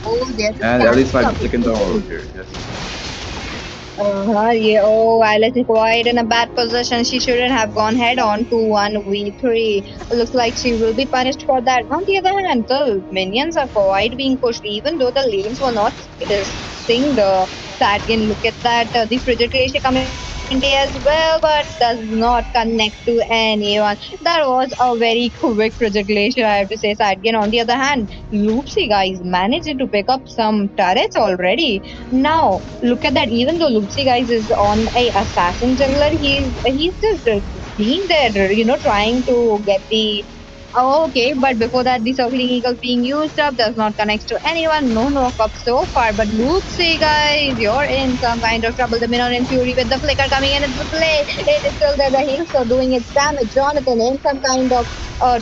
Oh, yes. And Alice might be taken down over here, yes. Yeah. Oh, Alice is quite in a bad position. She shouldn't have gone head on to 1v3. Looks like she will be punished for that. On the other hand, the minions are quite being pushed, even though the lanes were not status. missing the Sadgin. Look at that, the Frigid Glacier community as well, but does not connect to anyone. That was a very quick Frigid Glacier, I have to say. Sadgin, on the other hand, Loopsy guys managed to pick up some turrets already. Now, look at that. Even though Loopsy guys is on a assassin jungler, he's just being there, trying to get the. Oh, okay, but before that, the circling eagle being used up does not connect to anyone. No knock up so far. But Loopsy, guys, you're in some kind of trouble. The Minor in Fury with the flicker coming in into the play. It is still there. The hail still doing its damage. Jonathan in some kind of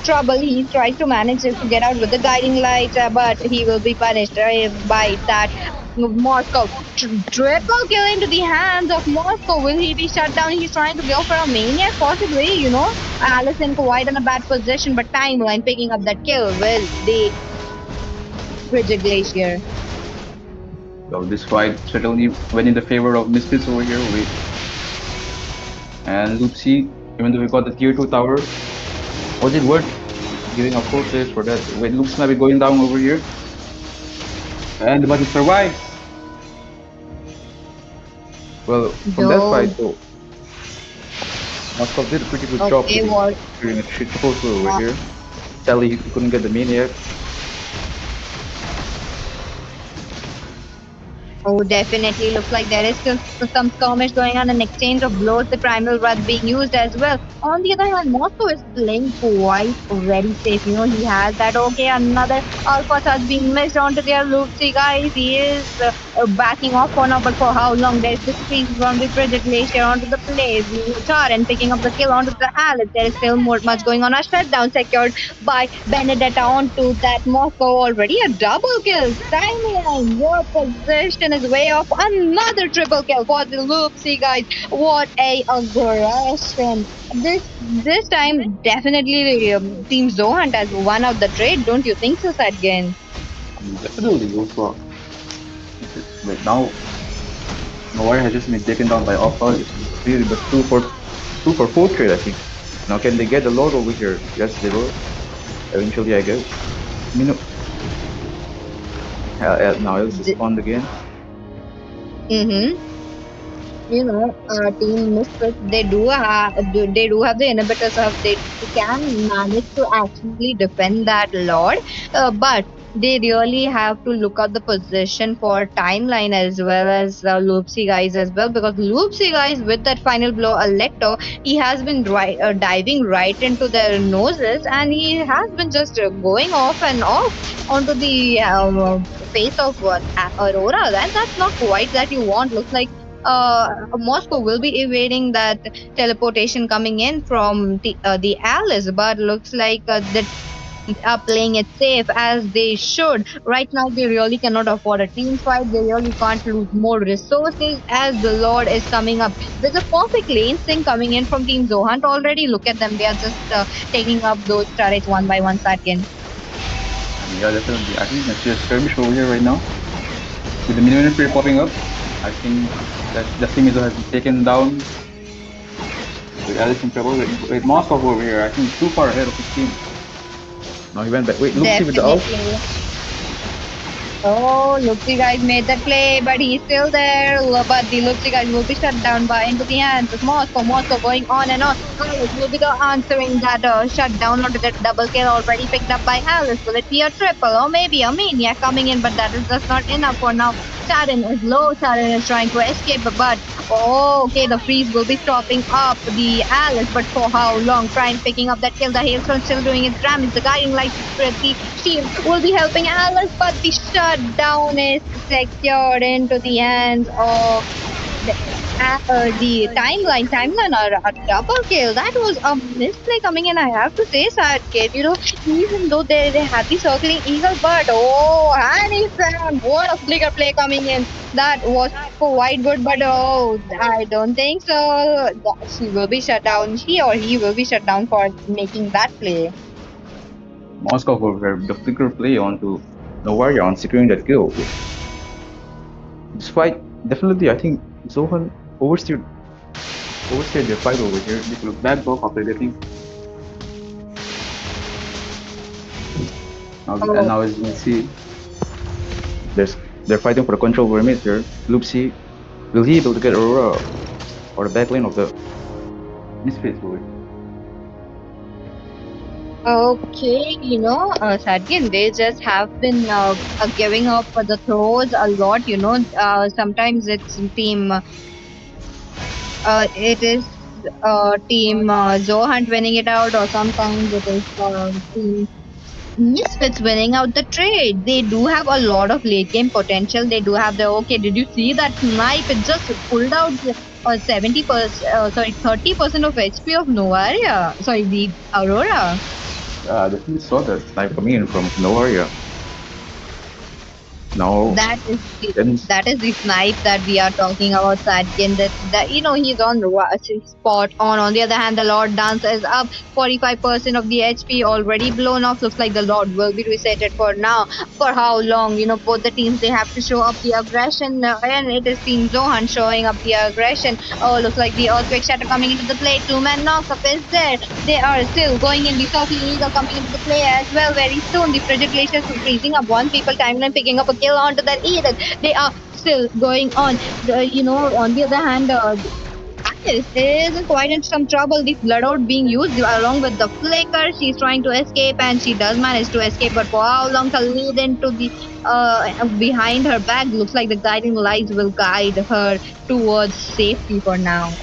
trouble. He tries to manage to get out with the guiding light, but he will be punished by that Moscow. Triple kill into the hands of Moscow. Will he be shut down? He's trying to go for a maniac, possibly. Allison quite in a bad position, but Timeline picking up that kill with the Frigid Glacier. So this fight certainly went in the favor of Misfits over here. Wait, and Loopsy, even though we got the tier 2 tower, was it worth giving up 4 players for that? Wait, Loopsy might be going down over here, and the body survives. Well, from that Though, fight though, Moskov did a pretty good job okay, what? doing a triple kill over here. Sadly, he couldn't get the maniac. Oh, definitely looks like there is still some skirmish going on, an exchange of blows, the primal wrath being used as well. On the other hand, Moscow is playing quite very safe. He has that, okay, another alpha charge being missed onto their loop. See, guys, he is backing off for now, but for how long? There's the squeeze from the Frigid Glacier onto the play. Char and picking up the kill onto the Alice. There is still more much going on. A shutdown secured by Benedetta onto that Moscow already. A double kill. Timeline, your position is way off. Another triple kill for the Loopsy guys. What a aggression. This time, definitely Team Zohunt has won out the trade. Don't you think so, Sadgen? Definitely also. But now Noir has just been taken down by Alpha. It's really but two for 4 trade, I think. Now can they get the Lord over here? Yes, they will. Eventually, I guess. You know, now it's spawned again. Mm-hmm. Team Misfits, they do have the inhibitors of they can manage to actually defend that Lord, but they really have to look at the position for timeline as well as Loopsy guys as well, because Loopsy guys with that final blow Alecto, he has been diving right into their noses, and he has been just going off and off onto the face of Aurora, and that's not quite that you want. Looks like Moscow will be evading that teleportation coming in from the Alice, but looks like the are playing it safe as they should. Right now, they really cannot afford a team fight. They really can't lose more resources as the Lord is coming up. There's a perfect lane sync coming in from Team Zohunt already. Look at them. They are just taking up those turrets one by one second. Yeah, definitely. I think that's just skirmish over here right now. With the minion free popping up, I think that the thing is has been taken down. With Alice in trouble. With Moskov over here, I think he's too far ahead of his team. Now he went back. Wait, Luxy with the ult. Definitely. Oh, Loopsy guys made that play, but he's still there. But the Loopsy guys will be shut down by into the hands of Moscow. Moscow going on and on. Alice will be the answering that shutdown onto that double kill already picked up by Alice. Will it be a triple or maybe a maniac coming in? But that is just not enough for now. Sharon is low. Sharon is trying to escape, but oh, okay, the freeze will be stopping up the Alice. But for how long? Prime picking up that kill. The hailstone still doing its damage. The guiding light spread the shield will be helping Alice, but the shutdown is secured into the hands of the timeline. Timeline are a double kill. That was a misplay coming in. I have to say, sad kid. Even though they had the circling eagle, but oh, Honey Sam, what a flicker play coming in. That was quite good, but oh, I don't think so. She will be shut down. She or he will be shut down for making that play. Moskov over here. The flicker play onto Novaria on securing that kill. This fight, definitely, I think Zohan oversteered their fight over here. They could have backed off after getting. And now as you can see, there's They're fighting for the control over mid here. Loopsy, will he able to get Aurora or the back lane of the Misfits? Okay, Sadhgin, they just have been giving up for the throws a lot, sometimes it's it is team Zohunt winning it out, or sometimes it is team Misfits winning out the trade. They do have a lot of late game potential. They do have the okay. Did you see that snipe? It just pulled out 70%, sorry, 30% of HP of Novaria. Sorry, the Aurora. Yeah, I definitely saw that snipe coming in from Novaria. Now, That is the then that is the snipe that we are talking about, Sadkin. That he's on spot on. On the other hand, the Lord Dance is up 45% of the HP already blown off. Looks like the Lord will be resetted for now. For how long? Both the teams they have to show up the aggression, and it is Team Zohan showing up the aggression. Oh, looks like the Earthquake Shatter coming into the play. Two-man knockup is there. They are still going in. The Circling Eagle coming into the play as well very soon. The Frigid Glaciers freezing up one people timeline, picking up a kill onto that Edith. They are still going on. On the other hand, Alice is quite in some trouble. The blood out being used along with the flicker. She's trying to escape and she does manage to escape, but for how long to lead into the behind her back? Looks like the guiding lights will guide her towards safety for now.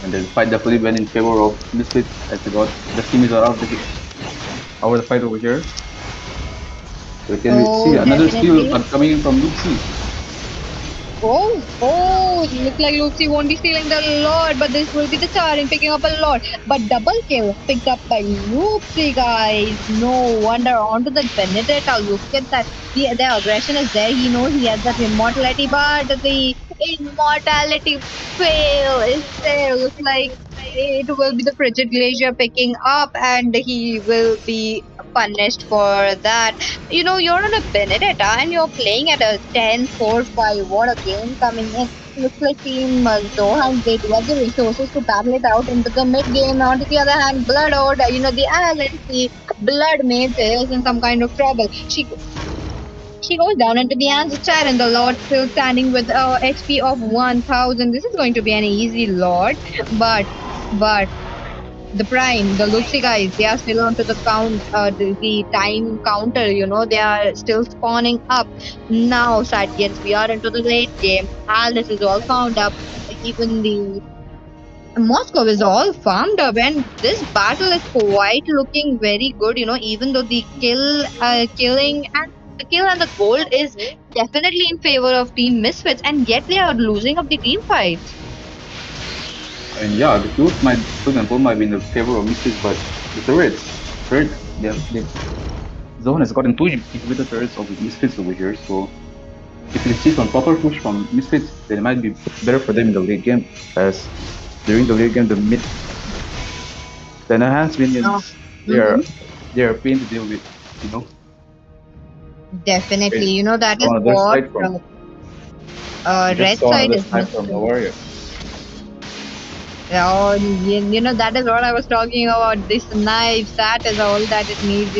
and the fight definitely went in favor of Misfits as they got the team is out of the fight over here. We can see Oh, another steal definitely. coming in from Luxi. Oh, looks like Lucy won't be stealing the Lord, but this will be the Charin picking up a Lord. But double kill picked up by Lucy, guys. No wonder onto the Benedetta. Look at that. The aggression is there. He knows he has that immortality, but the immortality fail is there. Looks like it will be the Frigid Glacier picking up, and he will be punished for that. You're on a Benedetta and you're playing at a 10-4-5. What a game coming in. Looks like Team Zohan, they do have the resources to battle it out into the mid game. On the other hand, Blood Order, the Alice, the Blood Mage is in some kind of trouble. She goes down into the answer chat, and the Lord still standing with HP of 1000. This is going to be an easy Lord, but the prime, the Luxi guys, they are still onto the the time counter. They are still spawning up. Now, Satyans, we are into the late game. Alice is all found up. Even the Moscow is all farmed up, and this battle is quite looking very good. Even though the kill and the gold is definitely in favor of Team Misfits, and yet they are losing up the team fights. And yeah, the kills might, for example, might be in the favor of Misfits, but the turret, the Zone has gotten two inhibitor turrets of the Misfits over here, so if you can see some proper push from Misfits, then it might be better for them in the late game, as during the late game, the enhanced Oh. minions, Mhm. they are a pain to deal with, you know. Definitely, Okay, that is saw another what side from, we just red saw side another is side from the missing. Warrior. Oh, that is what I was talking about. This knife, that is all that it needs.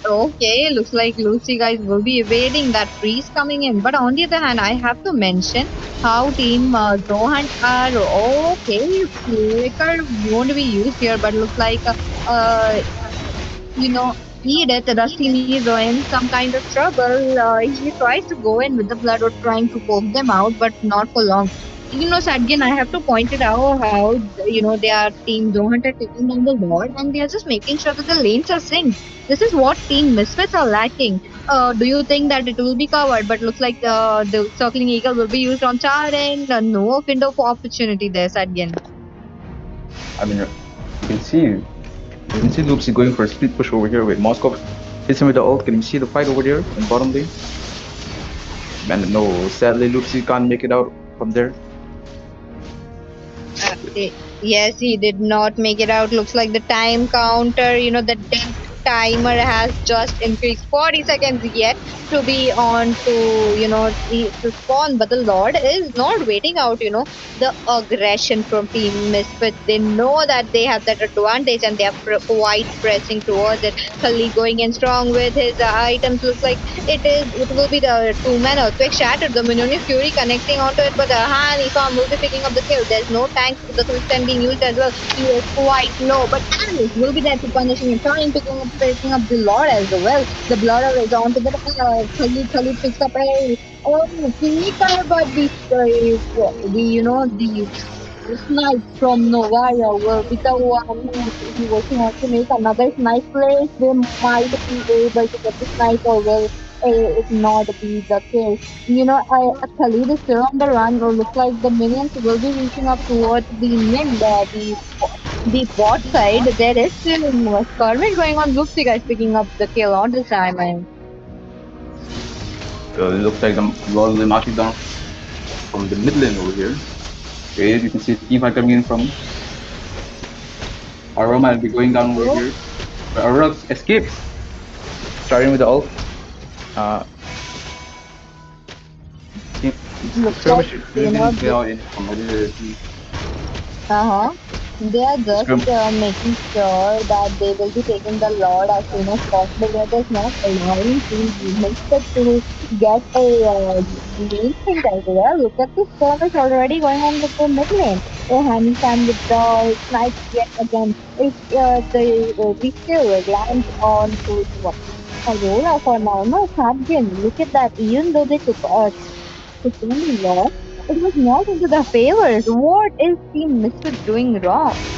Okay, looks like Lucy guys will be evading that freeze coming in. But on the other hand, I have to mention how Team Zohunt are okay. Flicker won't be used here, but looks like you know, Edith, Rusty Nezo in some kind of trouble. He tries to go in with the blood or trying to poke them out, but not for long. Sadgin, I have to point it out how, their team Zohunt are taking down the Lord and they are just making sure that the lanes are synced. This is what Team Misfits are lacking. Do you think that it will be covered? But looks like the Circling Eagle will be used on Charen. No window for opportunity there, Sadgin. I mean, you can see Loopsy going for a split push over here with Moskov. Hits him with the ult. Can you see the fight over there in bottom lane? And no, sadly, Loopsy can't make it out from there. Yes, he did not make it out. Looks like the time counter, the death timer has just increased 40 seconds yet to be on to, to spawn. But the Lord is not waiting out, the aggression from Team Misfits. They know that they have that advantage and they are quite pressing towards it. Khalid going in strong with his items. Looks like it will be the two-man earthquake shattered. The Minonia Fury connecting onto it, but the Hani farm will be picking up the kill. There's no tank. The Quicksand being used as well. He is quite low, but Alice will be there to punishing him, trying picking up the Lord as well. The blotter is onto the Khalid picks up a flicker, but the snipe from Novaya will be the one who will be working on to make another snipe place. They might be able to get the snipe or will it not be the case. Khalid is still on the run. Or looks like the minions will be reaching up towards the the bot side. There is still skirmish going on. Looks like guys picking up the kill on this time. And It looks like the Lord will be marching down from the mid lane over here. Okay, you can see the team fight coming in from Aurora might be going down over oh, here. But Aurora escapes. Starting with the ult. Uh, team, the looks like skirmish really didn't play out in competitive. uh-huh. They are The just skirm making sure that they will be taking the Lord as soon as possible. That is not allowing Team Misfit to get a main thing as well. Look at this skirmish already going on with the mid lane. Oh, Honey Fan with the snipe yet again. If we still land on to what? Aurora for now. No, Sadgin. Look at that. Even though they took only loss, it was not into the favors. What is Team Misfits doing wrong?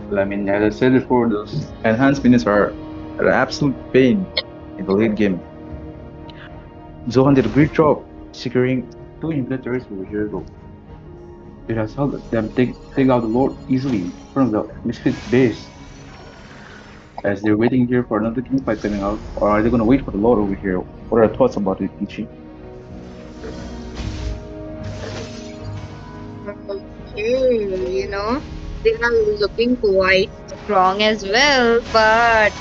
Well, I mean, as I said before, those enhanced minions are an absolute pain in the late game. Zohan did a great job securing two inhibitors over here, though. It has helped them take out the Lord easily in front of the Misfits base as they're waiting here for another team fight coming out. Or are they going to wait for the Lord over here? What are your thoughts about it, Ichi? Okay, they are looking quite strong as well, but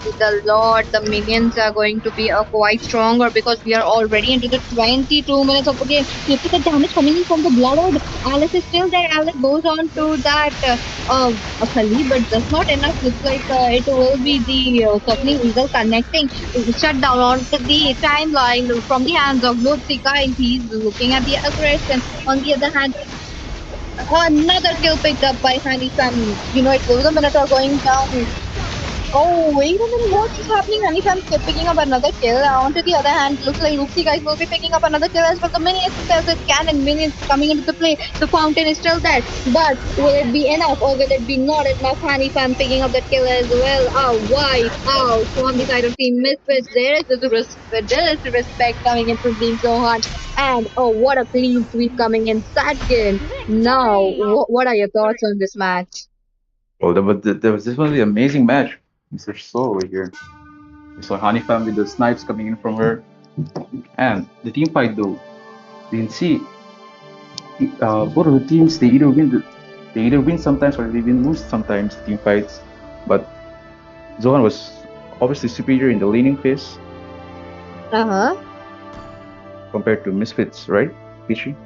the Lord, the minions are going to be quite stronger because we are already into the 22 minutes of the game. Look at the damage coming in from the Bloodhound. Alice is still there. Alice goes on to that Khalid, but that's not enough. Looks like it will be the Circling Eagle connecting shut down onto the timeline from the hands of Lutzika, and he's looking at the aggression. On the other hand, another kill picked up by Honey Fan. It was a Minotaur going down. Oh, wait a minute. What is happening? Honeycomb picking up another kill. On to the other hand, looks like Luxie guys will be picking up another kill as well. The minions itself is cannon minions coming into the play. The fountain is still there. But will it be enough or will it be not enough? Honeycomb picking up that kill as well. Oh, wipe out on the side of Team Misfits. There is respect coming in from Team Zohunt. And oh, what a clean sweep coming in. Sadkin. Now, what are your thoughts on this match? Well, there was definitely an amazing match. Mr. Soul over here. We saw Hanifam with the snipes coming in from her. And the team fight, though, you can see both of the teams, they either win sometimes or they even lose sometimes team fights. But Zohan was obviously superior in the laning phase Uh huh. compared to Misfits, right, Pichi?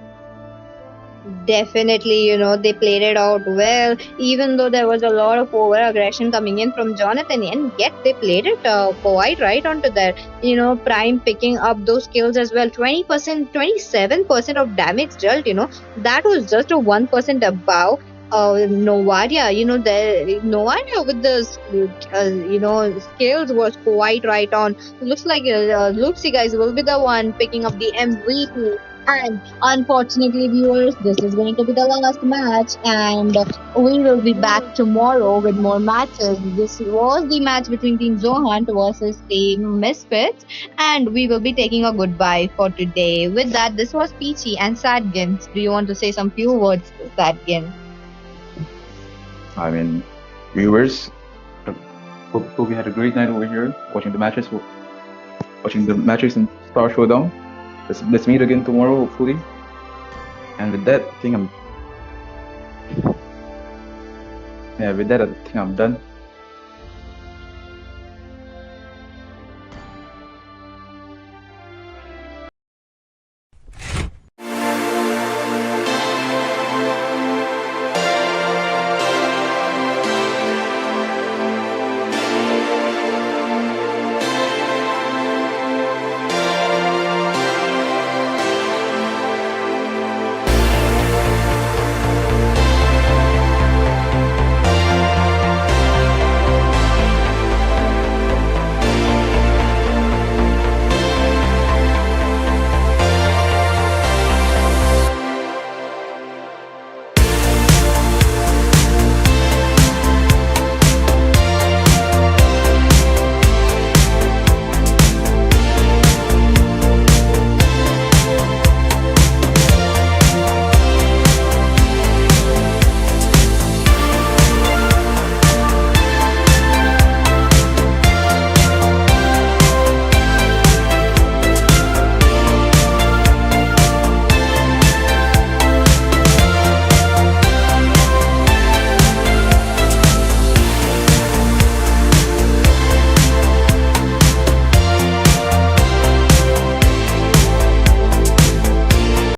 Definitely, they played it out well, even though there was a lot of over aggression coming in from Jonathan, and yet they played it quite right onto that. Prime picking up those kills as well. 20%, 27% of damage dealt, that was just a 1% above. Novaria, the Novaria with the skills was quite right on. Looks like Luxi guys will be the one picking up the MVP. And unfortunately, viewers, this is going to be the last match, and we will be back tomorrow with more matches. This was the match between Team Zohunt versus Team Misfits, and we will be taking a goodbye for today. With that, this was Peachy and Sadgin. Do you want to say some few words, Sadgin? I mean, viewers, uh, hope you had a great night over here watching the matches in Star Showdown. Let's meet again tomorrow, hopefully. And with that, I think I'm done.